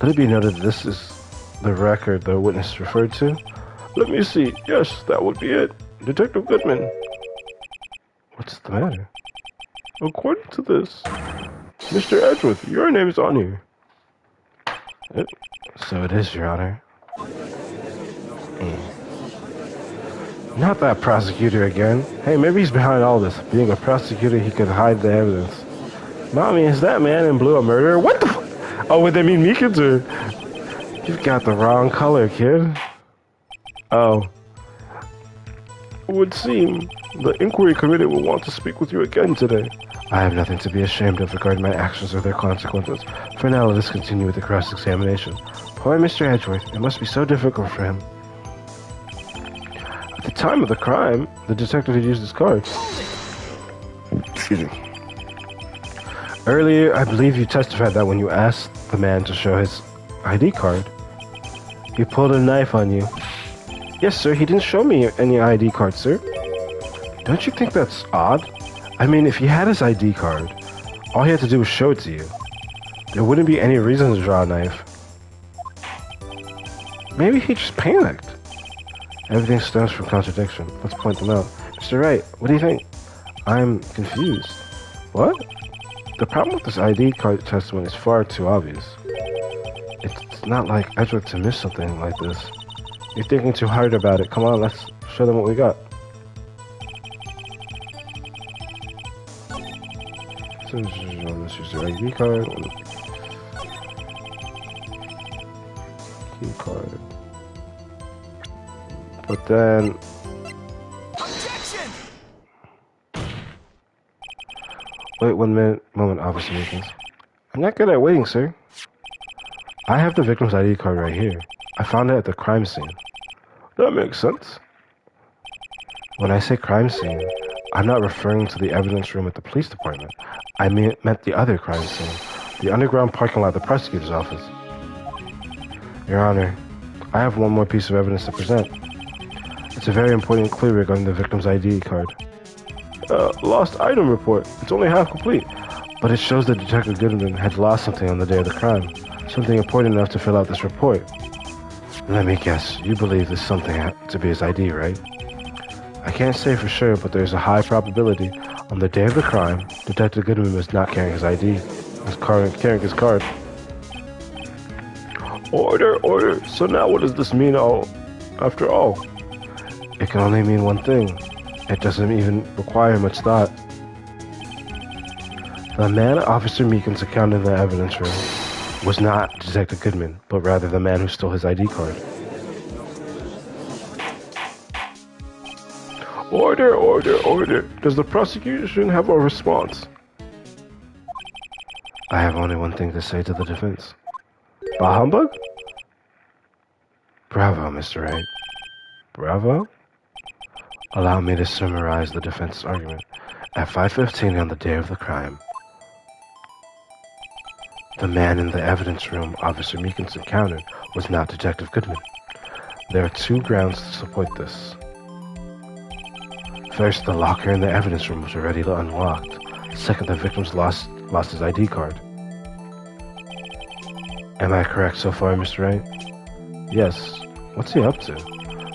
Let it be noted that this is the record the witness referred to. Let me see. Yes, that would be it. Detective Goodman. What's the matter? According to this, Mr. Edgeworth, your name is on here. So it is, Your Honor. Not that prosecutor again. Hey, maybe he's behind all this. Being a prosecutor, he could hide the evidence. Mommy, is that man in blue a murderer? What the f- Oh, would they mean Meekins or... You've got the wrong color, kid. Oh. It would seem the inquiry committee will want to speak with you again today. I have nothing to be ashamed of regarding my actions or their consequences. For now, let us continue with the cross-examination. Poor Mr. Edgeworth, it must be so difficult for him. At the time of the crime, the detective had used his card. Excuse me. Earlier, I believe you testified that when you asked the man to show his ID card, he pulled a knife on you. Yes, sir, he didn't show me any ID card, sir. Don't you think that's odd? I mean, if he had his ID card, all he had to do was show it to you. There wouldn't be any reason to draw a knife. Maybe he just panicked. Everything stems from contradiction. Let's point them out. Mr. Wright, what do you think? I'm confused. What? The problem with this ID card testimony is far too obvious. It's not like Edgeworth to miss something like this. You're thinking too hard about it. Come on, let's show them what we got. So let's use the ID card. Key card. But then... Objection! Wait 1 moment, Officer Meekins. I'm not good at waiting, sir. I have the victim's ID card right here. I found it at the crime scene. That makes sense. When I say crime scene, I'm not referring to the evidence room at the police department. I meant the other crime scene, the underground parking lot of the prosecutor's office. Your Honor, I have one more piece of evidence to present. It's a very important clue regarding the victim's ID card. Lost item report. It's only half complete, but it shows that Detective Goodman had lost something on the day of the crime. Something important enough to fill out this report. Let me guess, you believe this something to be his ID, right? I can't say for sure, but there's a high probability on the day of the crime, Detective Goodman was not carrying his ID. Carrying his card. Order. So now what does this mean after all? It can only mean one thing. It doesn't even require much thought. The man Officer Meekins encountered in the evidence room was not Detective Goodman, but rather the man who stole his ID card. Order. Does the prosecution have a response? I have only one thing to say to the defense. Bah humbug? Bravo, Mr. Wright. Bravo? Allow me to summarize the defense's argument. At 5:15 on the day of the crime, the man in the evidence room Officer Meekins encountered was not Detective Goodman. There are two grounds to support this. First, the locker in the evidence room was already unlocked. Second, the victim lost his ID card. Am I correct so far, Mr. Wright? Yes. What's he up to?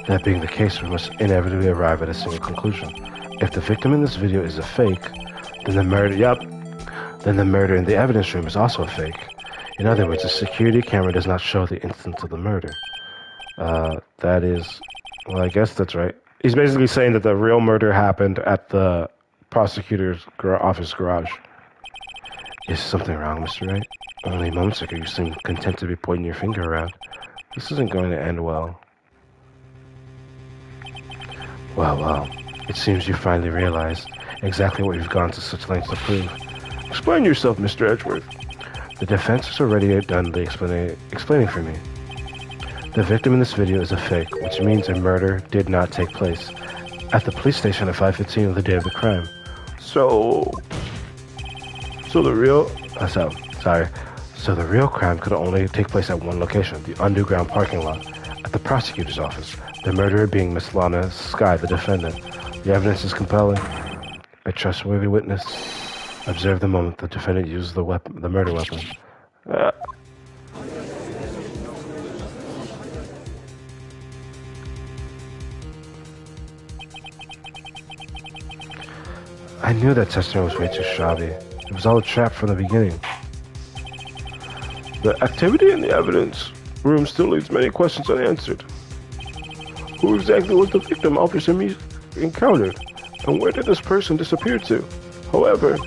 That being the case, we must inevitably arrive at a single conclusion. If the victim in this video is a fake, then the murder in the evidence room is also a fake. In other words, the security camera does not show the instance of the murder. That is... Well, I guess that's right. He's basically saying that the real murder happened at the prosecutor's office garage. Is something wrong, Mr. Wright? Only moments ago you seemed content to be pointing your finger around. This isn't going to end well. Well. It seems you finally realized exactly what you've gone to such lengths to prove. Explain yourself, Mr. Edgeworth. The defense has already done the explaining for me. The victim in this video is a fake, which means a murder did not take place at the police station at 5:15 on the day of the crime. So the real crime could only take place at one location, the underground parking lot, at the prosecutor's office, the murderer being Miss Lana Skye, the defendant. The evidence is compelling. A trustworthy witness observed the moment the defendant used the murder weapon. I knew that testimony was way too shoddy. It was all a trap from the beginning. The activity in the evidence room still leaves many questions unanswered. Who exactly was the victim Officer Meekins encountered, and where did this person disappear to? However,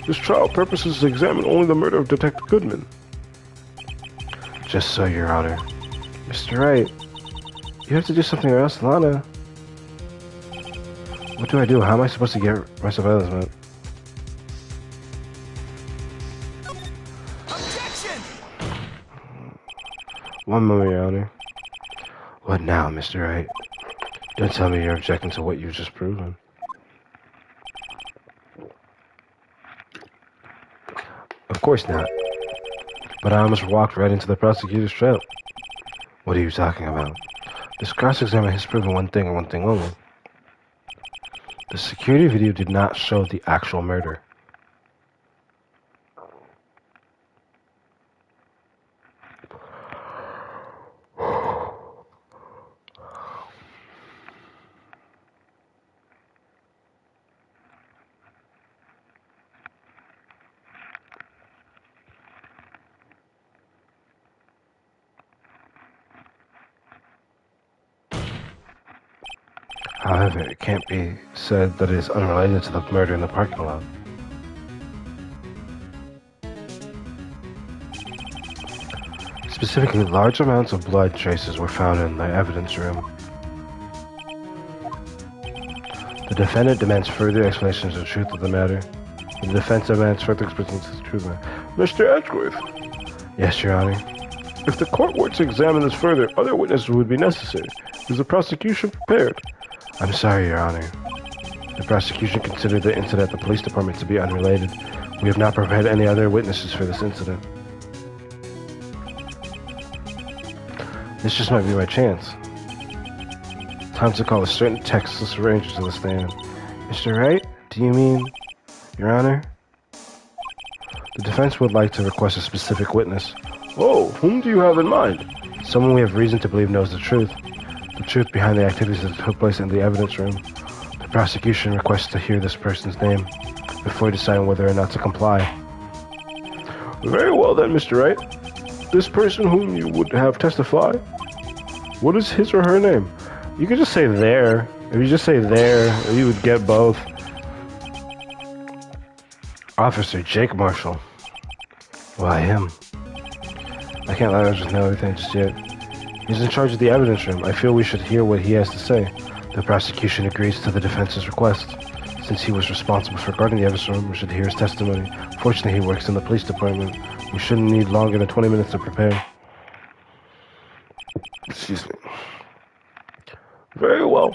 this trial purposes to examine only the murder of Detective Goodman. Just so, Your Honor. Mr. Wright, you have to do something or else, Lana. What do I do? How am I supposed to get myself out of this, man? Objection! One moment, Your Honor. What now, Mr. Wright? Don't tell me you're objecting to what you've just proven. Of course not. But I almost walked right into the prosecutor's trap. What are you talking about? This cross-examination has proven one thing and one thing only. The security video did not show the actual murder. However, it can't be said that it is unrelated to the murder in the parking lot. Specifically, large amounts of blood traces were found in the evidence room. The defendant demands further explanations of the truth of the matter. The defense demands further explanations of the truth of the matter. Mr. Edgeworth. Yes, Your Honor. If the court were to examine this further, other witnesses would be necessary. Is the prosecution prepared? I'm sorry, Your Honor. The prosecution considered the incident at the police department to be unrelated. We have not prepared any other witnesses for this incident. This just might be my chance. Time to call a certain Texas Ranger to the stand. Mr. Wright, do you mean, Your Honor? The defense would like to request a specific witness. Oh, whom do you have in mind? Someone we have reason to believe knows the truth. The truth behind the activities that took place in the evidence room. The prosecution requests to hear this person's name before deciding whether or not to comply. Very well then, Mr. Wright. This person whom you would have testify, what is his or her name? You could just say there. If you just say there, you would get both. Officer Jake Marshall. Why him? I can't let us know everything just yet. He's in charge of the evidence room. I feel we should hear what he has to say. The prosecution agrees to the defense's request. Since he was responsible for guarding the evidence room, we should hear his testimony. Fortunately, he works in the police department. We shouldn't need longer than 20 minutes to prepare. Excuse me. Very well.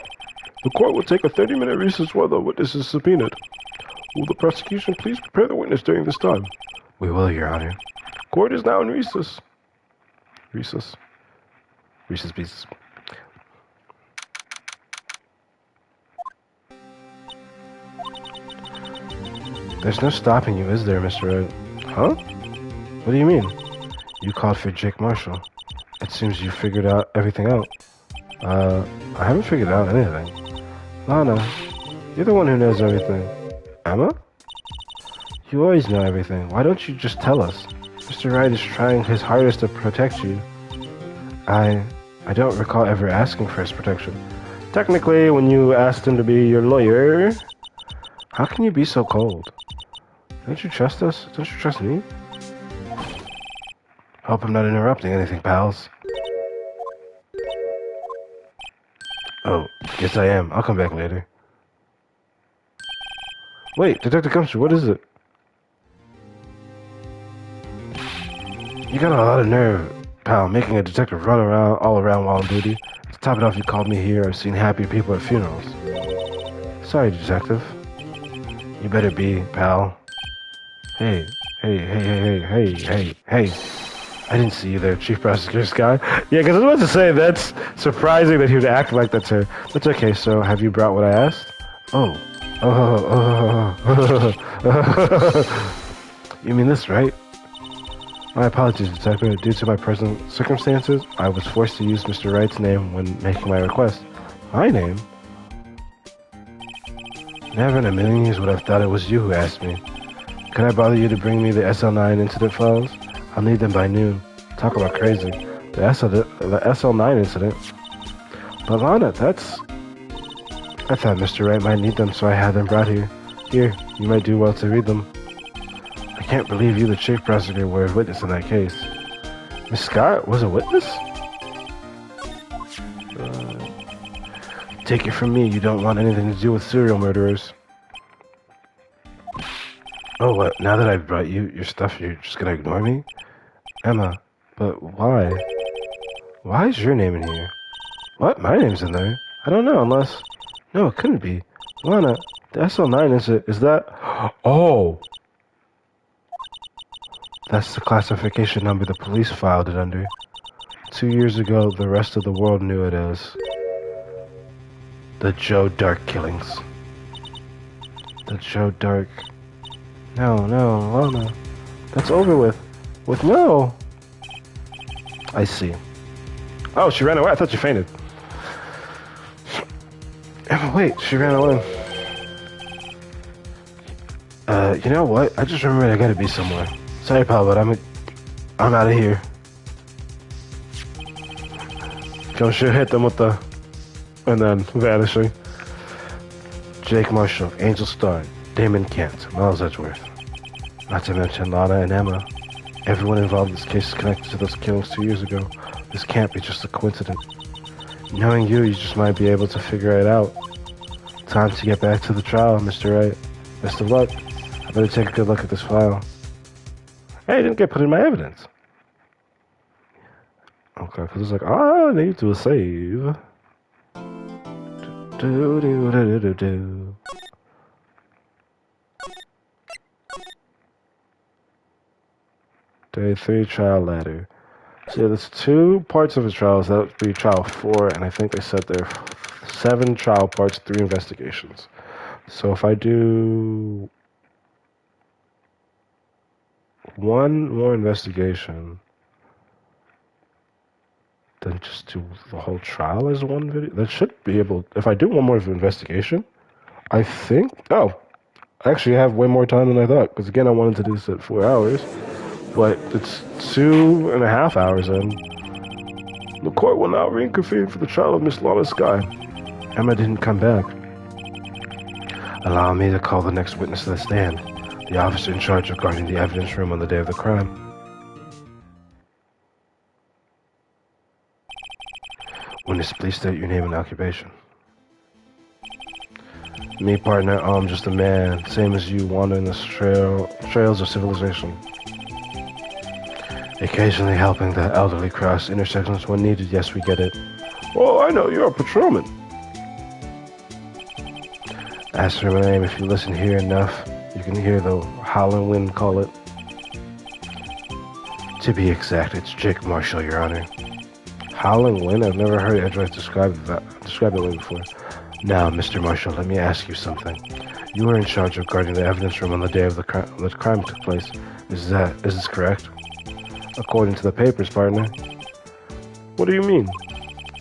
The court will take a 30-minute recess while the witness is subpoenaed. Will the prosecution please prepare the witness during this time? We will, Your Honor. Court is now in recess. Recess pieces. There's no stopping you, is there, Mr. Wright? Huh? What do you mean? You called for Jake Marshall. It seems you figured out everything out. I haven't figured out anything. Lana, you're the one who knows everything. Emma? You always know everything. Why don't you just tell us? Mr. Wright is trying his hardest to protect you. I don't recall ever asking for his protection. Technically, when you asked him to be your lawyer... How can you be so cold? Don't you trust us? Don't you trust me? Hope I'm not interrupting anything, pals. Oh, yes I am. I'll come back later. Wait, Detective Gumshoe, what is it? You got a lot of nerve, pal, making a detective run around all around while on duty. To top it off, you called me here. I've seen happy people at funerals. Sorry, detective. You better be, pal. Hey. I didn't see you there, Chief Prosecutor Scott. Yeah, because I was about to say, that's surprising that he would act like that, sir. That's okay, so have you brought what I asked? You mean this, right? My apologies, Detective. Due to my present circumstances, I was forced to use Mr. Wright's name when making my request. My name? Never in a million years would I have thought it was you who asked me. Could I bother you to bring me the SL9 incident files? I'll need them by noon. Talk about crazy. The SL9 incident? But Lana, that's... I thought Mr. Wright might need them, so I had them brought here. Here, you might do well to read them. I can't believe you, the chief prosecutor, were a witness in that case. Miss Scott was a witness? Take it from me, you don't want anything to do with serial murderers. Oh, what? Now that I've brought you your stuff, you're just gonna ignore me? Emma, but why? Why is your name in here? What? My name's in there? I don't know, unless... No, it couldn't be. Lana, the SL9 is that... Oh! That's the classification number the police filed it under. 2 years ago, the rest of the world knew it as... The Joe Dark killings. The Joe Dark... No, Lana. That's over with. With no! I see. Oh, she ran away. I thought she fainted. Emma, wait. She ran away. You know what? I just remembered I gotta be somewhere. Sorry, pal, but I'm out of here. Gumshoe hit them with the... And then vanishing. Jake Marshall, Angel Starr, Damon Kent, Miles Edgeworth. Not to mention Lana and Emma. Everyone involved in this case is connected to those killings 2 years ago. This can't be just a coincidence. Knowing you just might be able to figure it out. Time to get back to the trial, Mr. Wright. Best of luck. I better take a good look at this file. Hey, it didn't get put in my evidence. Okay, because it's like, I need to save. Do. Day 3 trial ladder. So yeah, there's 2 parts of his trials. That would be trial 4, and I think they said there are 7 trial parts, 3 investigations. So if I do 1 more investigation, then just do the whole trial as 1 video. That should be able. If I do 1 more investigation, I think. Oh, I actually have way more time than I thought. Because again, I wanted to do this at 4 hours, but it's 2.5 hours in. The court will now reconvene for the trial of Miss Lana Sky. Emma didn't come back. Allow me to call the next witness to the stand. The officer in charge of guarding the evidence room on the day of the crime. Witness, please state your name and occupation. Me, partner, I'm just a man, same as you, wandering the trails of civilization. Occasionally helping the elderly cross intersections when needed, yes, we get it. Oh, I know, you're a patrolman. As for my name, if you listen here enough, you can hear the howling wind call it. To be exact, it's Jake Marshall, Your Honor. Howling wind? I've never heard Edgeworth describe that way before. Now, Mr. Marshall, let me ask you something. You were in charge of guarding the evidence room on the day of the crime took place. Is this correct? According to the papers, partner. What do you mean?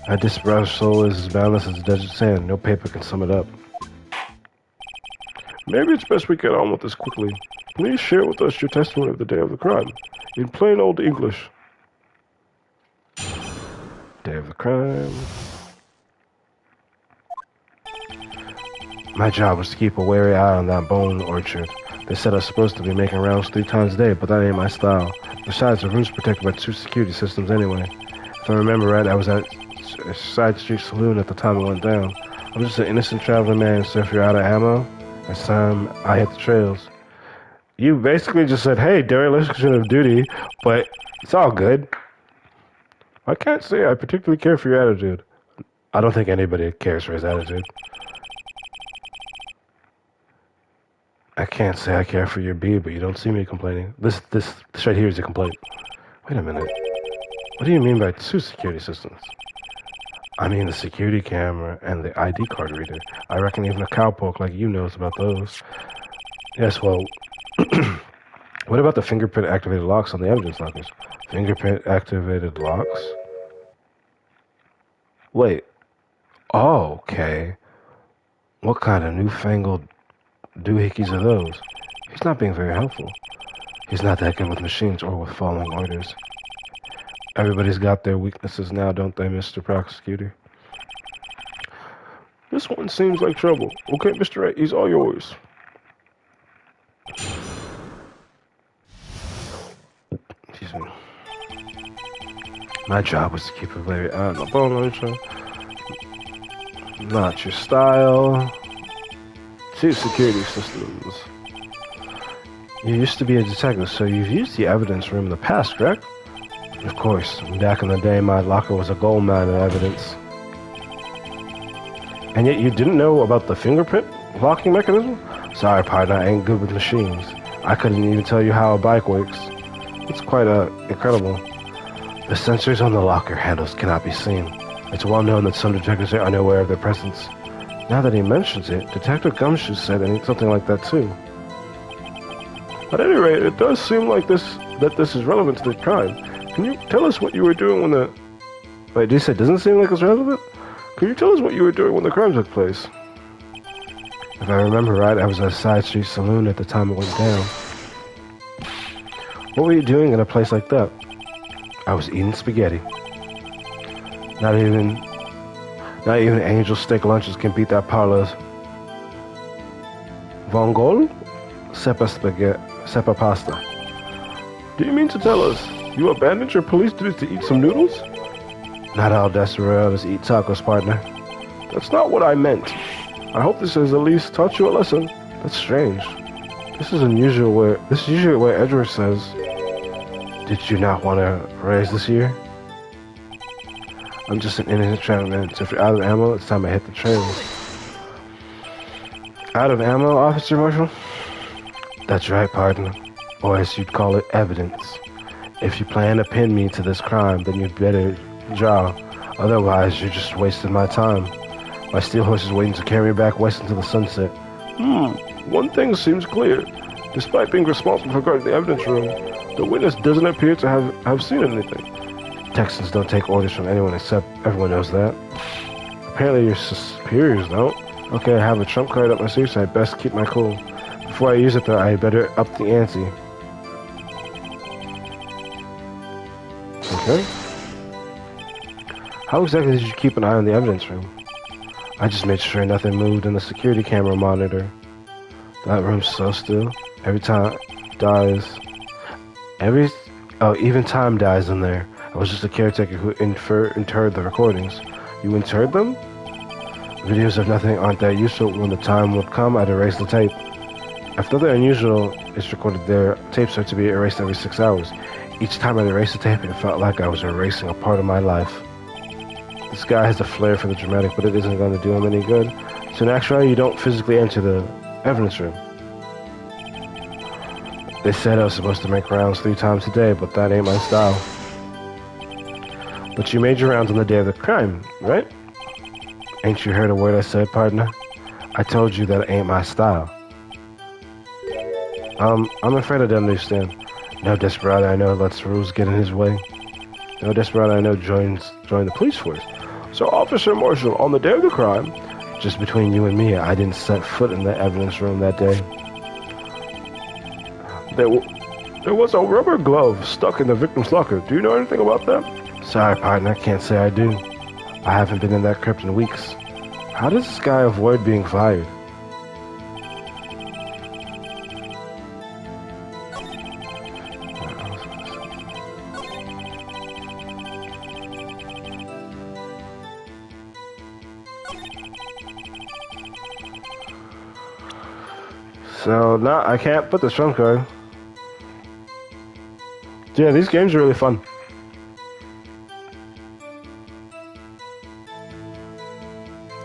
A disbrowsed soul is as boundless as desert sand. No paper can sum it up. Maybe it's best we get on with this quickly. Please share with us your testimony of the day of the crime, in plain old English. Day of the crime. My job was to keep a wary eye on that bone orchard. They said I was supposed to be making rounds 3 times a day, but that ain't my style. Besides, the room's protected by 2 security systems anyway. If I remember right, I was at a side street saloon at the time it went down. I'm just an innocent traveling man, so if you're out of ammo, it's time I hit the trails. You basically just said, hey, dereliction of duty, but it's all good. I can't say I particularly care for your attitude. I don't think anybody cares for his attitude. I can't say I care for your bee, but you don't see me complaining. This right here is a complaint. Wait a minute. What do you mean by 2 security systems? I mean the security camera and the ID card reader. I reckon even a cowpoke like you knows about those. Yes, well, what about the fingerprint-activated locks on the evidence lockers? Fingerprint-activated locks? Wait. Oh, okay. What kind of newfangled doohickeys are those? He's not being very helpful. He's not that good with machines or with following orders. Everybody's got their weaknesses now, don't they, Mr. Prosecutor? This one seems like trouble. Okay, Mr. Wright, he's all yours. Excuse me. My job was to keep a very eye on the bone launcher. Not your style. 2 security systems. You used to be a detective, so you've used the evidence room in the past, correct? Of course. Back in the day, my locker was a gold mine of evidence. And yet you didn't know about the fingerprint locking mechanism? Sorry, partner, I ain't good with machines. I couldn't even tell you how a bike works. It's quite incredible. The sensors on the locker handles cannot be seen. It's well known that some detectives are unaware of their presence. Now that he mentions it, Detective Gumshoe said something like that too. At any rate, it does seem like this is relevant to the crime. Can you tell us what you were doing when the... Wait, you said doesn't seem like it's relevant? Can you tell us what you were doing when the crime took place? If I remember right, I was at a side street saloon at the time it went down. What were you doing in a place like that? I was eating spaghetti. Not even angel steak lunches can beat that parlor's vongole sepa pasta. Do you mean to tell us you abandoned your police duties to eat some noodles? Not all desperados eat tacos, partner. That's not what I meant. I hope this has at least taught you a lesson. That's strange. This is usually where Edward says, "Did you not want to raise this year?" I'm just an innocent traveler, so if you're out of ammo, it's time I hit the trails. Out of ammo, Officer Marshall? That's right, partner. Or as you'd call it, evidence. If you plan to pin me to this crime, then you'd better draw. Otherwise, you're just wasting my time. My steel horse is waiting to carry me back west into the sunset. One thing seems clear. Despite being responsible for guarding the evidence room, the witness doesn't appear to have seen anything. Texans don't take orders from anyone except everyone knows that. Apparently your superiors don't. Okay, I have a trump card up my sleeve, so I best keep my cool. Before I use it though, I better up the ante. Okay. How exactly did you keep an eye on the evidence room? I just made sure nothing moved in the security camera monitor. That room's so still. Every time dies. Even time dies in there. I was just a caretaker who interred the recordings. You interred them? Videos of nothing aren't that useful. When the time would come, I'd erase the tape. If nothing unusual is recorded there, tapes are to be erased every 6 hours. Each time I'd erase the tape, it felt like I was erasing a part of my life. This guy has a flair for the dramatic, but it isn't going to do him any good. So in actuality, you don't physically enter the evidence room. They said I was supposed to make rounds 3 times a day, but that ain't my style. But you made your rounds on the day of the crime, right? Ain't you heard a word I said, partner? I told you that ain't my style. I'm afraid I don't understand. No desperado I know lets rules get in his way. No desperado I know joined the police force. So, Officer Marshall, on the day of the crime, just between you and me, I didn't set foot in the evidence room that day. There was a rubber glove stuck in the victim's locker. Do you know anything about that? Sorry, partner, can't say I do. I haven't been in that crypt in weeks. How does this guy avoid being fired? So, now I can't put the trump card. Yeah, these games are really fun.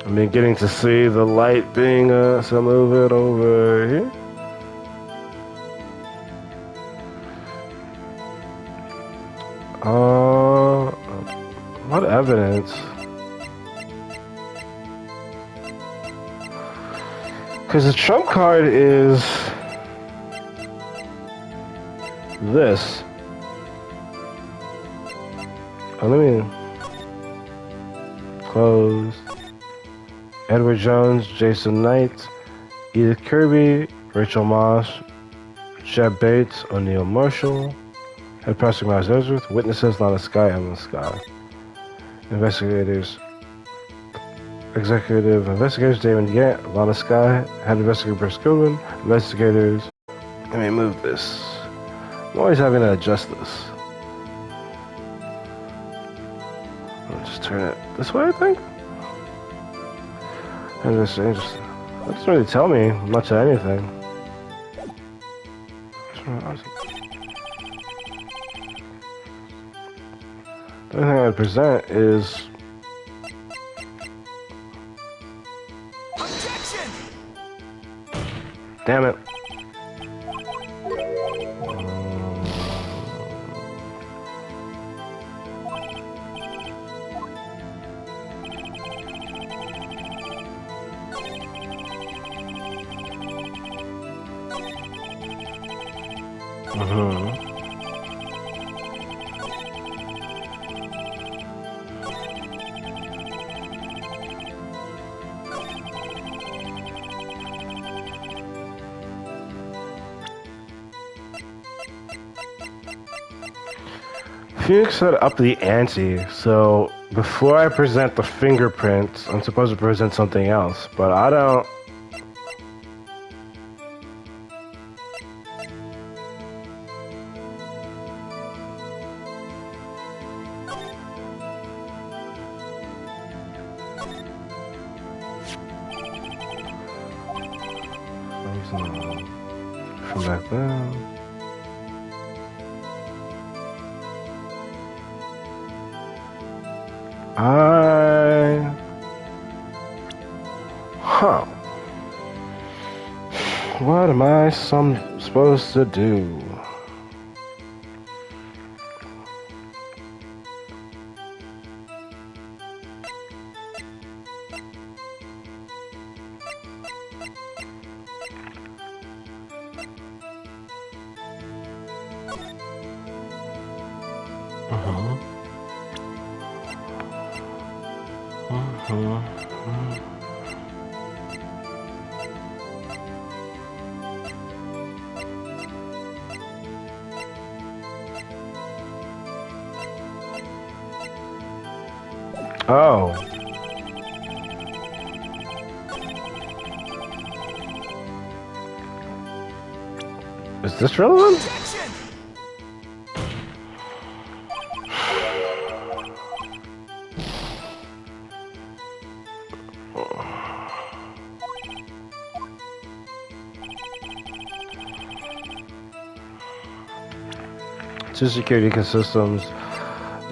I mean, getting to see the light being, so I'll move it over here. What evidence? Because the trump card is this. Oh, let me close. Edward Jones, Jason Knight, Edith Kirby, Rachel Moss, Jeb Bates, O'Neill Marshall, Head Prosecutor Miles Ellsworth, Witnesses Lana Sky, Emma Sky, Investigators, Executive Investigators Damon Gant, Lana Sky, Head Investigator Bruce Goodwin, Investigators. Let me move this. I'm always having to adjust this. I'll just turn it this way, I think. And that doesn't really tell me much of anything. The only thing I'd present is... Objection! Damn it. Phoenix said up the ante, so before I present the fingerprints, I'm supposed to present something else, but I don't... From back then... What am I supposed to do? Mhm. Mhm. Oh. Is this relevant? Two security systems.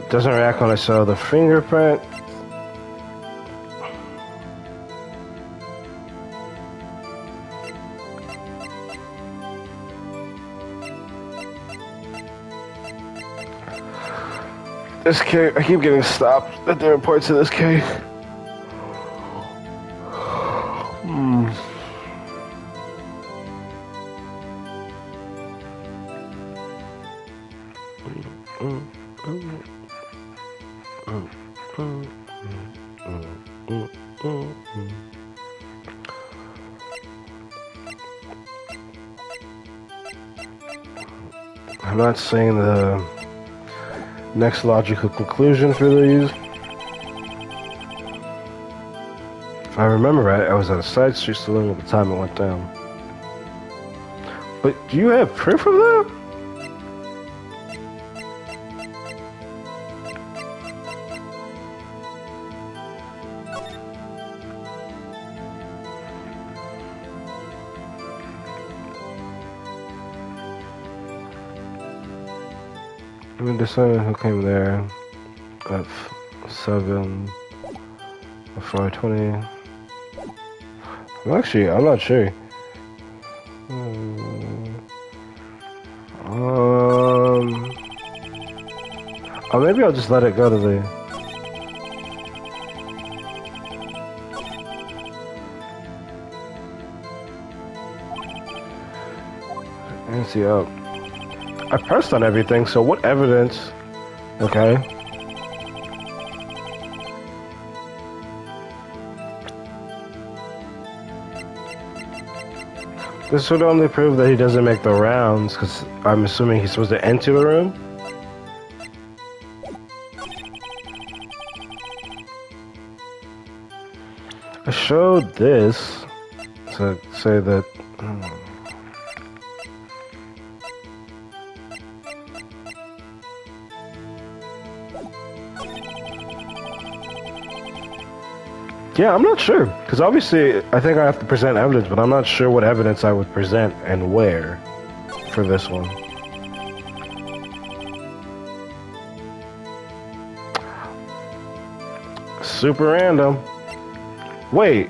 Doesn't react when I show the fingerprint. This case, I keep getting stopped at the reports of this case. I'm not saying the next logical conclusion for these. If I remember right, I was at a side street saloon at the time it went down. But do you have proof of that? I mean, deciding who came there at 7 or 5:20. Well, actually, I'm not sure. Or maybe I'll just let it go to the. See up. I pressed on everything, so what evidence? Okay. This would only prove that he doesn't make the rounds, because I'm assuming he's supposed to enter the room. I showed this to say that. Yeah, I'm not sure. Because obviously, I think I have to present evidence, but I'm not sure what evidence I would present and where for this one. Super random. Wait.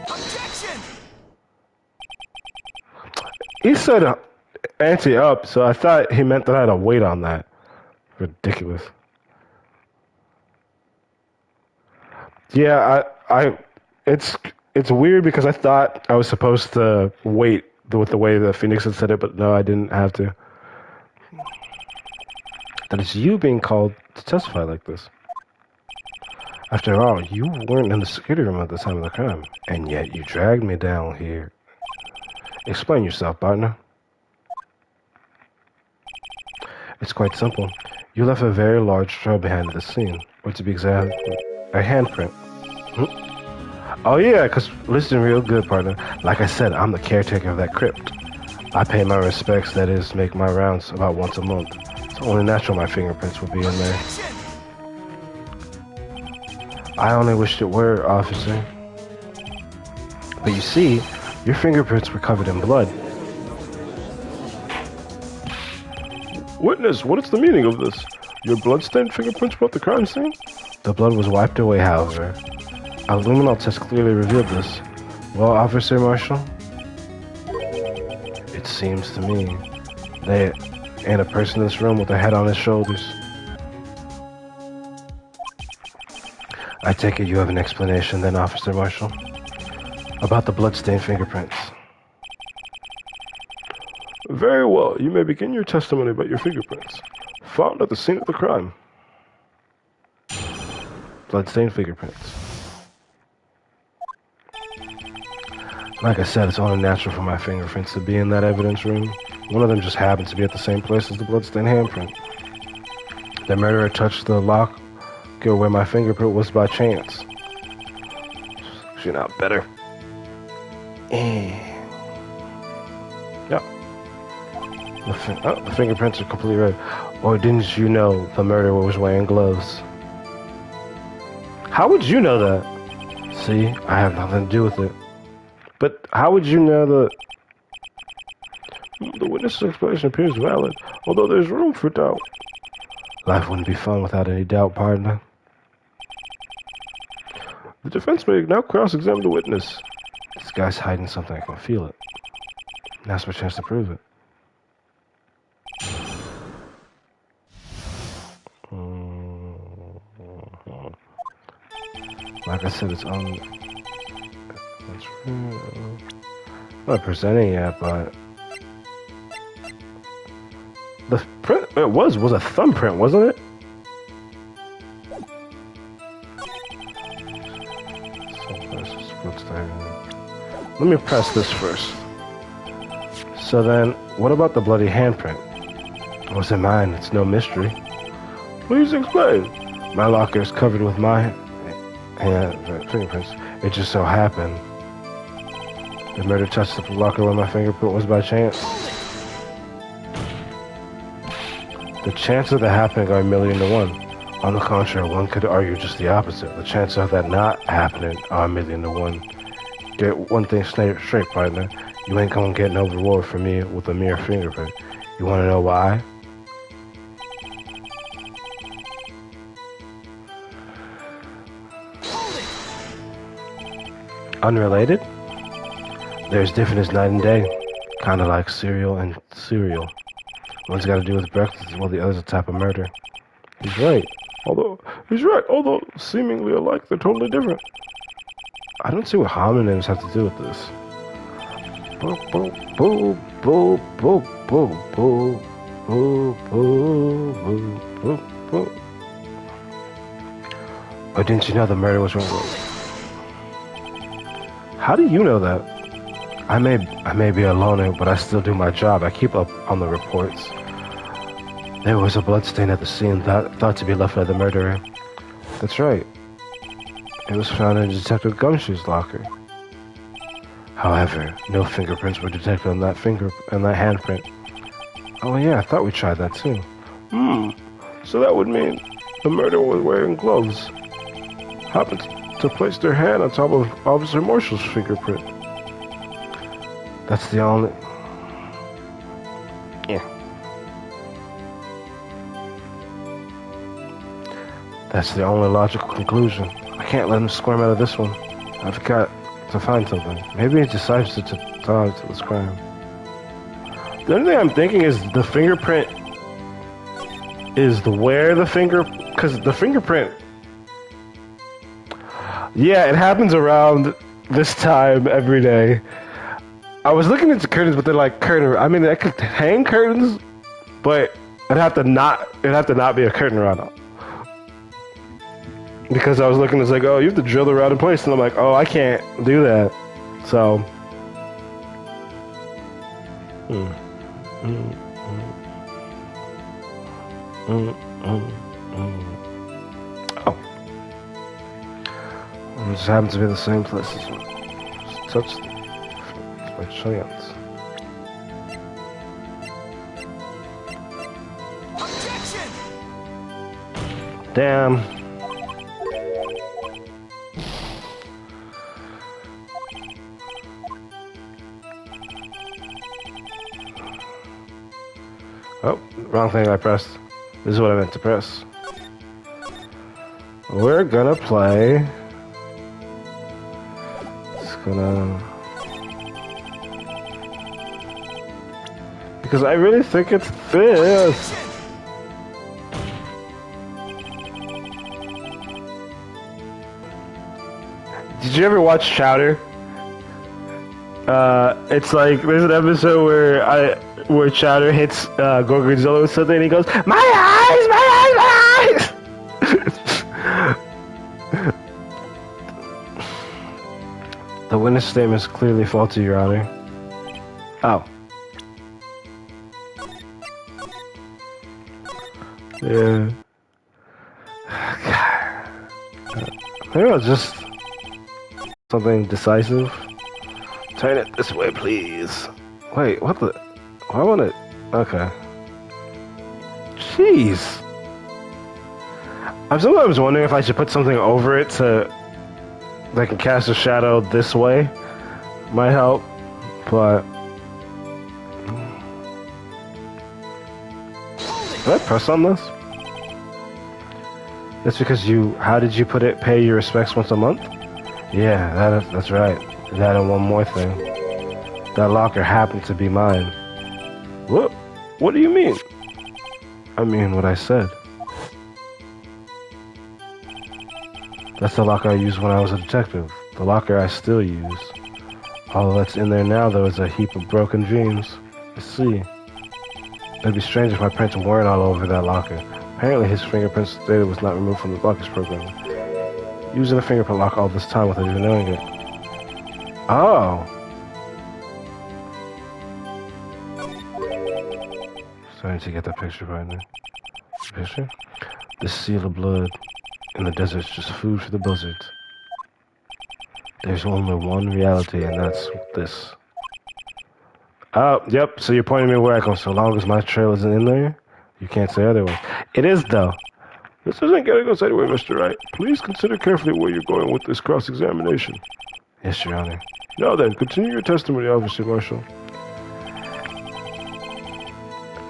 Objection! He said ante up, so I thought he meant that I had to wait on that. Ridiculous. Yeah, it's weird because I thought I was supposed to wait with the way the Phoenix had said it, but no, I didn't have to. That it's you being called to testify like this. After all, you weren't in the security room at the time of the crime, and yet you dragged me down here. Explain yourself, partner. It's quite simple. You left a very large trail behind the scene, or to be exact, a handprint. Oh yeah, cause listen real good, partner. Like I said, I'm the caretaker of that crypt. I pay my respects, that is, make my rounds about once a month. It's only natural my fingerprints would be in there. I only wished it were, officer. But you see, your fingerprints were covered in blood. Witness, what is the meaning of this? Your blood-stained fingerprints brought the crime scene? The blood was wiped away, however. A luminol test clearly revealed this. Well, Officer Marshall? It seems to me there ain't a person in this room with a head on his shoulders. I take it you have an explanation then, Officer Marshall? About the blood-stained fingerprints. Very well. You may begin your testimony about your fingerprints. Found at the scene of the crime. Bloodstained fingerprints. Like I said, it's only natural for my fingerprints to be in that evidence room. One of them just happened to be at the same place as the bloodstained handprint. The murderer touched the lock where my fingerprint was by chance. She's not better. Yeah. The fingerprints are completely red. Or didn't you know the murderer was wearing gloves? How would you know that? See, I have nothing to do with it. But how would you know that? The witness's explanation appears valid, although there's room for doubt. Life wouldn't be fun without any doubt, partner. The defense may now cross-examine the witness. This guy's hiding something, I can feel it. Now's my chance to prove it. Like I said, it's on... I'm not presenting yet, but... The print it was a thumbprint, wasn't it? Let me press this first. So then, what about the bloody handprint? It wasn't mine, it's no mystery. Please explain. My locker is covered with my fingerprints. It just so happened the murder touched the locker where my fingerprint was by chance. The chances of that happening are 1,000,000 to 1. On the contrary, one could argue just the opposite. The chances of that not happening are 1,000,000 to 1. Get one thing straight, partner. You ain't gonna get no reward from me with a mere fingerprint. You wanna know why? Unrelated? They're as different as night and day. Kinda like cereal and cereal. One's got to do with breakfast while the other's a type of murder. He's right. Although seemingly alike, they're totally different. I don't see what homonyms have to do with this. Boo, boo, boo, boo, boo, boo, boo, boo, boo, boo, boo. Or didn't you know the murder was wrong? How do you know that? I may be a loner, but I still do my job. I keep up on the reports. There was a bloodstain at the scene thought to be left by the murderer. That's right. It was found in Detective Gumshoe's locker. However, no fingerprints were detected on that handprint. Oh yeah, I thought we tried that too. So that would mean the murderer was wearing gloves. Happened to place their hand on top of Officer Marshall's fingerprint. That's the only... Yeah. That's the only logical conclusion. I can't let him squirm out of this one. I've got to find something. Maybe he decides to tie to this crime. The only thing I'm thinking is the fingerprint is because the fingerprint... Yeah, it happens around this time every day. I was looking into curtains, but they're like curtain. I mean, I could hang curtains, but it'd have to not be a curtain around it. Because I was looking, it's like, oh, you have to drill the round in place, and I'm like, oh, I can't do that. So, oh, it just happens to be the same place as well. Just touch them. By chance. Objection! Damn. Oh, wrong thing I pressed. This is what I meant to press. We're gonna play. It's gonna... Because I really think it's this. Did you ever watch Chowder? It's like there's an episode where Chowder hits Gorgonzola with something, and he goes, "My eyes, my eyes, my eyes." The witness statement is clearly faulty, Your Honor. Oh. Yeah. Maybe it was just something decisive. Turn it this way, please. Wait, what the? I want it. Okay. Jeez. I'm sometimes wondering if I should put something over it so I can cast a shadow this way. Might help, but. Did I press on this? That's because you. How did you put it? Pay your respects once a month? Yeah, that's right. That and one more thing. That locker happened to be mine. What? What do you mean? I mean what I said. That's the locker I used when I was a detective. The locker I still use. All that's in there now, though, is a heap of broken dreams. I see. It'd be strange if my prints weren't all over that locker. Apparently his fingerprints data was not removed from the lockers program. Using a fingerprint lock all this time without even knowing it. Oh. Starting to get that picture right now. Picture? This seal of blood in the desert's just food for the buzzards. There's only one reality, and that's this. Oh, yep, so you're pointing me where I go. So long as my trail isn't in there, you can't say otherwise. It is, though. This isn't getting us anywhere, Mr. Wright. Please consider carefully where you're going with this cross-examination. Yes, Your Honor. Now then, continue your testimony, Officer Marshall.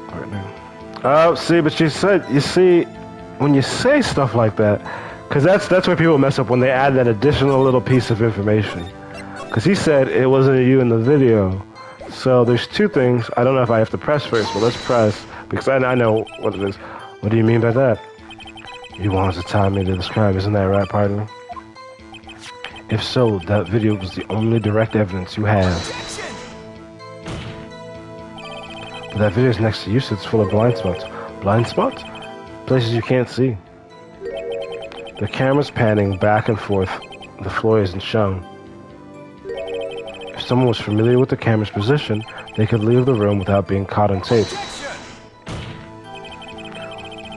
Right now. Oh, see, but you see, when you say stuff like that, because that's where people mess up, when they add that additional little piece of information. Because he said it wasn't you in the video. So there's two things. I don't know if I have to press first, but let's press, because I know what it is. What do you mean by that? You wanted to tie me to this crime, isn't that right, partner? If so, that video was the only direct evidence you have. But that video's next to you, so it's full of blind spots. Blind spots? Places you can't see. The camera's panning back and forth. The floor isn't shown. If someone was familiar with the camera's position, they could leave the room without being caught on tape.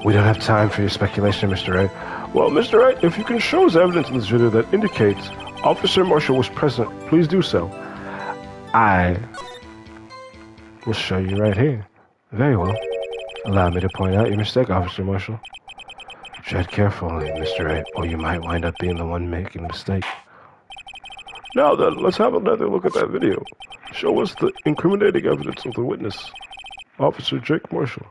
We don't have time for your speculation, Mr. Wright. Well, Mr. Wright, if you can show us evidence in this video that indicates Officer Marshall was present, please do so. I will show you right here. Very well. Allow me to point out your mistake, Officer Marshall. Tread carefully, Mr. Wright, or you might wind up being the one making the mistake. Now then, let's have another look at that video. Show us the incriminating evidence of the witness, Officer Jake Marshall.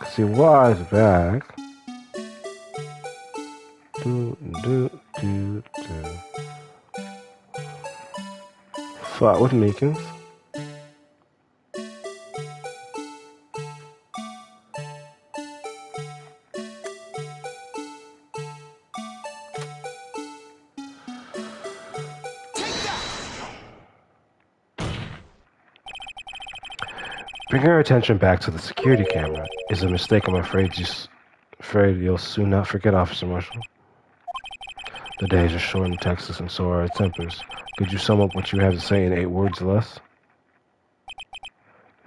Cause he was back. Fought with Meekins. Bringing our attention back to the security camera is a mistake I'm afraid you'll soon not forget, Officer Marshall. The days are short in Texas, and so are our tempers. Could you sum up what you have to say in 8 words or less?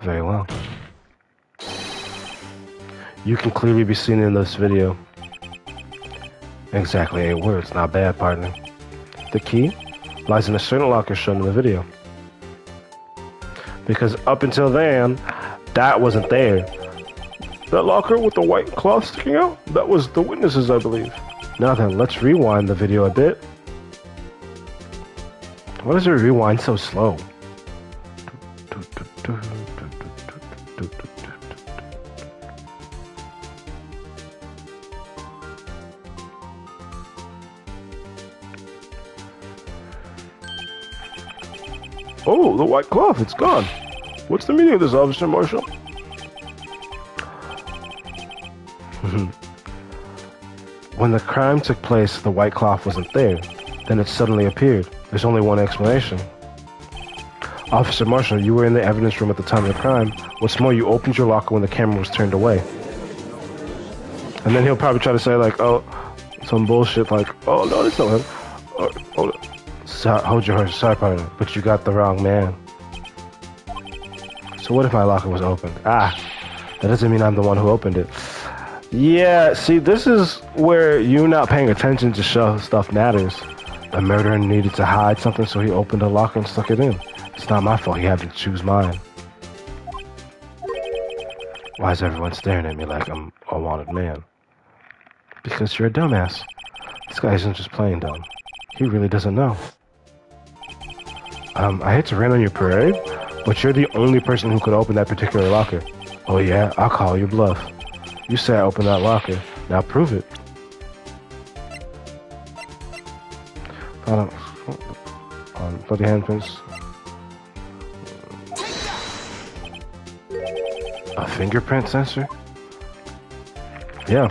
Very well. You can clearly be seen in this video. Exactly 8 words, not bad, partner. The key lies in a certain locker shown in the video. Because up until then, that wasn't there. That locker with the white cloth sticking out? That was the witnesses, I believe. Now then, let's rewind the video a bit. Why does it rewind so slow? Oh, the white cloth, it's gone. What's the meaning of this, Officer Marshall? When the crime took place, the white cloth wasn't there. Then it suddenly appeared. There's only one explanation. Officer Marshall, you were in the evidence room at the time of the crime. What's more, you opened your locker when the camera was turned away. And then he'll probably try to say, like, oh, some bullshit like, oh, no, that's not him. Hold your horse, sorry, partner, but you got the wrong man. So what if my locker was opened? That doesn't mean I'm the one who opened it. Yeah, see, this is where you not paying attention to show stuff matters. The murderer needed to hide something, so he opened a locker and stuck it in. It's not my fault he had to choose mine. Why is everyone staring at me like I'm a wanted man? Because you're a dumbass. This guy isn't just playing dumb. He really doesn't know. I hate to rain on your parade, but you're the only person who could open that particular locker. Oh yeah, I'll call your bluff. You say I opened that locker. Now prove it. Bloody handprints. A fingerprint sensor? Yeah.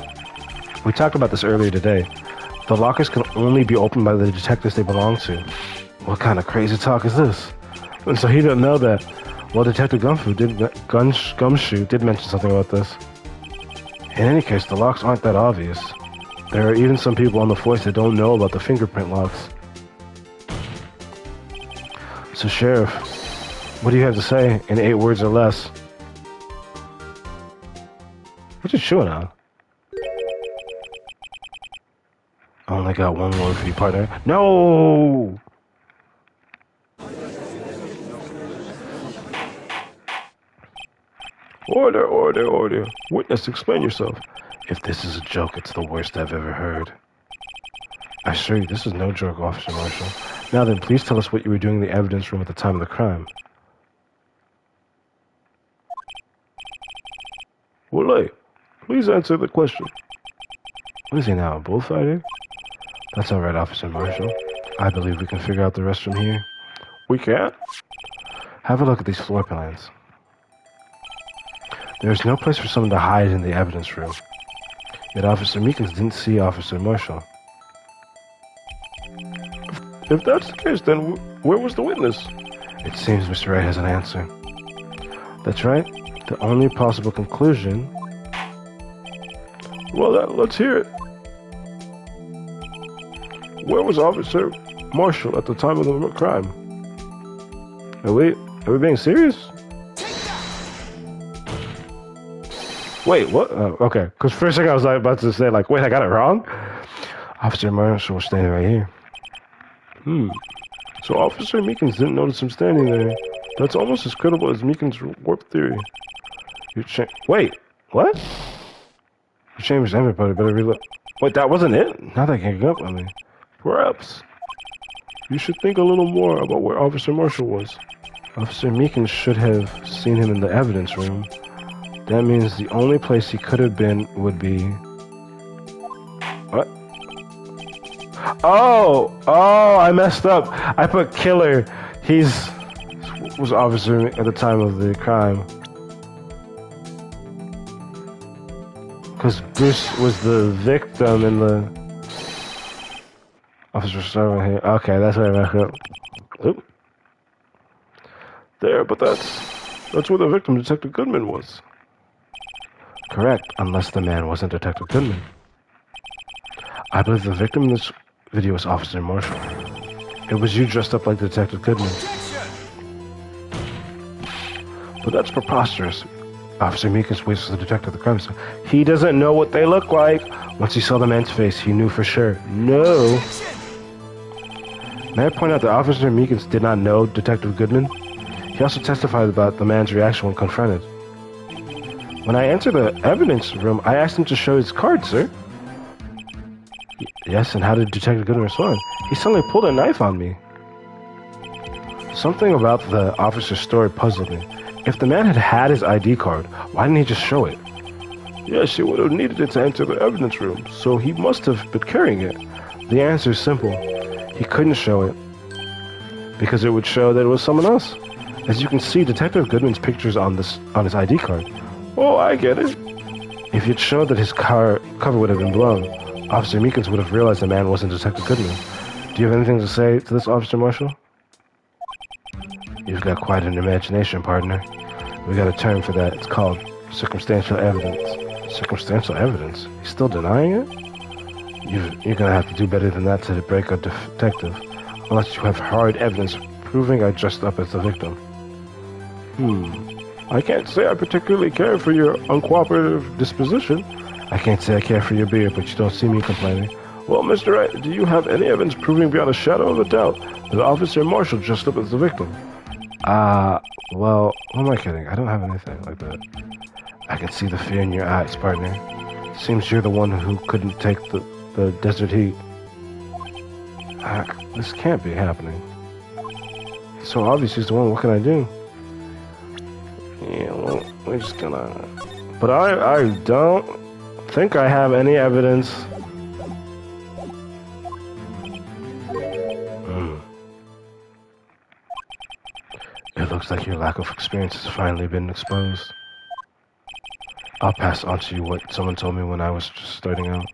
We talked about this earlier today. The lockers can only be opened by the detectives they belong to. What kind of crazy talk is this? And so he didn't know that. Well, Detective Gumshoe did mention something about this. In any case, the locks aren't that obvious. There are even some people on the force that don't know about the fingerprint locks. So, Sheriff, what do you have to say in 8 words or less? What you chewing on? I only got one word for you, partner. No! Order, order, order. Witness, explain yourself. If this is a joke, it's the worst I've ever heard. I assure you, this is no joke, Officer Marshall. Now then, please tell us what you were doing in the evidence room at the time of the crime. Well, please answer the question. What is he now, a bullfighter? That's all right, Officer Marshall. I believe we can figure out the rest from here. We can? Have a look at these floor plans. There's no place for someone to hide in the evidence room. Yet Officer Meekins didn't see Officer Marshall. If that's the case, then where was the witness? It seems Mr. Wright has an answer. That's right. The only possible conclusion... Well, let's hear it. Where was Officer Marshall at the time of the crime? Are we being serious? Wait, what? Oh, okay. Because for a second I was about to say, like, wait, I got it wrong? Officer Marshall was standing right here. So Officer Meekins didn't notice him standing there. That's almost as credible as Meekins' warp theory. Wait, what? You changed everybody, better relook. Wait, that wasn't it? Now that can't up on me. Perhaps. You should think a little more about where Officer Marshall was. Officer Meekins should have seen him in the evidence room. That means the only place he could have been would be... What? Oh, I messed up. I put killer. Was officer at the time of the crime. Because Bruce was the victim in the... Officer Servant here. Okay, that's where I messed up. Oop. There, but that's where the victim, Detective Goodman, was. Correct, unless the man wasn't Detective Goodman. I believe the victim in this video is Officer Marshall. It was you dressed up like Detective Goodman. But that's preposterous. Officer Meekins waits for the detective at the crime scene. He doesn't know what they look like. Once he saw the man's face, he knew for sure. No. May I point out that Officer Meekins did not know Detective Goodman? He also testified about the man's reaction when confronted. When I entered the evidence room, I asked him to show his card, sir. Yes, and how did Detective Goodman respond? He suddenly pulled a knife on me. Something about the officer's story puzzled me. If the man had his ID card, why didn't he just show it? Yes, he would have needed it to enter the evidence room, so he must have been carrying it. The answer is simple. He couldn't show it because it would show that it was someone else. As you can see, Detective Goodman's picture's on his ID card. Oh, I get it. If you'd showed that his car cover would have been blown, Officer Meekins would have realized the man wasn't Detective Goodman. Do you have anything to say to this, Officer Marshall? You've got quite an imagination, partner. We got a term for that. It's called circumstantial evidence. Circumstantial evidence? He's still denying it? You're gonna have to do better than that to break a detective. Unless you have hard evidence proving I dressed up as the victim. I can't say I particularly care for your uncooperative disposition. I can't say I care for your beard, but you don't see me complaining. Well, Mr. Wright, do you have any evidence proving beyond a shadow of a doubt that Officer Marshall dressed up as the victim? Well, who am I kidding? I don't have anything like that. I can see the fear in your eyes, partner. Seems you're the one who couldn't take the desert heat. This can't be happening. So obvious he's the one. What can I do? Yeah, well, we're just gonna... But I don't think I have any evidence. It looks like your lack of experience has finally been exposed. I'll pass on to you what someone told me when I was just starting out.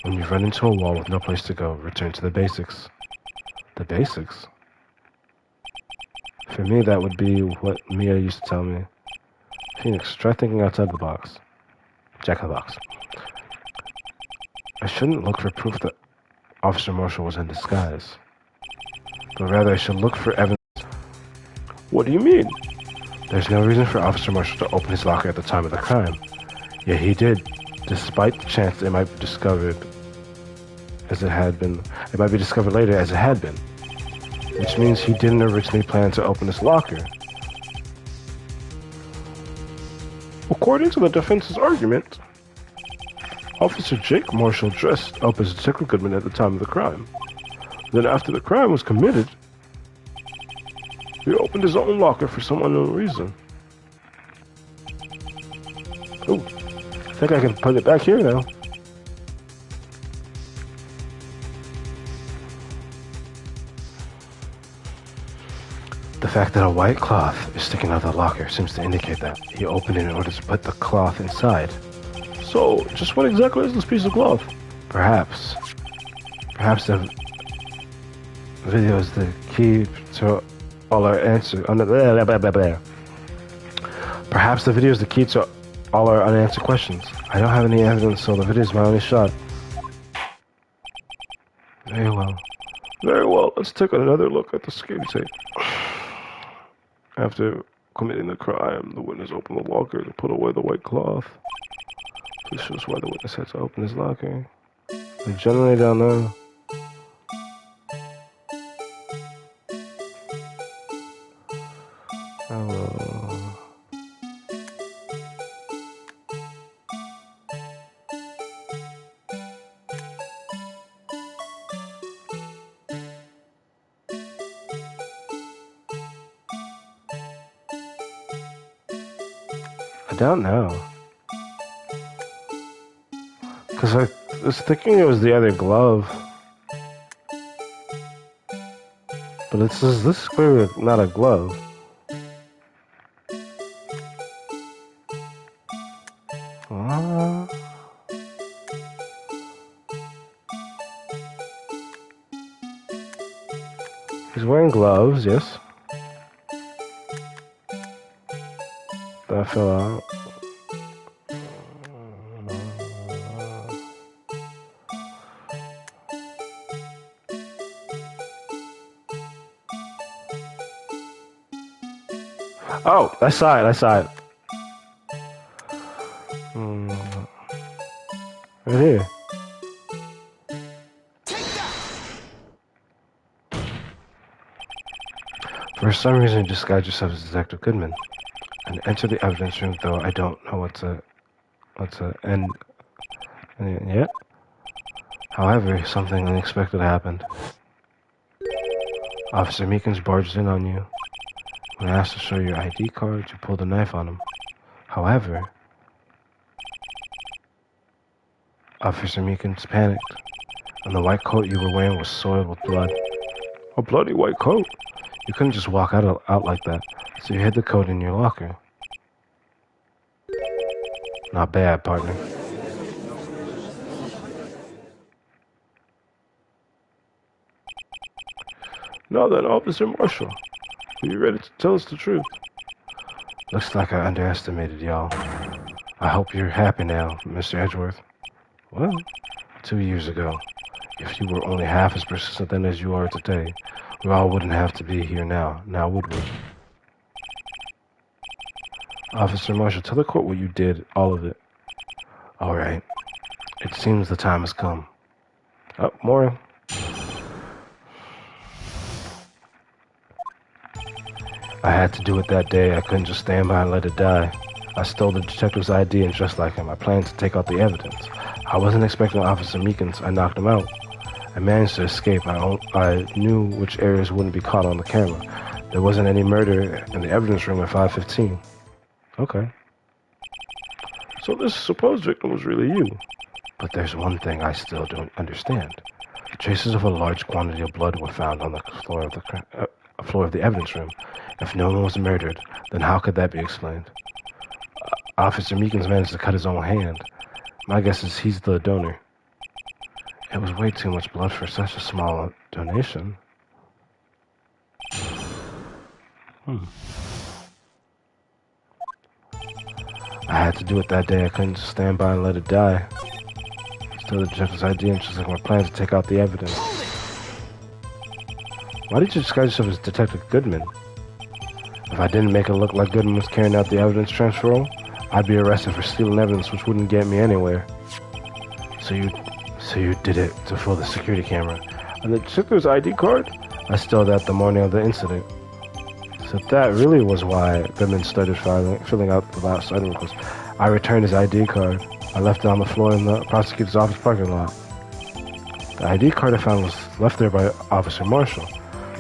When you run into a wall with no place to go, return to the basics. The basics? For me, that would be what Mia used to tell me. Phoenix, try thinking outside the box. Jack in the box. I shouldn't look for proof that Officer Marshall was in disguise. But rather, I should look for evidence. What do you mean? There's no reason for Officer Marshall to open his locker at the time of the crime. Yet he did, despite the chance it might be discovered as it had been. It might be discovered later as it had been. Which means he didn't originally plan to open his locker. According to the defense's argument, Officer Jake Marshall dressed up as Detective Goodman at the time of the crime. Then after the crime was committed, he opened his own locker for some unknown reason. Oh, I think I can put it back here now. The fact that a white cloth is sticking out of the locker seems to indicate that he opened it in order to put the cloth inside. So, just what exactly is this piece of cloth? Perhaps the video is the key to all our answers. Perhaps the video is the key to all our unanswered questions. I don't have any evidence, so the video is my only shot. Very well. Very well. Let's take another look at the security tape. After committing the crime, the witness opened the locker to put away the white cloth. This shows why the witness had to open his locker. I generally don't know. I don't know. Because I was thinking it was the other glove. But this is clearly not a glove. He's wearing gloves, yes. That fell out. Oh, I saw it. Right here. For some reason, disguise yourself as Detective Goodman and enter the evidence room, though I don't know what's a end yet. However, something unexpected happened. Officer Meekins barged in on you. When asked to show your ID card, you pulled a knife on him. However, Officer Meekins panicked, and the white coat you were wearing was soiled with blood. A bloody white coat? You couldn't just walk out like that, so you hid the coat in your locker. Not bad, partner. Now then, Officer Marshall, are you ready to tell us the truth? Looks like I underestimated y'all. I hope you're happy now, Mr. Edgeworth. Well, 2 years ago, if you were only half as persistent then as you are today, we all wouldn't have to be here now would we? Officer Marshall, tell the court what you did, all of it. All right. It seems the time has come. Oh, Maureen. I had to do it that day. I couldn't just stand by and let it die. I stole the detective's ID and dressed like him. I planned to take out the evidence. I wasn't expecting Officer Meekins. I knocked him out. I managed to escape. I knew which areas wouldn't be caught on the camera. There wasn't any murder in the evidence room at 5:15. Okay. So this supposed victim was really you. But there's one thing I still don't understand. Traces of a large quantity of blood were found on the floor of the evidence room. If no one was murdered, then how could that be explained? Officer Meekins managed to cut his own hand. My guess is he's the donor. It was way too much blood for such a small donation. I had to do it that day. I couldn't just stand by and let it die. Still the detective's idea and just like my plan to take out the evidence. Why did you disguise yourself as Detective Goodman? If I didn't make it look like Goodman was carrying out the evidence transfer role, I'd be arrested for stealing evidence which wouldn't get me anywhere. So you did it to fool the security camera. And the detective's ID card? I stole that the morning of the incident. So that really was why Goodman started filling out the last item request. I returned his ID card. I left it on the floor in the prosecutor's office parking lot. The ID card I found was left there by Officer Marshall.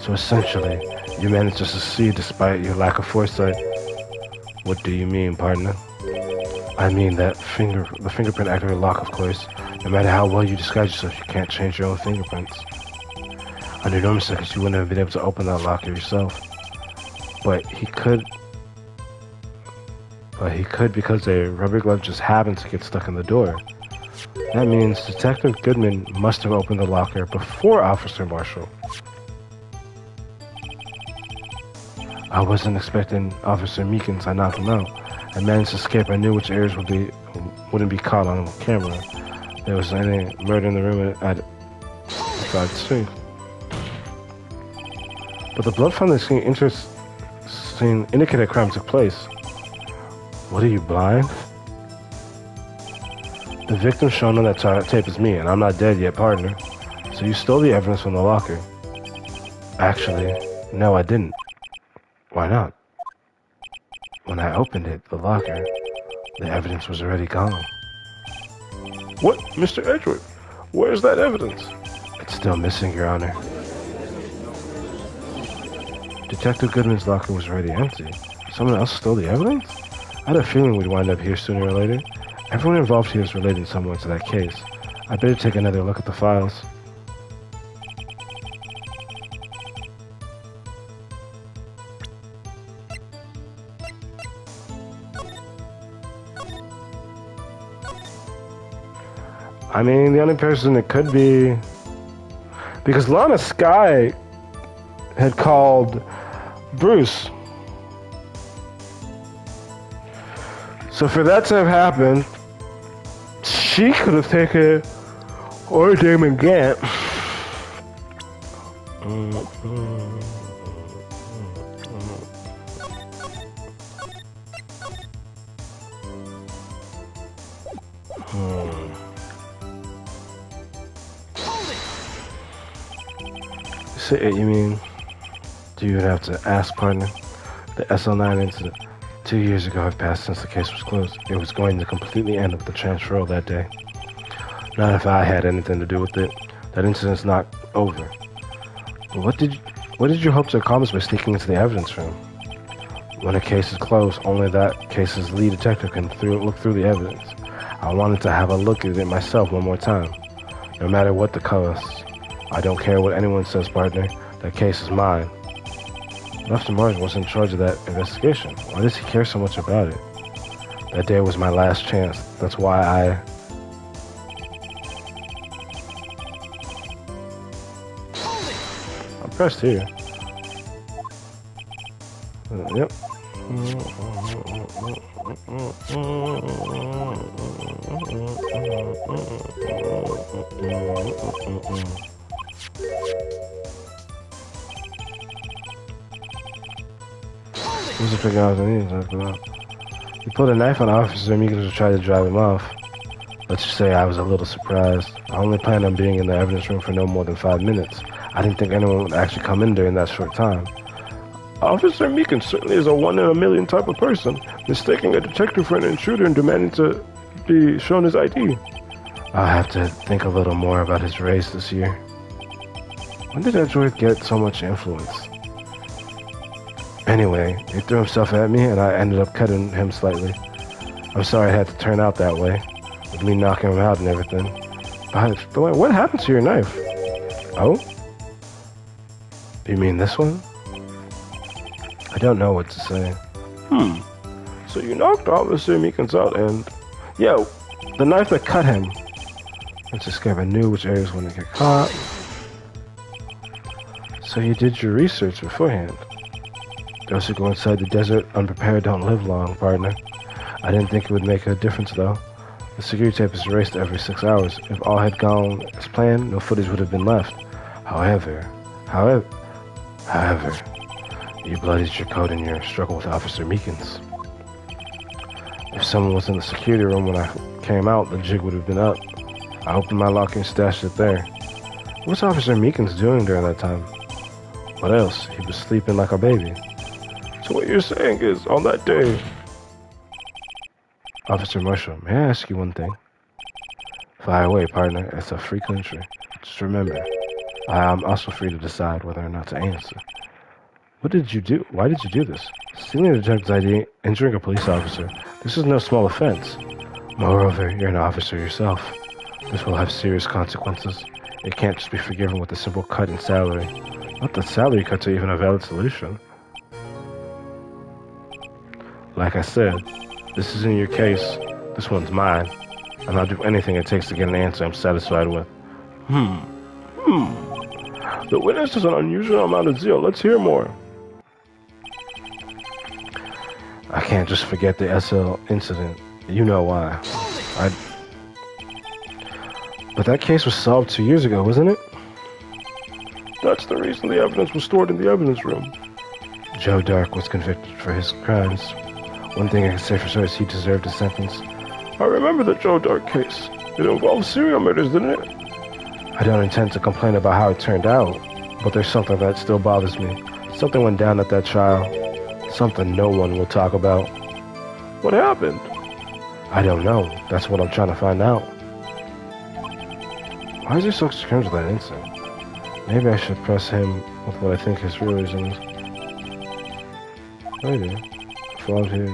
So essentially, you managed to succeed despite your lack of foresight. What do you mean, partner? I mean that the fingerprint activated lock, of course. No matter how well you disguise yourself, you can't change your own fingerprints. Under normal circumstances, you wouldn't have been able to open that lock yourself. But he could because a rubber glove just happened to get stuck in the door. That means Detective Goodman must have opened the locker before Officer Marshall. I wasn't expecting Officer Meekins. I knocked him out. I managed to escape. I knew which areas wouldn't be caught on camera. There was any murder in the room at 5:2. But the blood found in the scene indicated a crime took place. What are you, blind? The victim shown on that tape is me, and I'm not dead yet, partner. So you stole the evidence from the locker. Actually, no, I didn't. Why not? When I opened it, the locker, the evidence was already gone. What, Mr. Edgeworth? Where's that evidence? It's still missing, Your Honor. Detective Goodman's locker was already empty. Someone else stole the evidence? I had a feeling we'd wind up here sooner or later. Everyone involved here is related someone to that case. I better take another look at the files. I mean, the only person it could be... Because Lana Skye had called Bruce. So for that to have happened, she could have taken... Or Damon Gant. So, you mean, do you have to ask, partner? The SL9 incident 2 years ago have passed since the case was closed. It was going to completely end with the transfer that day. Not if I had anything to do with it. That incident's not over. But what did you hope to accomplish by sneaking into the evidence room? When a case is closed, only that case's lead detective can look through the evidence. I wanted to have a look at it myself one more time. No matter what the cost. I don't care what anyone says, partner. That case is mine. Lester Martin was in charge of that investigation. Why does he care so much about it? That day was my last chance. That's why I pressed here. Yep. What's the figure out about? He pulled a knife on Officer Meekins to try to drive him off. Let's just say I was a little surprised. I only planned on being in the evidence room for no more than 5 minutes. I didn't think anyone would actually come in during that short time. Officer Meekins certainly is a one-in-a-million type of person, mistaking a detective for an intruder and demanding to be shown his ID. I'll have to think a little more about his race this year. When did that droid get so much influence? Anyway, he threw himself at me and I ended up cutting him slightly. I'm sorry it had to turn out that way, with me knocking him out and everything. By the way, what happened to your knife? Oh? You mean this one? I don't know what to say. So you knocked Officer Meekins out and... Yeah, the knife that cut him. Let's discover I knew which areas wouldn't get caught. So you did your research beforehand. Those who go inside the desert unprepared don't live long, partner. I didn't think it would make a difference, though. The security tape is erased every 6 hours. If all had gone as planned, no footage would have been left. However, you bloodied your code in your struggle with Officer Meekins. If someone was in the security room when I came out, the jig would have been up. I opened my locker and stashed it there. What's Officer Meekins doing during that time? What else? He was sleeping like a baby. So what you're saying is, on that day... Officer Marshall, may I ask you one thing? Fire away, partner. It's a free country. Just remember, I am also free to decide whether or not to answer. What did you do? Why did you do this? Stealing a detective's ID, injuring a police officer. This is no small offense. Moreover, you're an officer yourself. This will have serious consequences. It can't just be forgiven with a simple cut in salary. Not that salary cuts are even a valid solution. Like I said, this isn't your case. This one's mine. And I'll do anything it takes to get an answer I'm satisfied with. The witness has an unusual amount of zeal. Let's hear more. I can't just forget the SL incident. You know why. But that case was solved 2 years ago, wasn't it? That's the reason the evidence was stored in the evidence room. Joe Dark was convicted for his crimes. One thing I can say for sure is he deserved a sentence. I remember the Joe Dark case. It involved serial murders, didn't it? I don't intend to complain about how it turned out, but there's something that still bothers me. Something went down at that trial. Something no one will talk about. What happened? I don't know. That's what I'm trying to find out. Why is he so concerned with that incident? Maybe I should press him with what I think his real reason is. Maybe. Flawed here.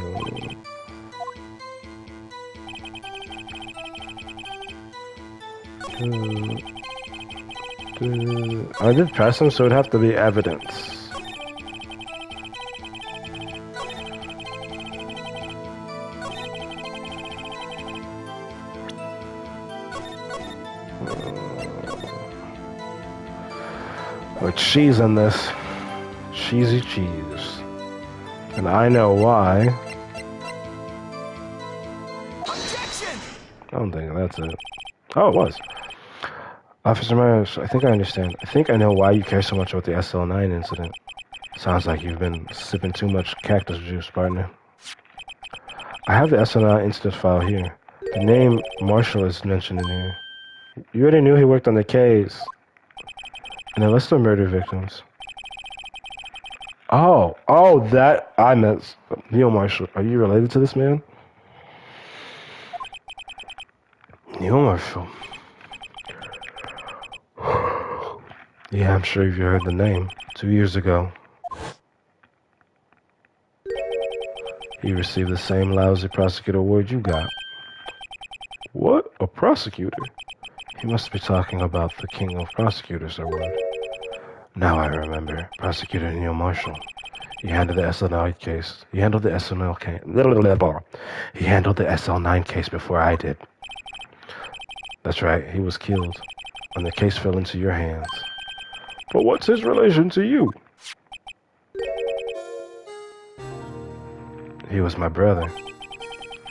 I did press him, so it'd have to be evidence. With cheese in this. Cheesy cheese. And I know why. Objection! I don't think that's it. Oh, it was. Officer Myers, I think I understand. I think I know why you care so much about the SL9 incident. Sounds like you've been sipping too much cactus juice, partner. I have the SL9 incident file here. The name Marshall is mentioned in here. You already knew he worked on the case. And a list of murder victims. Oh, that I meant Neil Marshall. Are you related to this man? Neil Marshall. Yeah, I'm sure you've heard the name. 2 years ago, he received the same lousy prosecutor award you got. What? A prosecutor? He must be talking about the King of Prosecutors award. Now I remember. Prosecutor Neil Marshall. He handled the SL9 case. He handled the SL9 case before I did. That's right, he was killed when the case fell into your hands. But what's his relation to you? He was my brother.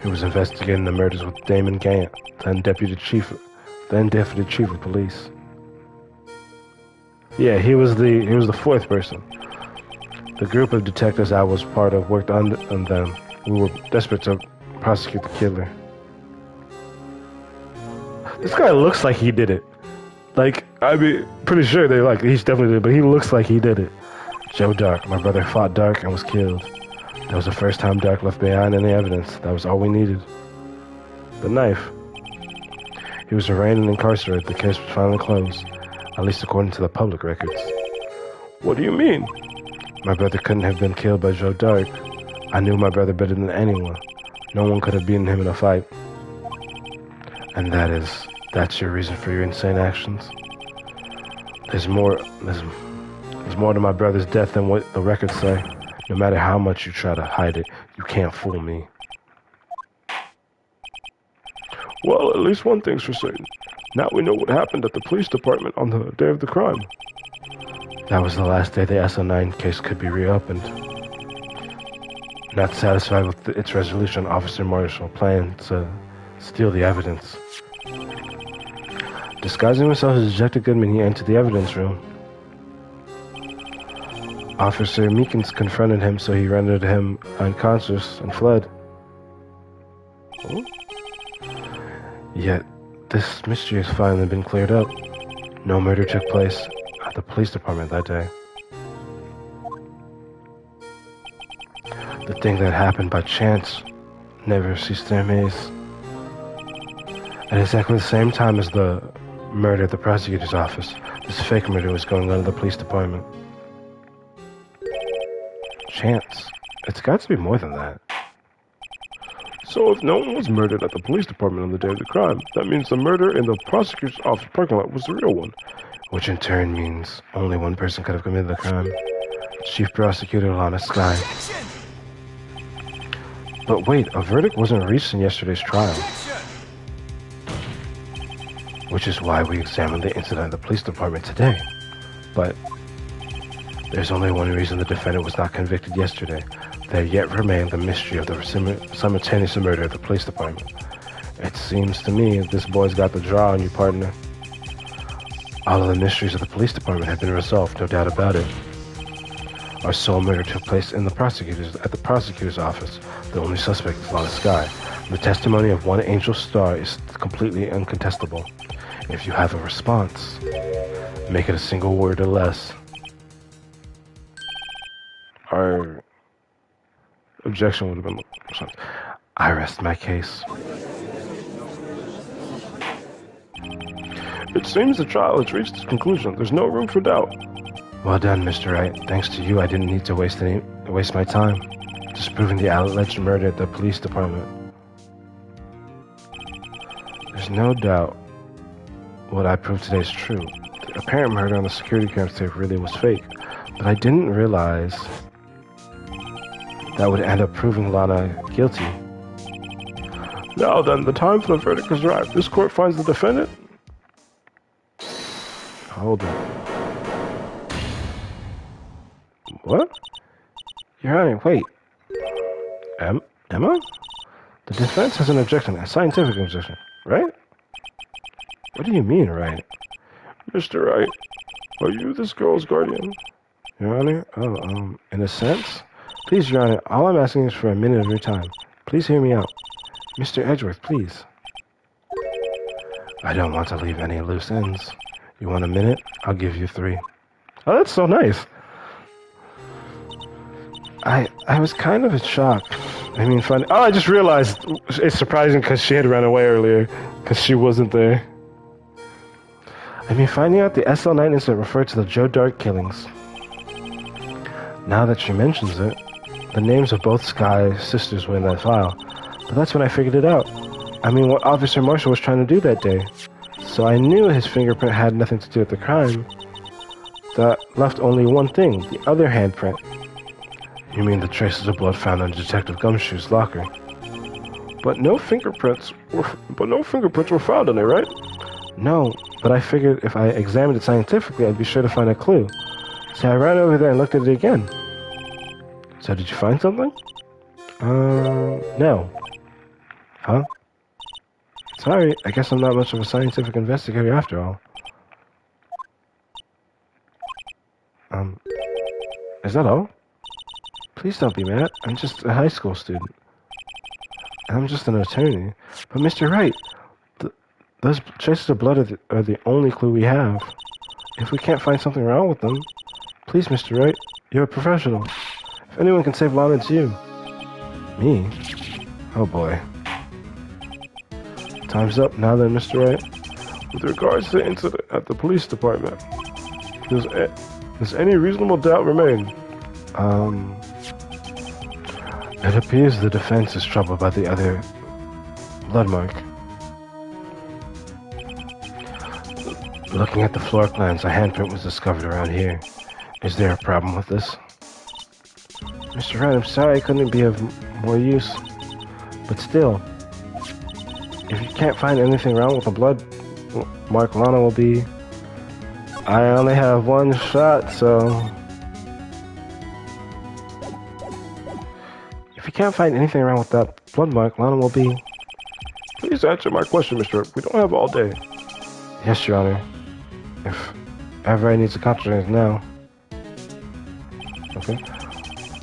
He was investigating the murders with Damon Gant, then deputy chief of police. Yeah, he was the fourth person. The group of detectives I was part of worked on them. We were desperate to prosecute the killer. This guy looks like he did it. Like, I mean, pretty sure he's definitely did it, but he looks like he did it. Joe Dark. My brother fought Dark and was killed. That was the first time Dark left behind any evidence. That was all we needed. The knife. He was arraigned and incarcerated. The case was finally closed, at least according to the public records. What do you mean? My brother couldn't have been killed by Joe Dark. I knew my brother better than anyone. No one could have beaten him in a fight. And that's your reason for your insane actions? There's more to my brother's death than what the records say. No matter how much you try to hide it, you can't fool me. Well, at least one thing's for certain. Now we know what happened at the police department on the day of the crime. That was the last day the SL9 case could be reopened. Not satisfied with its resolution, Officer Marshall planned to steal the evidence. Disguising himself as Detective Goodman, he entered the evidence room. Officer Meekins confronted him, so he rendered him unconscious and fled. Oh? Yet, this mystery has finally been cleared up. No murder took place at the police department that day. The thing that happened by chance never ceased to amaze. At exactly the same time as the murder at the prosecutor's office, this fake murder was going on at the police department. Chance? It's got to be more than that. So if no one was murdered at the police department on the day of the crime, that means the murder in the prosecutor's office parking lot was the real one. Which in turn means only one person could have committed the crime. Chief Prosecutor Lana Skye. Objection! But wait, a verdict wasn't reached in yesterday's trial. Objection! Which is why we examined the incident at the police department today. But there's only one reason the defendant was not convicted yesterday. There yet remained the mystery of the simultaneous murder at the police department. It seems to me this boy's got the draw on you, partner. All of the mysteries of the police department have been resolved, no doubt about it. Our sole murder took place at the prosecutor's office. The only suspect is Lana Skye. The testimony of one Angel Star is completely uncontestable. If you have a response, make it a single word or less. Our objection would have been something. I rest my case. It seems the trial has reached its conclusion. There's no room for doubt. Well done, Mr. Wright. Thanks to you, I didn't need to waste my time disproving the alleged murder at the police department. There's no doubt what I proved today is true. The apparent murder on the security camera tape really was fake, but I didn't realize that would end up proving Lana guilty. Now then, the time for the verdict has arrived. This court finds the defendant... Hold on. What? Your Honor, wait. Emma? The defense has an objection, a scientific objection, right? What do you mean, right? Mr. Wright, are you this girl's guardian? Your Honor, in a sense? Please, Your Honor, all I'm asking is for a minute of your time. Please hear me out. Mr. Edgeworth, please. I don't want to leave any loose ends. You want a minute? I'll give you 3. Oh, that's so nice. I was kind of in shock. I mean, funny. Oh, I just realized it's surprising because she had run away earlier because she wasn't there. I mean, finding out the SL9 incident referred to the Joe Dark killings. Now that she mentions it, the names of both Skye's sisters were in that file. But that's when I figured it out. I mean, what Officer Marshall was trying to do that day. So I knew his fingerprint had nothing to do with the crime. That left only one thing, the other handprint. You mean the traces of blood found on Detective Gumshoe's locker? But no fingerprints were found on it, right? No, but I figured if I examined it scientifically, I'd be sure to find a clue. So I ran over there and looked at it again. So did you find something? No. Huh? Sorry, I guess I'm not much of a scientific investigator after all. Is that all? Please don't be mad. I'm just a high school student. I'm just an attorney. But Mr. Wright, those traces of blood are the only clue we have. If we can't find something wrong with them, please, Mr. Wright, you're a professional. If anyone can save Lana, it's you. Me? Oh boy. Time's up now then, Mr. Wright. With regards to the incident at the police department, does any reasonable doubt remain? It appears the defense is troubled by the other blood mark. Looking at the floor plans, a handprint was discovered around here. Is there a problem with this? Mr. Wright, I'm sorry I couldn't be of more use. But still, if you can't find anything wrong with the blood mark, Lana will be... I only have one shot, so... If you can't find anything wrong with that blood mark, Lana will be... Please answer my question, Mr. We don't have all day. Yes, Your Honor. If ever I need to concentrate now. Okay.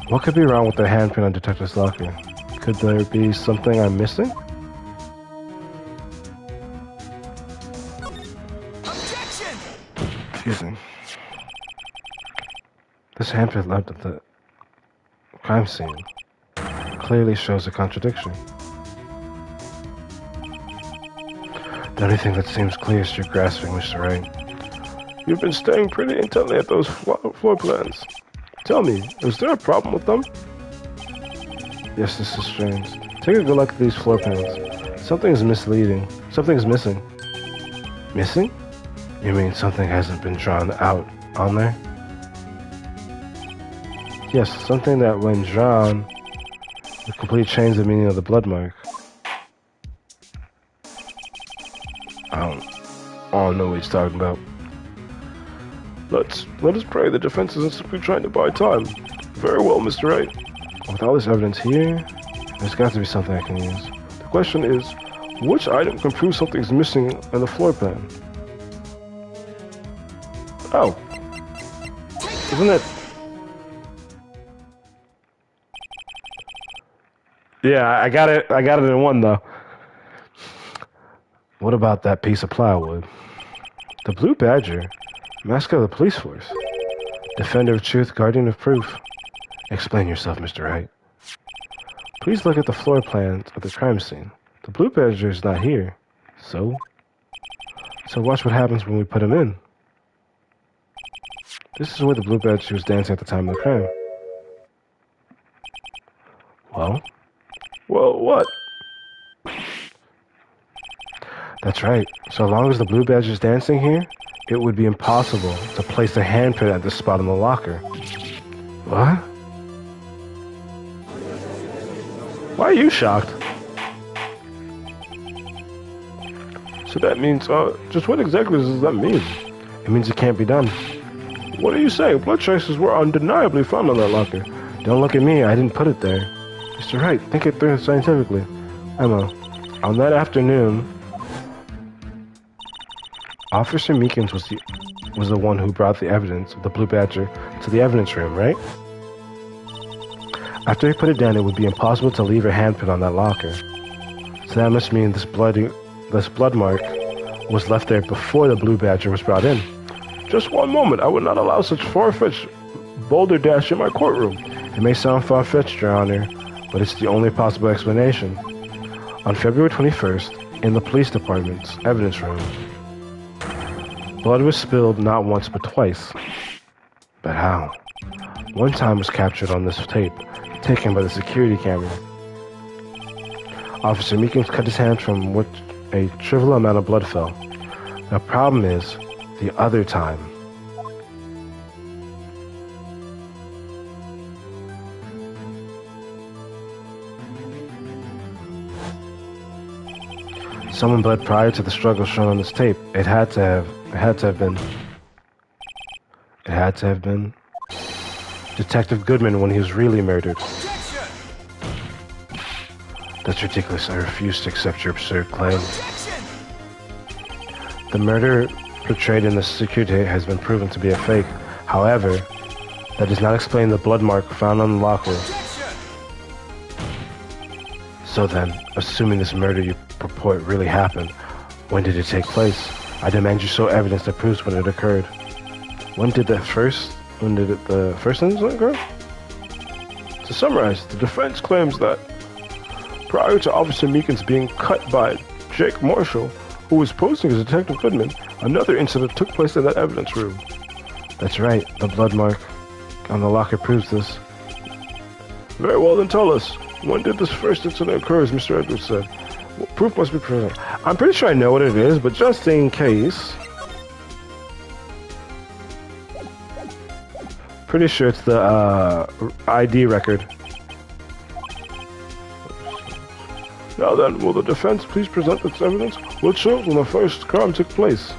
What could be wrong with the handprint on Detective's locker? Could there be something I'm missing? Objection! Excuse me. This handprint left at the crime scene clearly shows a contradiction. The only thing that seems clear is your grasping, Mr. Wright. You've been staring pretty intently at those floor plans. Tell me, is there a problem with them? Yes, this is strange. Take a good look at these floor plans. Something's misleading. Something's missing. Missing? You mean something hasn't been drawn out on there? Yes, something that when drawn would completely change the meaning of the blood mark. I don't know what he's talking about. Let us pray the defense isn't simply trying to buy time. Very well, Mr. Wright. With all this evidence here, there's got to be something I can use. The question is, which item can prove something's missing in the floor plan? Oh. Isn't it? Yeah, I got it in one though. What about that piece of plywood? The Blue Badger, mascot of the police force. Defender of truth, guardian of proof. Explain yourself, Mr. Wright. Please look at the floor plans of the crime scene. The Blue Badger is not here. So watch what happens when we put him in. This is where the Blue Badger was dancing at the time of the crime. Well, what? That's right. So long as the Blue Badger is dancing here, it would be impossible to place a handprint at this spot in the locker. What? Why are you shocked? So that means, just what exactly does that mean? It means it can't be done. What are you saying? Blood traces were undeniably found on that locker. Don't look at me, I didn't put it there. Mr. Wright, think it through scientifically. Emma, on that afternoon, Officer Meekins was the one who brought the evidence of the Blue Badger to the evidence room, right? After he put it down, it would be impossible to leave a handprint on that locker. So that must mean this blood mark was left there before the Blue Badger was brought in. Just one moment, I would not allow such far-fetched balderdash in my courtroom. It may sound far-fetched, Your Honor, but it's the only possible explanation. On February 21st, in the police department's evidence room, blood was spilled not once but twice. But how? One time was captured on this tape, taken by the security camera. Officer Meekins cut his hand from which a trivial amount of blood fell. The problem is, the other time. Someone bled prior to the struggle shown on this tape. It had to have been Detective Goodman when he was really murdered. Objection! That's ridiculous. I refuse to accept your absurd claim. Objection! The murder portrayed in the security tape has been proven to be a fake. However, that does not explain the blood mark found on the locker. Objection! So then, assuming this murder you purport really happened, when did it take place? I demand you show evidence that proves when it occurred. When did the first incident occur? To summarize, the defense claims that prior to Officer Meekins being cut by Jake Marshall, who was posing as Detective Goodman, another incident took place in that evidence room. That's right, the blood mark on the locker proves this. Very well, then tell us. When did this first incident occur, as Mr. Edwards said? Well, proof must be present. I'm pretty sure I know what it is, but just in case... Pretty sure it's the ID record. Now then, will the defense please present its evidence? What shows when the first crime took place?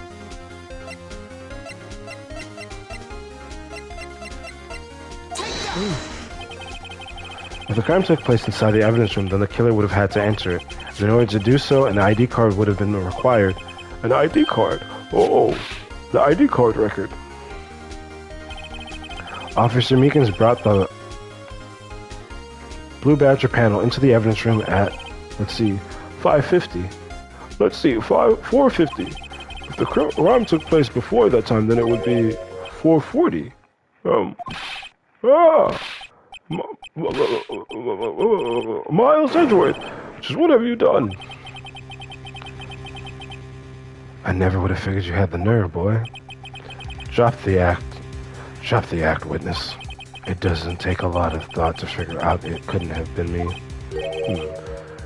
If the crime took place inside the evidence room, then the killer would have had to enter it. And in order to do so, an ID card would have been required. An ID card? Oh, the ID card record. Officer Meekins brought the Blue Badger panel into the evidence room at, 5:50. 4:50. If the crime took place before that time, then it would be 4:40. Miles Edgeworth, just what have you done? I never would have figured you had the nerve, boy. Drop the act, witness. It doesn't take a lot of thought to figure out it couldn't have been me.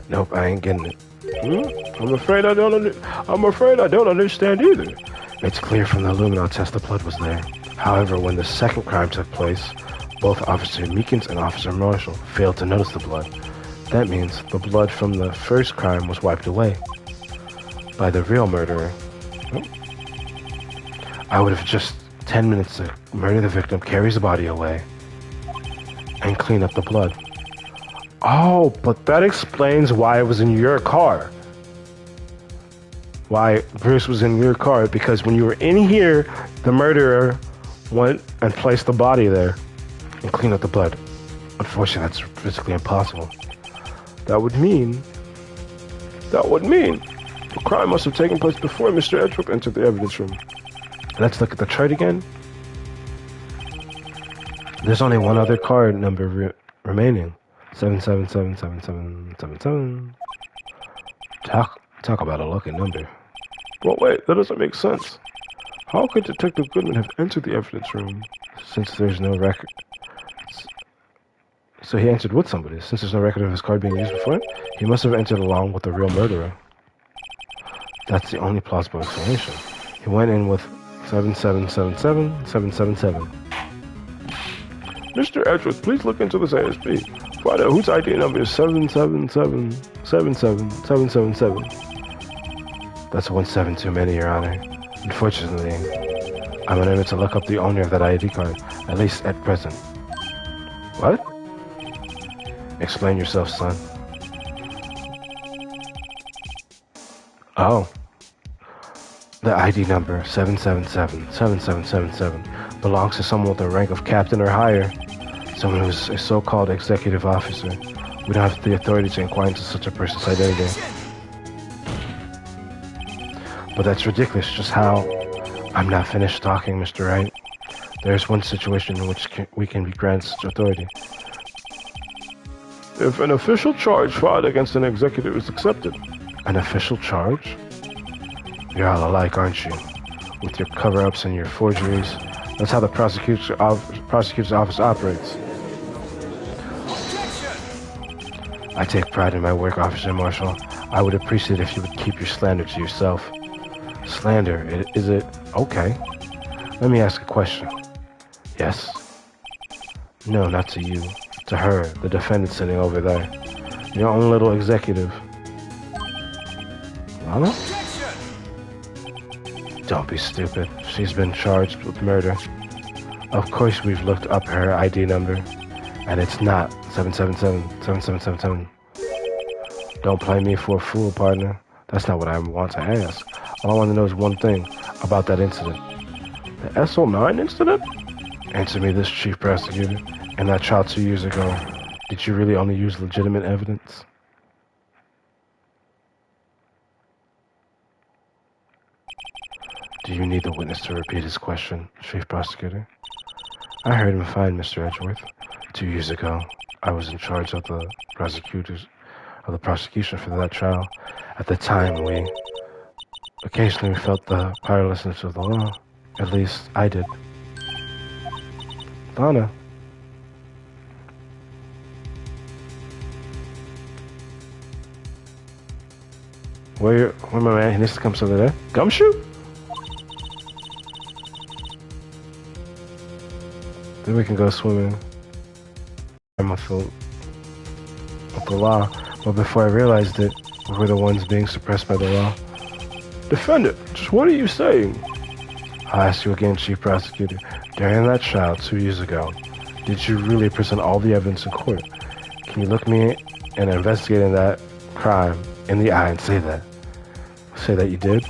Nope, I ain't getting it. I'm afraid I don't understand either. It's clear from the luminol test the blood was there. However, when the second crime took place, both Officer Meekins and Officer Marshall failed to notice the blood. That means the blood from the first crime was wiped away by the real murderer. I would have just 10 minutes to murder the victim, carry his body away, and clean up the blood. Oh, but that explains why it was in your car. Why Bruce was in your car, because when you were in here, the murderer went and placed the body there and cleaned up the blood. Unfortunately, that's physically impossible. That would mean the crime must have taken place before Mr. Edgeworth entered the evidence room. Let's look at the chart again. There's only one other card number remaining. 7777777. Talk about a lucky number. Well, wait, that doesn't make sense. How could Detective Goodman have entered the evidence room since there's no record? So he entered with somebody. Since there's no record of his card being used before, he must have entered along with the real murderer. That's the only plausible explanation. He went in with 7777777. Mr. Edgeworth, please look into this ASP. Find out whose ID number is 7777777. That's 17 too many, Your Honor. Unfortunately, I'm unable to look up the owner of that ID card, at least at present. What? Explain yourself, son. Oh. The ID number 7777777 belongs to someone with the rank of captain or higher. Someone who's a so-called executive officer. We don't have the authority to inquire into such a person's identity. But that's ridiculous, just how... I'm not finished talking, Mr. Wright. There's one situation in which we can be granted such authority. If an official charge filed against an executive is accepted. An official charge? You're all alike, aren't you? With your cover-ups and your forgeries. That's how the prosecutor's office operates. I take pride in my work, Officer Marshall. I would appreciate if you would keep your slander to yourself. Slander, is it? Okay. Let me ask a question. Yes? No, not to you. To her, the defendant sitting over there. Your own little executive. Lana? Objection! Don't be stupid. She's been charged with murder. Of course we've looked up her ID number, and it's not 777-7777. Don't play me for a fool, partner. That's not what I want to ask. All I want to know is one thing about that incident. The SO9 incident? Answer me this, Chief Prosecutor. And that trial 2 years ago, did you really only use legitimate evidence? Do you need the witness to repeat his question, Chief Prosecutor? I heard him fine, Mr. Edgeworth. 2 years ago, I was in charge of the prosecution for that trial. At the time, we occasionally felt the powerlessness of the law. At least, I did. Lana. Where my man? He needs to come over there. Gumshoe? Then we can go swimming. I'm with the law. But before I realized it, we were the ones being suppressed by the law. Defendant, just what are you saying? I'll ask you again, Chief Prosecutor. During that trial 2 years ago, did you really present all the evidence in court? Can you look me and investigating that crime in the eye and say that? Say that you did?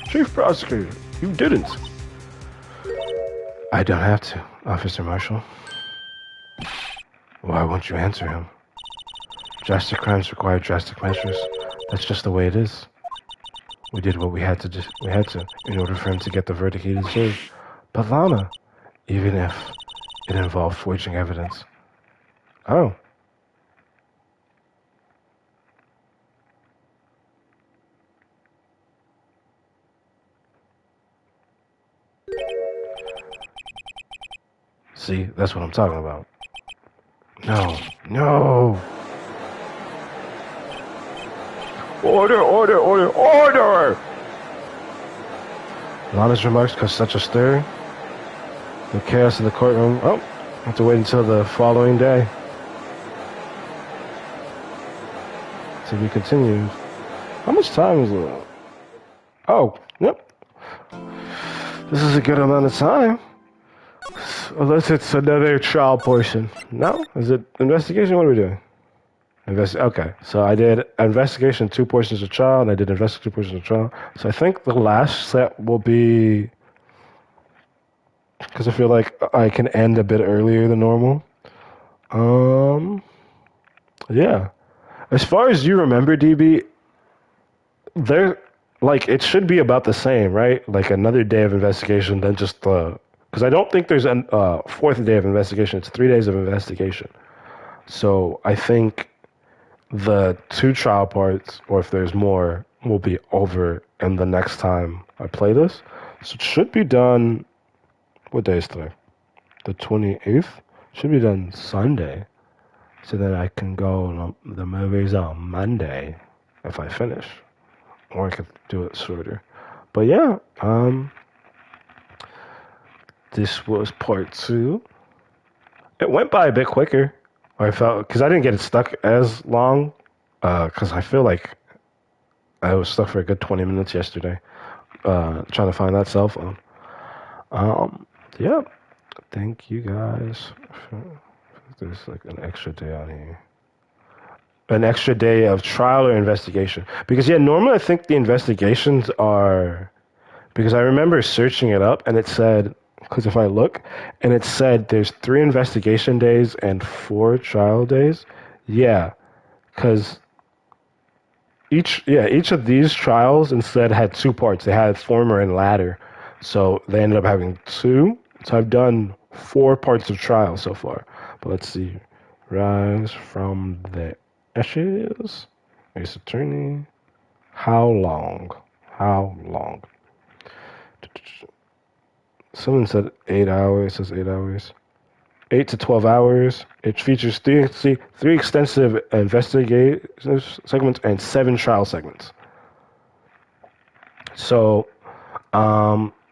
Chief Prosecutor, you didn't. I don't have to, Officer Marshall. Why won't you answer him? Drastic crimes require drastic measures. That's just the way it is. We did what we had to in order for him to get the verdict he deserved. But Lana, even if it involved forging evidence. Oh. See, that's what I'm talking about. No. Order! Lana's remarks caused such a stir. The chaos in the courtroom. Oh, I have to wait until the following day. To be continued. How much time is it? Oh, yep. This is a good amount of time. Unless it's another trial portion. No? Is it investigation? What are we doing? Okay, so I did investigation 2 portions of trial, and I did investigation 2 portions of trial. So I think the last set will be... Because I feel like I can end a bit earlier than normal. Yeah. As far as you remember, DB, it should be about the same, right? Like another day of investigation, then just the... Because I don't think there's a 4th day of investigation. It's 3 days of investigation. So I think the 2 trial parts, or if there's more, will be over in the next time I play this. So it should be done... What day is today? The 28th? Should be done Sunday. So that I can go the movies on Monday if I finish. Or I could do it shorter. But yeah, this was part 2. It went by a bit quicker. I felt, because I didn't get it stuck as long, because I feel like I was stuck for a good 20 minutes yesterday, trying to find that cell phone. Yeah, thank you guys. There's like an extra day on here. An extra day of trial or investigation. Because yeah, normally I think the investigations are, because I remember searching it up and it said, because if I look, and it said there's 3 investigation days and 4 trial days. Yeah, because each of these trials instead had 2 parts. They had former and latter. So they ended up having 2. So I've done 4 parts of trial so far. But let's see. Rise from the ashes. Ace Attorney. How long? Someone said 8 hours. It says 8 hours. 8 to 12 hours. It features 3 extensive investigative segments and 7 trial segments. So,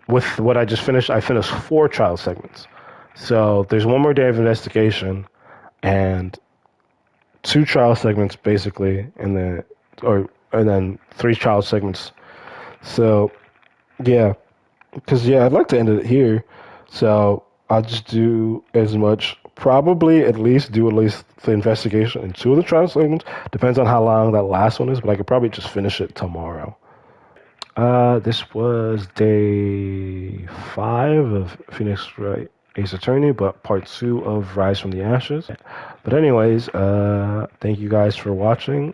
with what I just finished, I finished 4 trial segments. So there's 1 more day of investigation and 2 trial segments basically, and then, or and then 3 trial segments. So, yeah, because I'd like to end it here. So I'll just do as much, probably at least the investigation in 2 of the trial segments. Depends on how long that last one is, but I could probably just finish it tomorrow. This was day 5 of Phoenix Wright Ace Attorney, but part 2 of Rise from the Ashes. But anyways, thank you guys for watching.